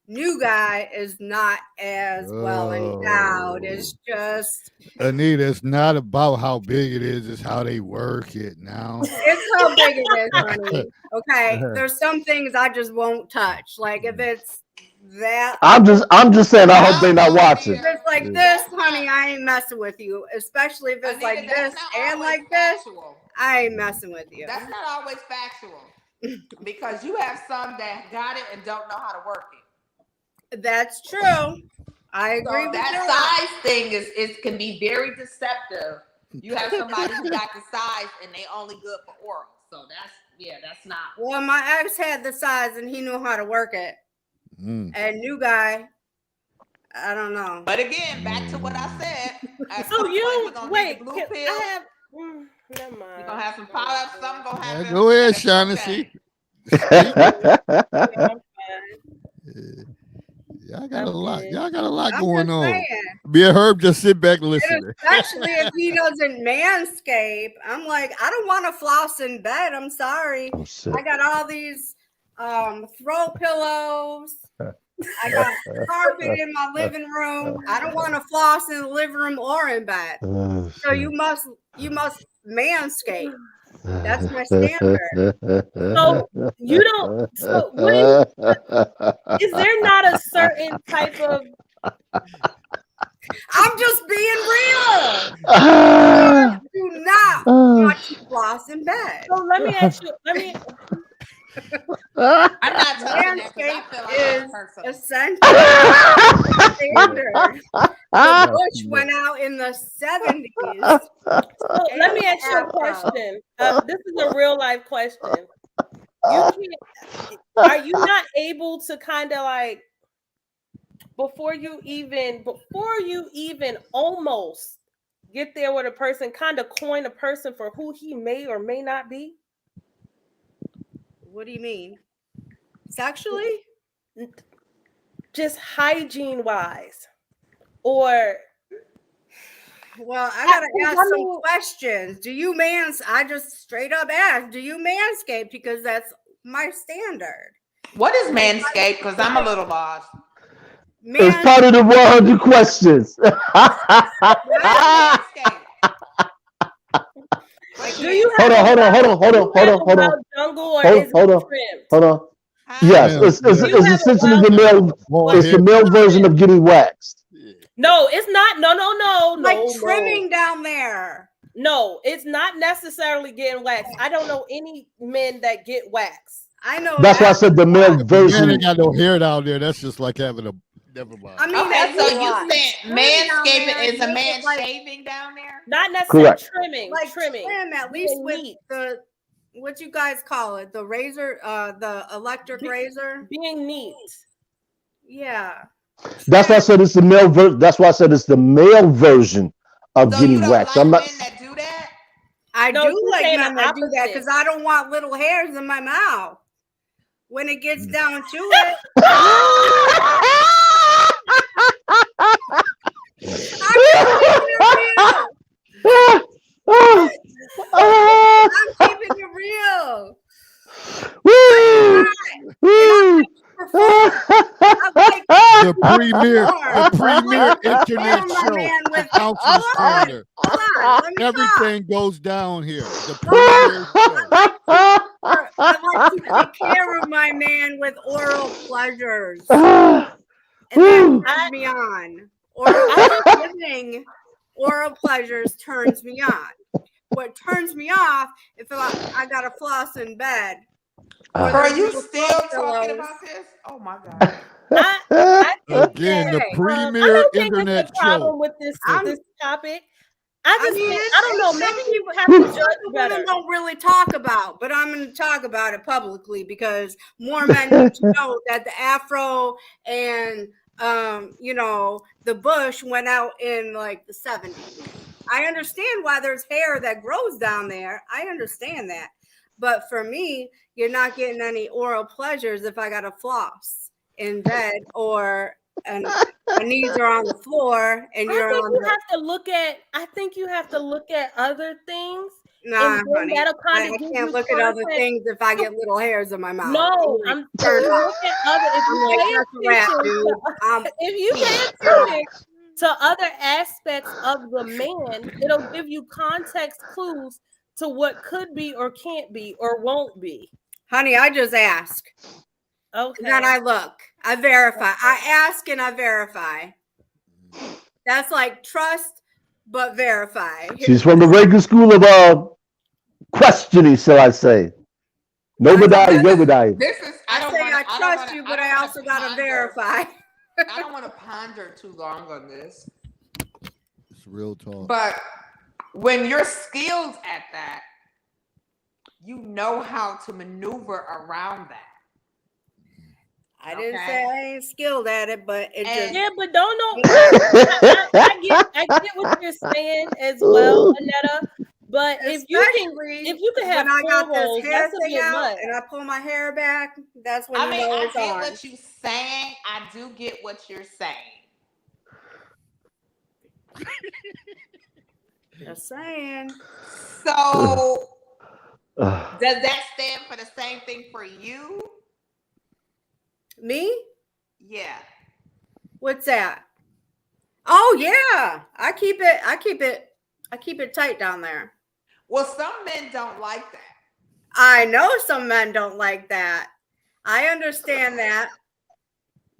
new guy is not as well endowed. It's just Anita, it's not about how big it is, it's how they work it now. it's how big it is, honey. Okay. There's some things I just won't touch. Like if it's that I'm just saying I hope they're not watching. if it's like this, honey, I ain't messing with you. Especially if it's Anita, like this and like factual. this, I ain't messing with you. That's not always factual. Because you have some that got it and don't know how to work it. That's true. I agree with that size thing is can be very deceptive. You have somebody who got the size and they only good for oral. So that's not. Well, my ex had the size and he knew how to work it. And new guy, I don't know. But again, back to what I said. So you wait. Blue pill. I have. Never mind. You're gonna have some power-ups. Something gonna happen. Go ahead, Shaughnessy. Y'all got a lot. Y'all got a lot going on. Saying. Me and Herb just sit back and listen. Especially if he doesn't manscape. I'm like, I don't want to floss in bed. I'm sorry. I got all these throw pillows. I got carpet in my living room. I don't want to floss in the living room or in bed. So you must manscape. That's my standard. So you don't. So what is there not a certain type of? I'm just being real. I do not want to floss in bed. So let me ask you. I'm not touching that because I feel like is essential. Standard. The Bush went out in the 70s. So let me ask you a question. This is a real life question. Are you not able to kind of like before you even almost get there with a person, kind of coin a person for who he may or may not be? What do you mean? Sexually? Just hygiene wise, or Well, I gotta ask I some mean- questions. Do you I just straight up asked, do you manscape? Because that's my standard. What is manscape? Because I'm a little lost. It's part of the 100 questions. What is manscape? do you Hold have on. a wild jungle, or is it trimmed? Hold on. Huh? Yes, Yeah, it's yeah. You have a essentially wild the male. Long It's the hair. male version of getting waxed. No, it's not. No. Like no, trimming down there. No, it's not necessarily getting waxed. I don't know any men that get waxed. I know That's why I that. said the male If a man version. ain't got no hair down there, that's just like having a. Never mind. I mean, Okay, so it's you like saying trimming down there, manscaping is a make man it like- shaving down there? Not necessarily Correct. trimming. like trimming. trim at least Being with neat. the what you guys call it, the razor, the electric Be- razor. Being neat. Yeah. That's why I said it's the male version. That's why I said it's the male version of So you getting don't waxed. like I'm not. men that do that? I No, do you're like saying men the that do that opposite. because I don't want little hairs in my mouth. When it gets down to it, I'm keeping it real. The premier internet Oh, my show, man, with- Counselor's Hold on. Corner. Hold on, let me talk. Everything goes down here. The premier show. I like to take care of my man with oral pleasures. And that turns me on. Giving oral pleasures turns me on. What turns me off if I got a floss in bed. or Are there's you little still throw talking pillows. about this? Oh my god. I think Again, the that, I premier don't think internet it's a problem show. with this I'm- topic. I just mean, think, it's- I don't know. it's Maybe something you have to judge Women better. don't really talk about, but I'm going to talk about it publicly because more men need to know that the afro and the bush went out in like the 70s. I understand why there's hair that grows down there. I understand that. But for me, you're not getting any oral pleasures if I got a floss in bed or my knees are on the floor and I you're think on you the have to look at. I think you have to look at other things. Nah, and then honey. that'll I kind of give can't you look at other context. things if I get little hairs in my mouth. No, I'm I'm turned off. look at other. If I'm you like, pay that's a wrap, attention dude. if you pay attention to other aspects of the man, it'll give you context clues to what could be or can't be or won't be. Honey, I just ask. Okay. Then I look. I verify. I ask and I verify. That's like trust, but verify. She's from the Reagan School of questioning, shall I say? Nobody. This is I trust you, but I also gotta verify. I don't want to ponder too long on this. It's real talk. But when you're skilled at that, you know how to maneuver around that. I didn't say I ain't skilled at it, but it just Yeah, but don't know. I get what you're saying as well, Anetta. But if you can have when I got four rolls, this hair that's a thing bit out much. and I pull my hair back, that's when I you mean, know I it's get on. what you're saying. I do get what you're saying. Just saying. So, does that stand for the same thing for you? Me? Yeah. What's that? Oh yeah. I keep it tight down there. Well, some men don't like that. I know some men don't like that. I understand that.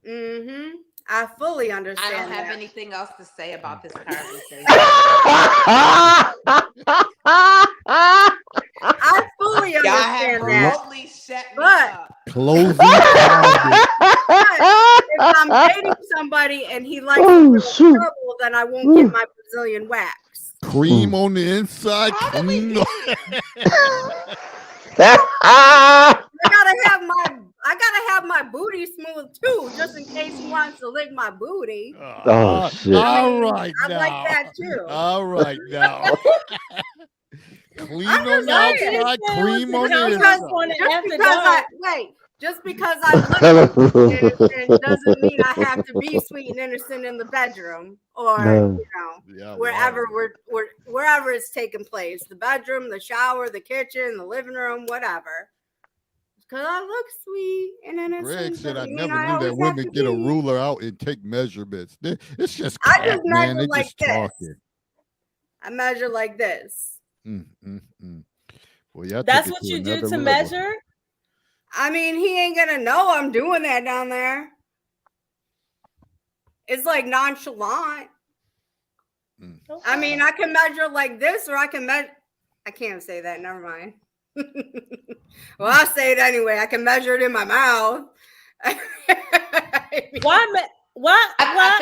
Mm-hmm. I fully understand. I don't have that. anything else to say about this conversation. I fully Y'all have understand that. remotely shut me But up. Closing comment. if I'm dating somebody and he likes a little trouble, then I won't get my Brazilian wax. Cream on the inside. How do we Cream get on- I gotta have my I gotta have my booty smooth too, just in case he wants to lick my booty. Oh, shit. I All mean, right I now. like that too. All right now. Clean I'm on just the saying. outside, cream on the Just inside. Just because I look sweet and innocent doesn't mean I have to be sweet and innocent in the bedroom or No. Yeah, wherever wow. wherever it's taking place, the bedroom, the shower, the kitchen, the living room, whatever. Because I look sweet and innocent. Greg said, I doesn't never mean knew that always have women to get a be. ruler out and take measurements. It's just I crap, just man. measure They like just this. talking. I measure like this. Well, y'all That's take it what to you do another to level. measure? I mean, he ain't gonna know I'm doing that down there. It's like nonchalant. I mean, I can measure like this, or I can measure. I can't say that. Never mind. Well, I'll say it anyway. I can measure it in my mouth. Why? I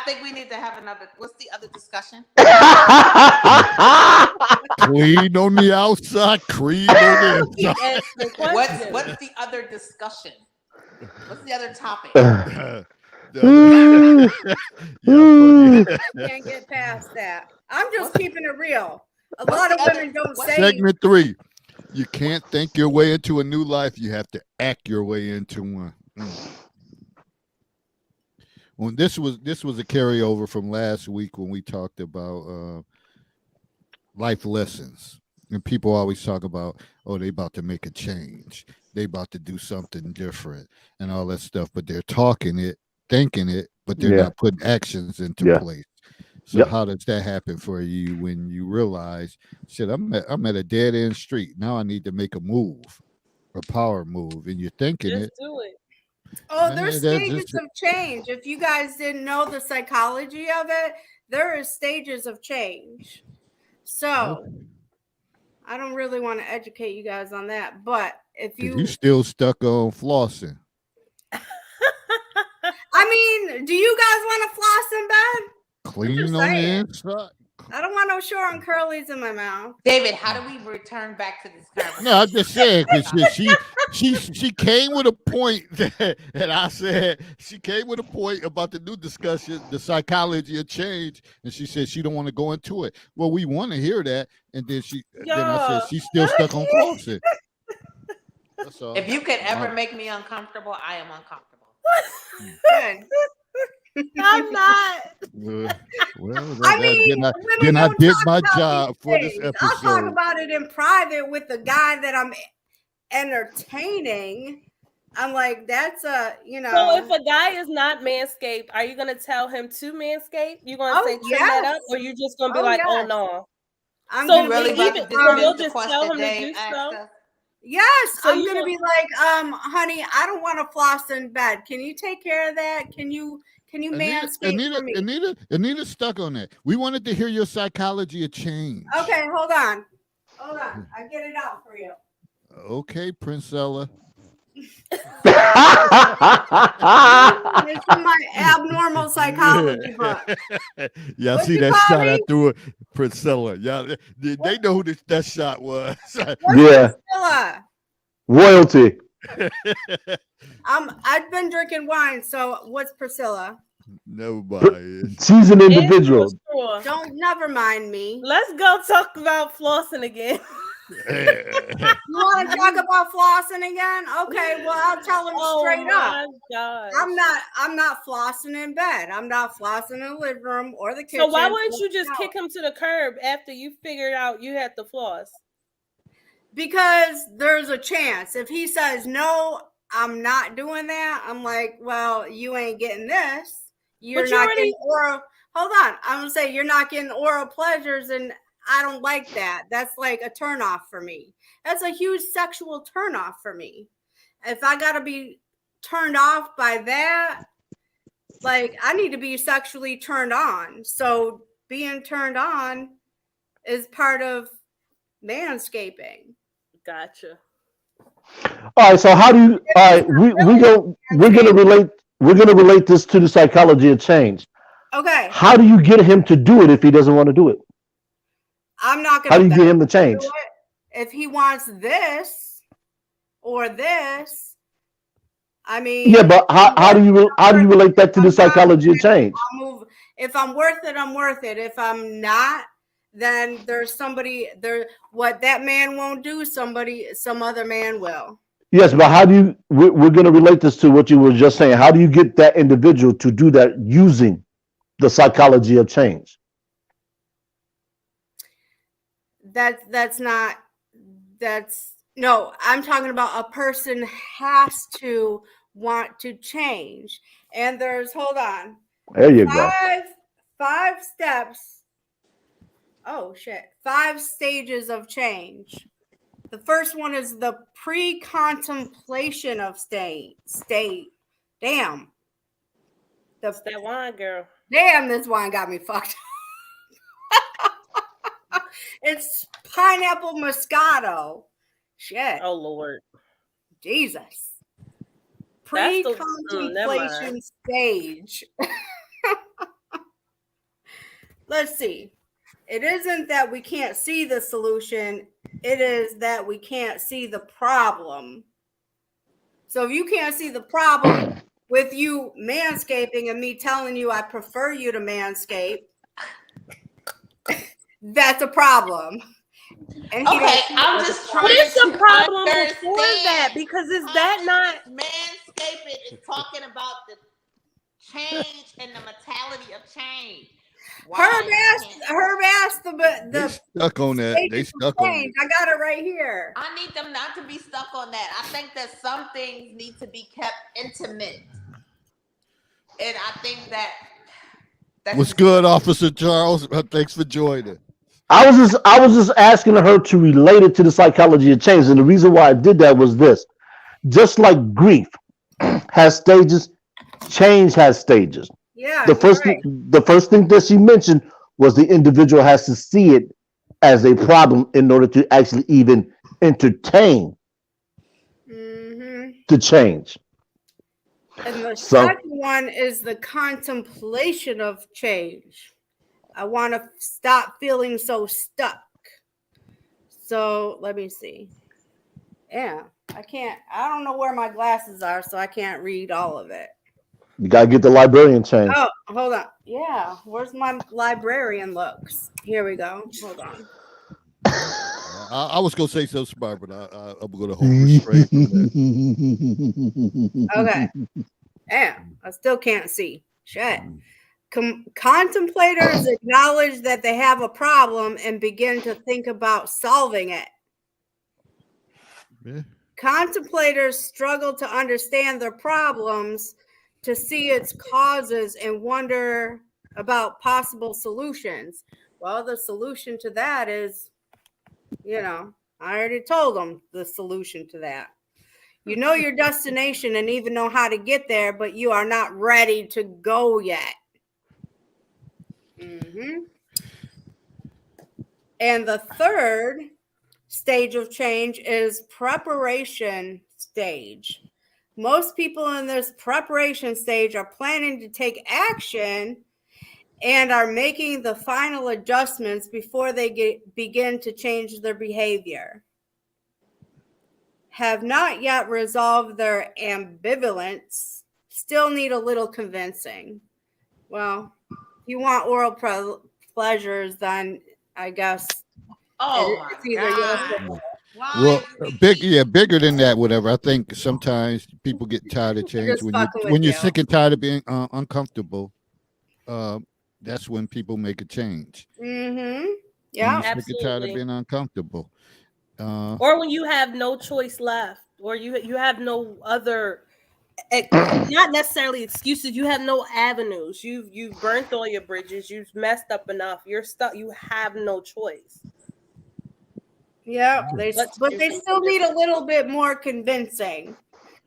think we need to have another. What's the other discussion? Clean on the outside, cream on the inside. What's the other discussion? What's the other topic? I can't get past that. I'm just keeping it real. A lot of women don't say. Segment 3. You can't think your way into a new life. You have to act your way into one. Well, this was a carryover from last week when we talked about life lessons. And people always talk about, oh, they about to make a change. They about to do something different and all that stuff. But they're talking it, thinking it, but they're not putting actions into place. So how does that happen for you when you realize, shit, I'm at a dead end street. Now I need to make a move, a power move, and you're thinking Just it. do it. Oh, there's stages of change. If you guys didn't know the psychology of it, there are stages of change. So I don't really want to educate you guys on that, but if you still stuck on flossing. I mean, do you guys want to floss in bed? Clean on the inside. I don't want no short and curlies in my mouth. David, how do we return back to this conversation? No, I'm just saying because she came with a point that I said she came with a point about the new discussion, the psychology of change, and she said she don't want to go into it. Well, we want to hear that, and then I said she's still stuck on flossing. That's all. If you could ever make me uncomfortable, I am uncomfortable. Good. I'm not. I mean, then I did my job for this episode. I'll talk about it in private with the guy that I'm entertaining. I'm like, that's a, So if a guy is not manscaped, are you gonna tell him to manscape? You gonna say trim that up, or you just gonna be like, oh no? I'm so really you'll just tell him to do so. Yes, so I'm gonna be like, honey, I don't want to floss in bed. Can you take care of that? Can you manscape for me? Anita's stuck on that. We wanted to hear your psychology of change. Okay, hold on. I get it out for you. Okay, Princella. It's in my abnormal psychology book. Y'all see that shot I threw at Priscilla? Y'all, they know who that shot was. Priscilla? Royalty. I've been drinking wine, so what's Priscilla? Nobody. She's an individual. Don't never mind me. Let's go talk about flossing again. You want to talk about flossing again? Okay, well I'll tell him straight up. Gosh. I'm not flossing in bed. I'm not flossing in the living room or the kitchen. So why wouldn't you just kick him to the curb after you figured out you had to floss? Because there's a chance. If he says no, I'm not doing that, I'm like, well, you ain't getting this. You're not getting oral. Hold on. I'm gonna say you're not getting oral pleasures, and I don't like that. That's like a turnoff for me. That's a huge sexual turnoff for me. If I gotta be turned off by that, like I need to be sexually turned on. So being turned on is part of manscaping. Gotcha. All right. So how do you? All right. We're gonna relate this to the psychology of change. Okay. How do you get him to do it if he doesn't want to do it? I'm not gonna. How do you get him to change? If he wants this or this, I mean, Yeah, but how I'm do you relate that to the I'm not, psychology of change? I'll move. If I'm worth it, I'm worth it. If I'm not, then there's somebody there. What that man won't do, some other man will. Yes, but how do you? We're going to relate this to what you were just saying. How do you get that individual to do that using the psychology of change? That's not. That's no. I'm talking about a person has to want to change, and there's hold on. There you go. Five steps. Oh shit. 5 stages of change. The first one is the pre-contemplation of state. Damn. That's that wine, girl. Damn, this wine got me fucked. It's pineapple moscato. Shit. Oh Lord. Jesus. That's the- Pre-contemplation stage. Let's see. It isn't that we can't see the solution. It is that we can't see the problem. So if you can't see the problem with you manscaping and me telling you I prefer you to manscape, that's a problem. And he Okay, didn't- I'm just trying What is the to problem before understand. that? Because is that not Manscaping is talking about the change and the mentality of change. Herb asked They the stuck on that. They stages of stuck on it. change. I got it right here. I need them not to be stuck on that. I think that some things need to be kept intimate. And I think that's What's good, Officer Charles? Thanks for joining. I was just asking her to relate it to the psychology of change, and the reason why I did that was this: just like grief has stages, change has stages. Yeah. The first thing that she mentioned was the individual has to see it as a problem in order to actually even entertain the change. And the So- second one is the contemplation of change. I want to stop feeling so stuck. So let me see. Yeah, I don't know where my glasses are, so I can't read all of it. You gotta get the librarian change. Oh, hold on. Yeah, where's my librarian looks? Here we go. Hold on. I was gonna say something smart, but I'm gonna hold restraint on that. Okay. Damn, I still can't see. Shit. Contemplators acknowledge that they have a problem and begin to think about solving it. Yeah. Contemplators struggle to understand their problems, to see its causes, and wonder about possible solutions. Well, the solution to that is, I already told them the solution to that. You know your destination and even know how to get there, but you are not ready to go yet. And the third stage of change is preparation stage. Most people in this preparation stage are planning to take action and are making the final adjustments before they begin to change their behavior. Have not yet resolved their ambivalence, still need a little convincing. Well, if you want oral pleasures, then I guess it's either yes or no. Well, bigger than that. Whatever. I think sometimes people get tired of change just fucking with when you're you. sick and tired of being uncomfortable. That's when people make a change. Yeah, When you're sick and tired of Absolutely. being uncomfortable. or when you have no choice left, or you have no other not necessarily excuses, you have no avenues. You've burnt all your bridges, you've messed up enough, you're stuck, you have no choice. Yeah, but they still need a little bit more convincing.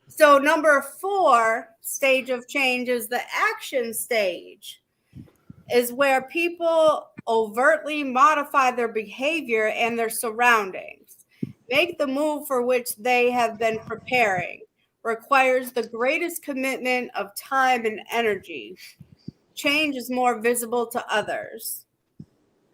So number 4 stage of change is the action stage, is where people overtly modify their behavior and their surroundings. Make the move for which they have been preparing. Requires the greatest commitment of time and energy. Change is more visible to others.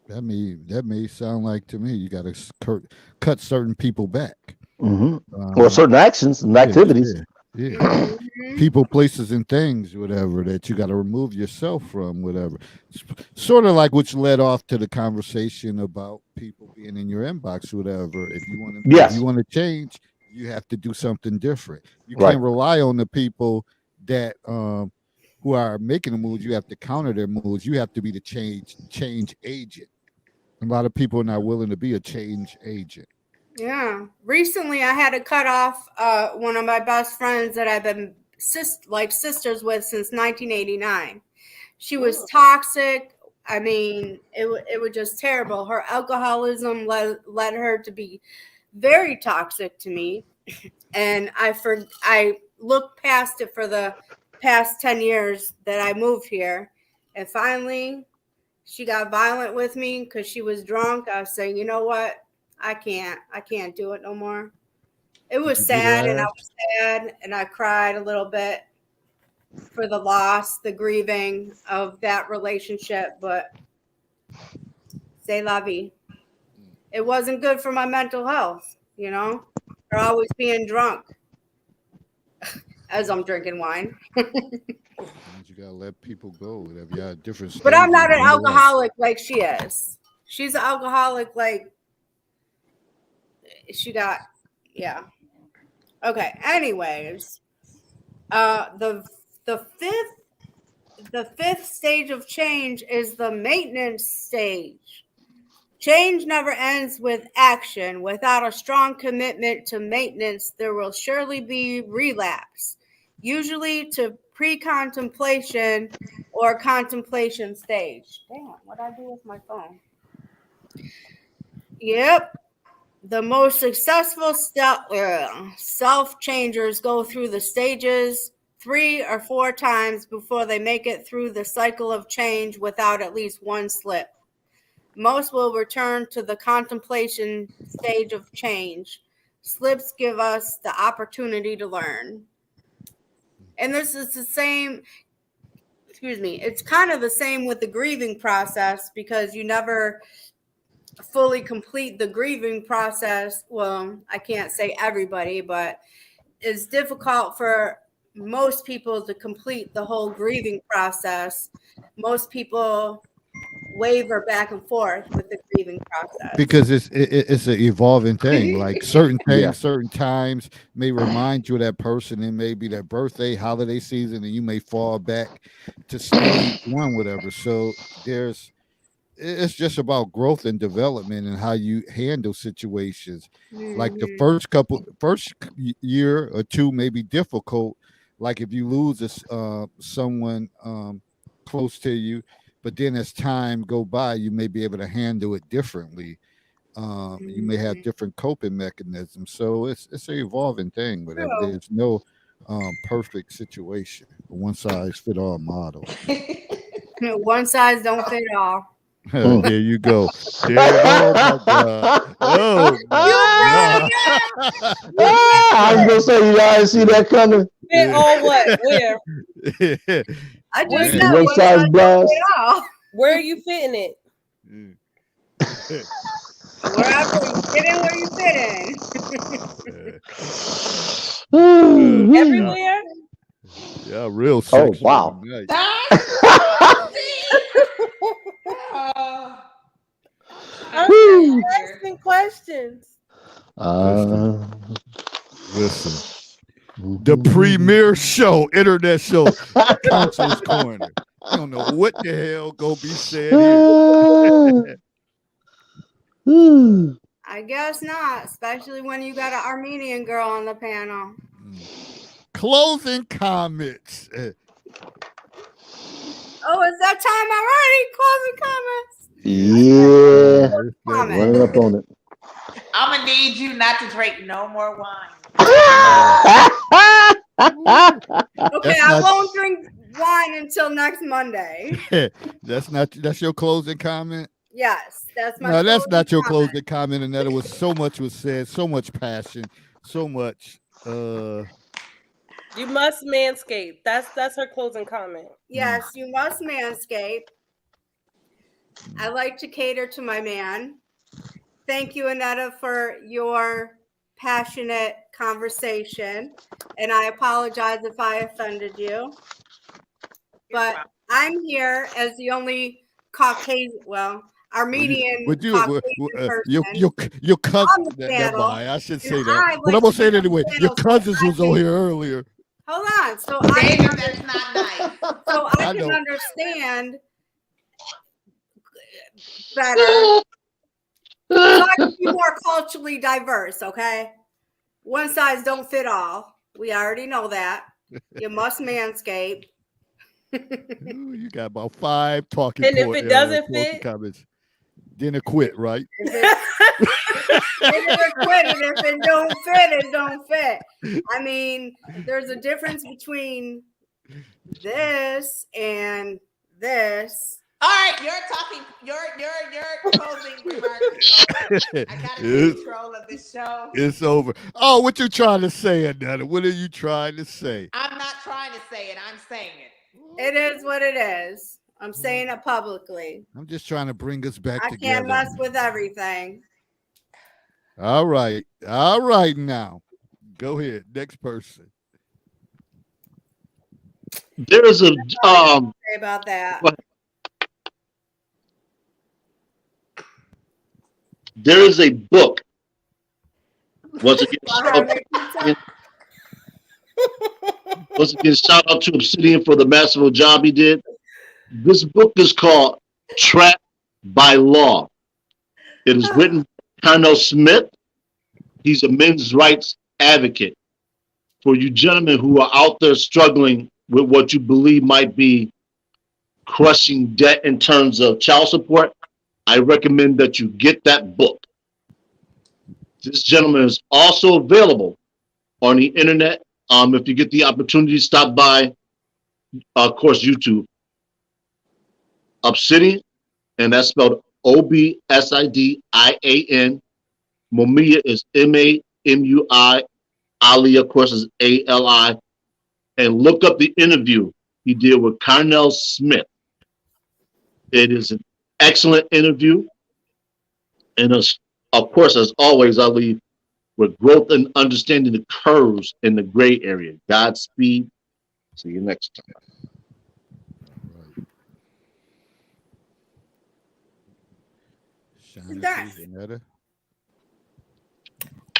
That may sound like to me you got to cut certain people back. Or certain actions and activities. Yeah. Mhm. People, places, and things, whatever, that you got to remove yourself from, whatever. Sort of like which led off to the conversation about people being in your inbox, whatever. If you Yes. want to change, you have to do something different. You Right. can't rely on the people that who are making the moves. You have to counter their moves. You have to be the change agent. A lot of people are not willing to be a change agent. Yeah. Recently, I had to cut off one of my best friends that I've been sisters with since 1989. She was toxic. I mean, it was just terrible. Her alcoholism led her to be very toxic to me, and I looked past it for the past 10 years that I moved here, and finally she got violent with me because she was drunk. I was saying, you know what? I can't do it no more. It Did was you beat her sad, and I ass? was sad, and I cried a little bit for the loss, the grieving of that relationship, but c'est la vie. It wasn't good for my mental health, you know, or always being drunk as I'm drinking wine. Sometimes you gotta let people go. Whatever. You have different But I'm stages not an in your life. alcoholic like she is. She's an alcoholic like she got, yeah. Okay. Anyways, the the fifth stage of change is the maintenance stage. Change never ends with action. Without a strong commitment to maintenance, there will surely be relapse, usually to pre-contemplation or contemplation stage. Damn, what I do with my phone? Yep. The most successful self-changers go through the stages 3 or 4 times before they make it through the cycle of change without at least one slip. Most will return to the contemplation stage of change. Slips give us the opportunity to learn. And this is the same, excuse me, it's kind of the same with the grieving process because you never fully complete the grieving process. Well, I can't say everybody, but it's difficult for most people to complete the whole grieving process. Most people waver back and forth with the grieving process. Because it's an evolving thing. Like certain Yeah. things, certain times may remind you of that person. It may be their birthday, holiday season, and you may fall back to stage one, whatever. So it's just about growth and development and how you handle situations. Like the Mhm. first year or two may be difficult. Like if you lose someone close to you, but then as time go by, you may be able to handle it differently. You may have Mhm. different coping mechanisms. So it's an evolving thing. Whatever. True. There's no perfect situation, a one size fit all model. One size don't fit all. Mm. There you go. There. Oh my God. Oh my You brought God. it up. You I was did gonna it. say, you guys see that coming? Fit all what? Where? I Where just you said One one size size don't blast. fit all. where are you fitting it? Wherever you fit in, where you fit in. Yeah, Everywhere? yeah, real Oh sexual wow. tonight. Oh, I'm I'm just Woo. dying here. asking questions. Listen, Uh, listen. The premier show, internet show, Counselor's Corner. You don't know what the hell go be said here. I guess not, especially when you got an Armenian girl on the panel. Closing comments. Oh, is that time already? Yeah, Closing comments. running up on it. I'm gonna need you not to drink no more wine. Okay, I won't drink wine until next Monday. That's your closing comment. Yes, that's my No, that's closing not your comment. closing comment. And that it was so much was said, so much passion, so much. You must manscape. That's her closing comment. Yes, you must manscape. I like to cater to my man. Thank you, Annetta, for your passionate conversation, and I apologize if I offended you. But I'm here as the only Caucasian, Armenian Would you, Caucasian person your cousin? on the Never panel, mind. I should and say that, I'd but like I'm gonna to say it be on the anyway. Your panel so cousins I was on can- here earlier. Hold on, so I David, can, that's not nice. so I I can know. understand better. So I can be more culturally diverse, okay? One size don't fit all. We already know that. You must manscape. Ooh, you got about 5 talking And if point, it doesn't talking fit? comments. Then it quit, right? If it quit it, if it don't fit, it don't fit. I mean, there's a difference between this and this. All right, you're talking. Your closing remarks. I gotta take control of this show. It's over. Oh, what you trying to say, Annette? What are you trying to say? I'm not trying to say it. I'm saying it. It is what it is. I'm saying it publicly. I'm just trying to bring us back I together. can't mess with everything. All right. All right now. Go ahead. Next person. There is a Say about that. What? There is a book. Once again, shout out to Obsidian for the massive job he did. This book is called Trapped by Law. It is written by Carnell Smith. He's a men's rights advocate. For you gentlemen who are out there struggling with what you believe might be crushing debt in terms of child support, I recommend that you get that book. This gentleman is also available on the internet. If you get the opportunity, stop by, of course, YouTube. Obsidian, and that's spelled Obsidian. Mumia is Mamui. Ali, of course, is Ali. And look up the interview he did with Carnell Smith. It is an excellent interview. And of course, as always, I leave with growth and understanding the curves in the gray area. Godspeed. See you next time.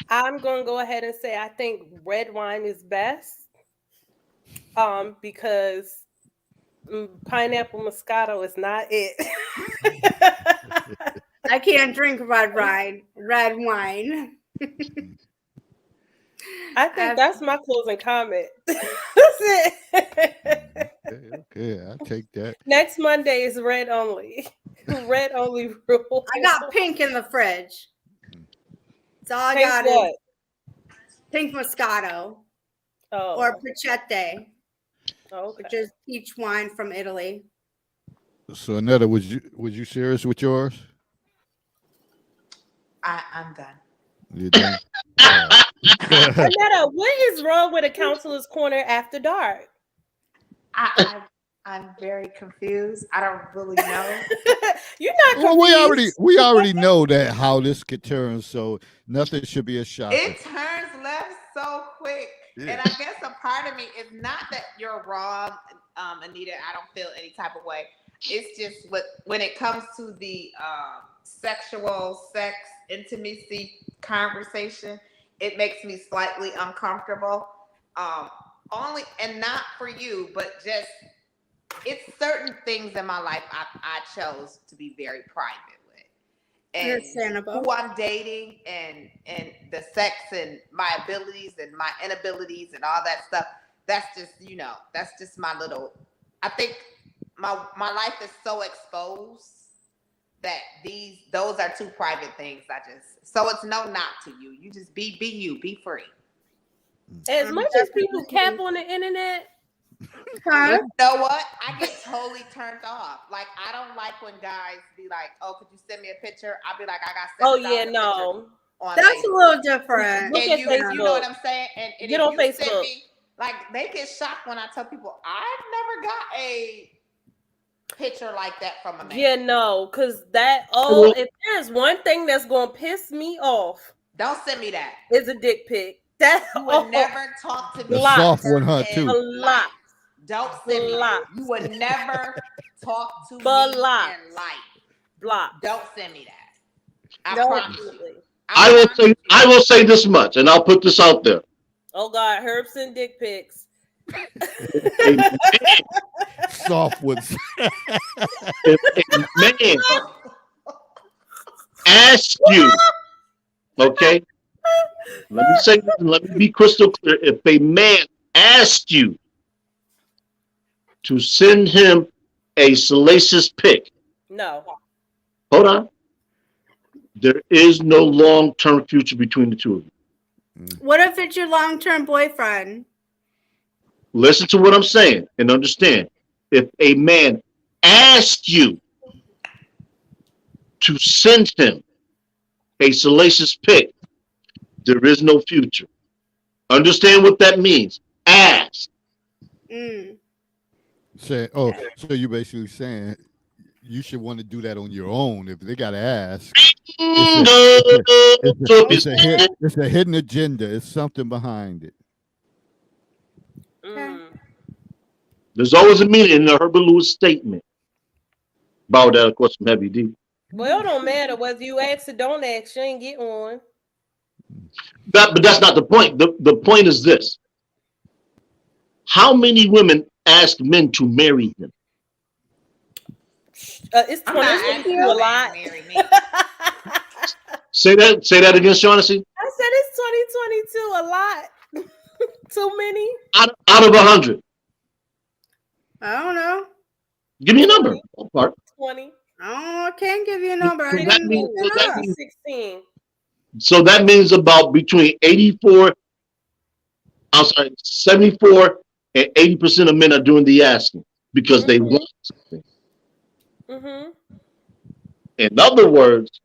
I'm gonna go ahead and say I think red wine is best. Because pineapple Moscato is not it. I can't drink red wine. I think that's my closing comment. That's it. Okay, I'll take that. Next Monday is red only. Red only rule. I got pink in the fridge. That's all I Pink got what? is pink Moscato Oh. or Picchette, Okay. which is peach wine from Italy. So, Annetta, was you serious with yours? I'm done. You done? Annetta, what is wrong with a counselor's corner after dark? I'm very confused. I don't really know. You're not Well, confused. we already know that how this could turn, so nothing should be a shock. It turns left so quick. Yeah. And I guess a part of me is not that you're wrong, Anita. I don't feel any type of way. It's just when it comes to the sex, intimacy conversation, it makes me slightly uncomfortable. Only, and not for you, but just it's certain things in my life I chose to be very private with. And Understandable. who I'm dating and the sex and my abilities and my inabilities and all that stuff. That's just, that's just my little, I think my life is so exposed that those are two private things. So it's no knock to you. You just be you, be free. As much as people cap on the internet, Huh? You know what? I get totally turned off. Like, I don't like when guys be like, "Oh, could you send me a picture?" I'll be like, "I got oh $7 yeah, a no. picture on That's Facebook." a little different. Look And at you Facebook. know what I'm saying? And Get if on you send Facebook. me, like, they get shocked when I tell people I've never got a picture like that from a man. Yeah, no, because if there's one thing that's gonna piss me off, Don't send me that. It's a dick pic. That You would never talk to me. The Block. soft one, huh, in too. Block. life. Don't send me Block. that. You would never talk to me Block. in life. Block. Don't send me that. I No, promise you. absolutely. I will say this much, and I'll put this out there. Oh God, Herb sent dick pics. Soft ones. If a man asks you, okay, let me say this and let me be crystal clear. If a man asks you to send him a salacious pic, No. hold on, there is no long-term future between the two of you. What if it's your long-term boyfriend? Listen to what I'm saying and understand. If a man asks you to send him a salacious pic, there is no future. Understand what that means. Ask. Mm. Say, oh, so you're basically saying you should want to do that on your own. If they got to ask, it's a hidden agenda. It's something behind it. There's always a meaning in the Herbert Lewis statement. Borrow that, of course, from Heavy D. Well, it don't matter whether you ask or don't ask. You ain't getting one. But that's not the point. The point is this. How many women ask men to marry them? It's I'm not 2022 asking a you lot. to marry me. Say that again, Shaughnessy. I said it's 2022 a lot. Too many? Out of 100. I don't know. Give me a number. Ballpark. 20. I can't give you a number. I So didn't means- look it up. 16. So that means about between 74 and 80% of men are doing the asking because they want something. Mm-hmm. In other words,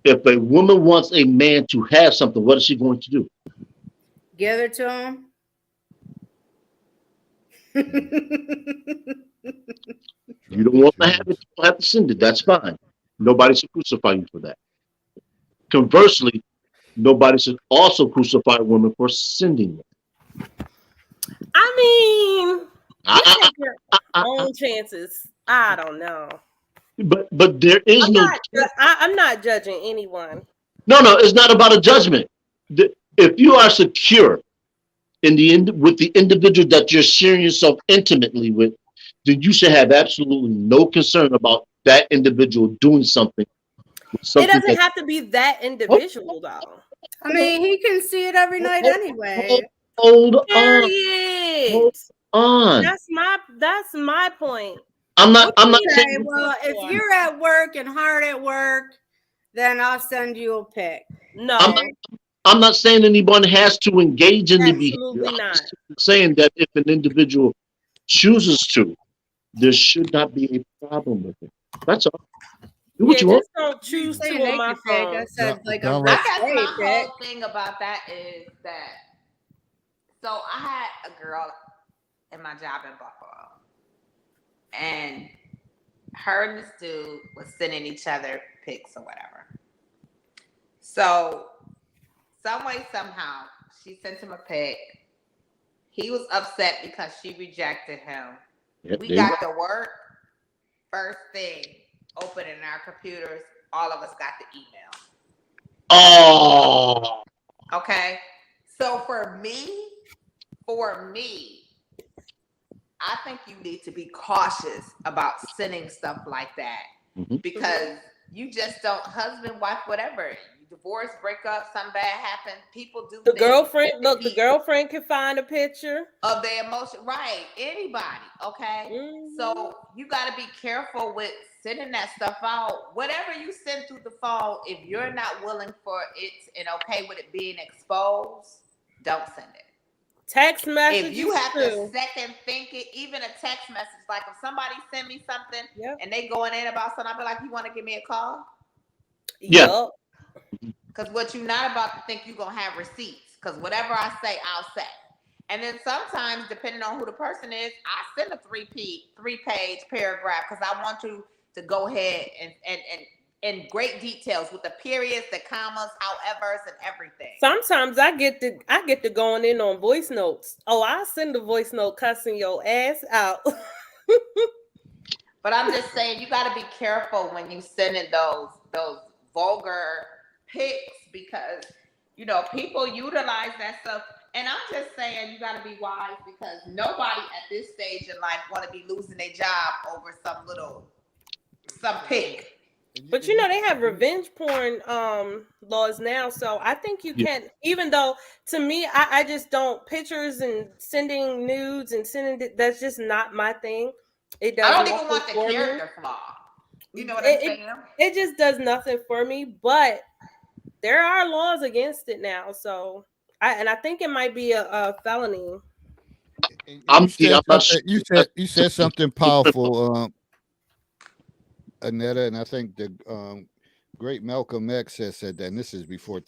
if a woman wants a man to have something, what is she going to do? Give it to him. You don't want to have it, you don't have to send it. That's fine. Nobody should crucify you for that. Conversely, nobody should also crucify a woman for sending it. I mean, you take your own chances. I don't know. But there is I'm not judging anyone. No, it's not about a judgment. If you are secure with the individual that you're sharing yourself intimately with, then you should have absolutely no concern about that individual doing something. It doesn't have to be that individual, though. I mean, he can see it every night anyway. Hold on. Period. On. That's my point. I'm not Okay, saying. well, if you're at work and hard at work, then I'll send you a pic. No. I'm not saying anyone has to engage in the behavior. Absolutely not. I'm saying that if an individual chooses to, there should not be a problem with it. That's all. Do what you want. Just don't choose to Say on my naked pic. I phone. said like Y'all a I like- guess hey, my pic. whole thing about that is that, so I had a girl in my job in Buffalo, and her and this dude was sending each other pics or whatever. So some way, somehow, she sent him a pic. He was upset because she rejected him. Yep, We there got to work. First thing, opening our computers, all of us got the email. Oh. Okay. So for me, I think you need to be cautious about sending stuff like that because you just don't, husband, wife, whatever. You divorce, break up, something bad happens. People do The things. the girlfriend can find a picture Of their emotion, right? Anybody, okay? So you got to be careful with sending that stuff out. Whatever you send through the phone, if you're not willing for it and okay with it being exposed, don't send it. Text message. If you have to second think it, even a text message, like if somebody send me something and they going in about something, I'll be like, you want to give me a call? Yeah. Because what you're not about to think you're going to have receipts. Because whatever I say, I'll say. And then sometimes, depending on who the person is, I send a three-page paragraph because I want to go ahead and in great details with the periods, the commas, howevers, and everything. Sometimes I get to going in on voice notes. Oh, I send a voice note cussing your ass out. But I'm just saying, you got to be careful when you send in those vulgar pics, because people utilize that stuff. And I'm just saying, you got to be wise, because nobody at this stage in life want to be losing their job over some pig. But they have revenge porn laws now, so I think you can. Even though, to me, I just don't, pictures and sending nudes and sending that's just not my thing. It does. I don't even want the character flaw. You know what I'm saying? It just does nothing for me. But there are laws against it now, so I think it might be a felony. You said something powerful, Anetta, and I think the great Malcolm X has said that. And this is before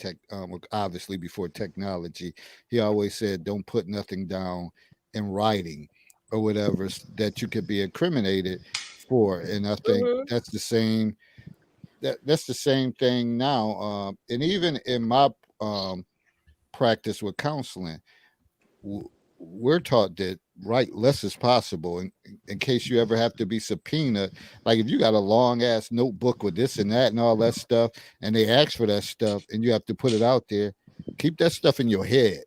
obviously before technology. He always said, "Don't put nothing down in writing or whatever that you could be incriminated for." And I think that's the same. That's the same thing now. And even in my practice with counseling, we're taught that write less is possible in case you ever have to be subpoenaed. Like if you got a long ass notebook with this and that and all that stuff, and they ask for that stuff and you have to put it out there, keep that stuff in your head.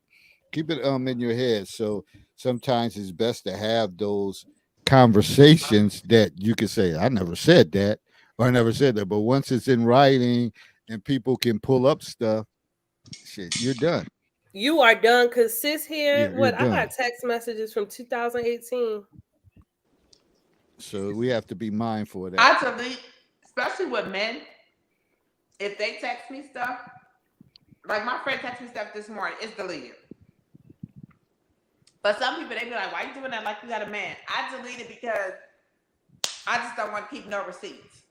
Keep it in your head. So sometimes it's best to have those conversations that you can say, I never said that, or I never said that. But once it's in writing and people can pull up stuff, shit, you're done. You are done, because sis here, I got text messages from 2018. So we have to be mindful of that. I delete, especially with men, if they text me stuff, like my friend texted me stuff this morning, it's deleted. But some people, they be like, why you doing that like you got a man? I delete it because I just don't want to keep no receipts.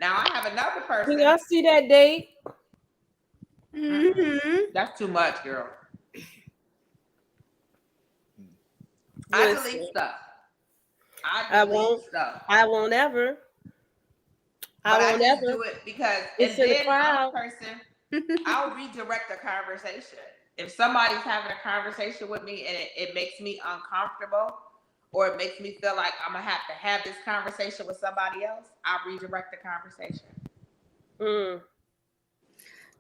Now I have another person. Can y'all see that date? That's too much, girl. I delete stuff. I won't ever. I won't ever do it because it's and then I'm a person. I'll redirect the conversation. If somebody's having a conversation with me and it makes me uncomfortable, or it makes me feel like I'm gonna have to have this conversation with somebody else, I'll redirect the conversation.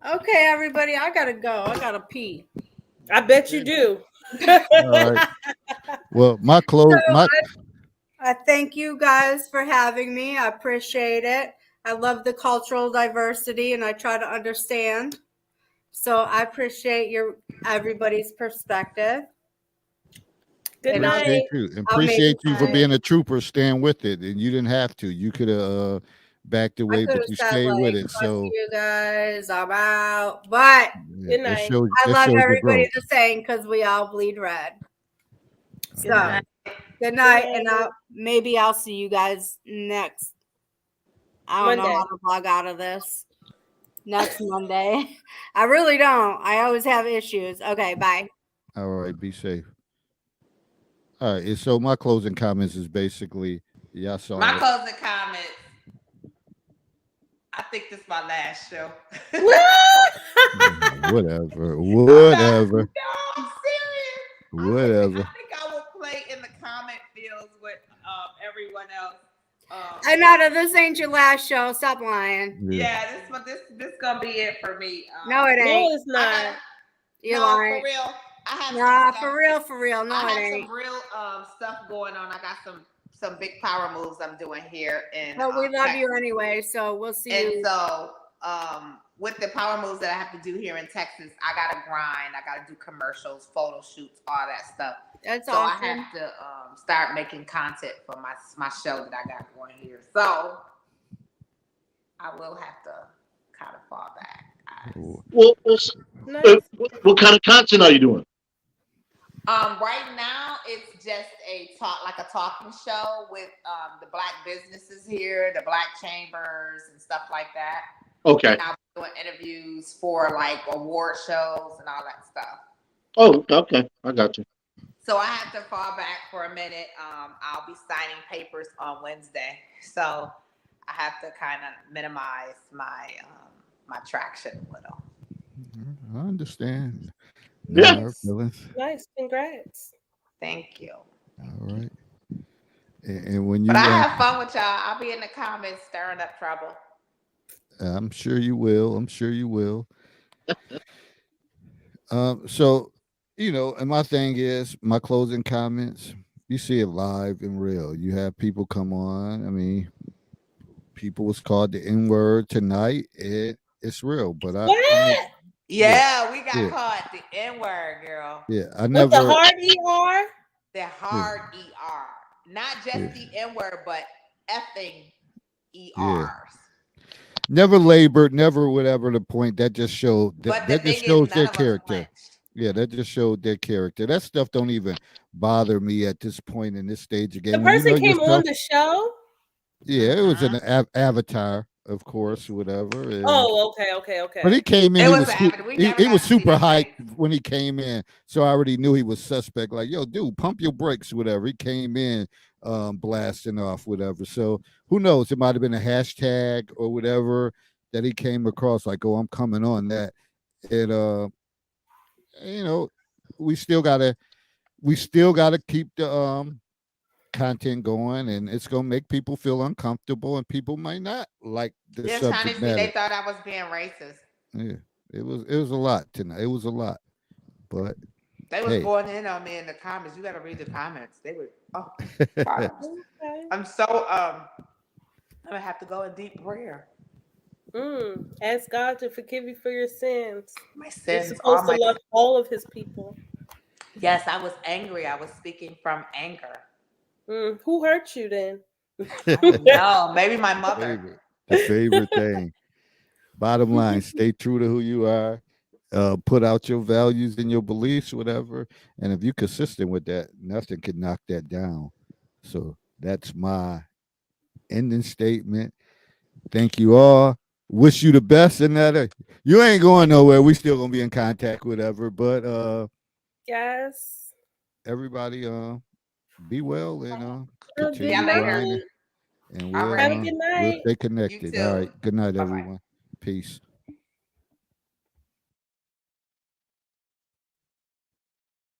Okay, everybody, I gotta go. I gotta pee. I bet you do. All right. Well, I thank you guys for having me. I appreciate it. I love the cultural diversity, and I try to understand. So I appreciate everybody's perspective. Good night. Appreciate you for being a trooper, staying with it, and you didn't have to. You could have backed away, but you stayed with it. So you guys, I'm out. But good night. I love everybody the same, because we all bleed red. So good night, and maybe I'll see you guys next. I don't know how to log out of this. Next Monday. I really don't. I always have issues. Okay, bye. All right, be safe. All right, so my closing comments is basically, my closing comments. I think this is my last show. Whatever. No, I'm serious. Whatever. I think I will play in the comment fields with everyone else. Anata, this ain't your last show. Stop lying. Yeah, this gonna be it for me. No, it ain't. No, it's not. You're lying. For real. I have for real. No, I it ain't. have some real stuff going on. I got some big power moves I'm doing here, and but we love you anyway, so we'll see you. And so, with the power moves that I have to do here in Texas, I gotta grind. I gotta do commercials, photo shoots, all that stuff. That's awesome. awesome. I have to start making content for my show that I got going here. So I will have to kind of fall back. Well, what kind of content are you doing? Right now it's just a talking show with the Black businesses here, the Black chambers and stuff like that. Okay. And I'll be doing interviews for like award shows and all that stuff. Oh, okay. I got you. So I have to fall back for a minute. I'll be signing papers on Wednesday. So I have to kind of minimize my traction a little. I understand. No Yeah. hard feelings. Nice. Congrats. Thank you. All right. And when But I you, have fun with y'all. I'll be in the comments stirring up trouble. I'm sure you will. I'm sure you will. So, and my thing is my closing comments. You see it live and real. You have people come on. I mean, people was called the N word tonight. It's real. But I mean, What? Yeah, we got yeah, caught the N word, girl. yeah. I With the never. hard ER? The hard ER. Not just Yeah, the N word, but effing yeah. ERs. Never labored. Never whatever the point. That just showed But the that just thing is, shows none their of us character. flinched. Yeah, that just showed their character. That stuff don't even bother me at this point in this stage of The game. When you know person came on yourself, the show? yeah, it was an Mhm. avatar, of course, whatever. And Oh, okay, but he okay. came in, It he was was happening. We never he got was to see super their hyped face. when he came in, so I already knew he was suspect. Like, yo, dude, pump your brakes, whatever. He came in, blasting off, whatever. So who knows? It might have been a hashtag or whatever that he came across. Like, oh, I'm coming on that, and you know, we still gotta keep the content going, and it's gonna make people feel uncomfortable, and people might not like the Yes, subject honestly, they matter. thought I was being racist. Yeah, it was a lot tonight. It was a lot, but They was hey, going in on me in the comments. You got to read the comments. They were, oh, God. Okay. I'm so, I'm going to have to go in deep prayer. Ask God to forgive you for your sins. My You're sins, all supposed to my, love all of his people. yes, I was angry. I was speaking from anger. Who hurt you then? I don't know. Maybe my mother. the favorite thing. Bottom line, stay true to who you are. Put out your values and your beliefs, whatever. And if you're consistent with that, nothing can knock that down. So that's my ending statement. Thank you all. Wish you the best in that. You ain't going nowhere. We still gonna be in contact, whatever. But Yes. everybody, be well and Good See y'all continue later. grinding. night. And All Have a right. good we'll night. stay You connected. All too. right. Good night, Bye bye. everyone. Peace.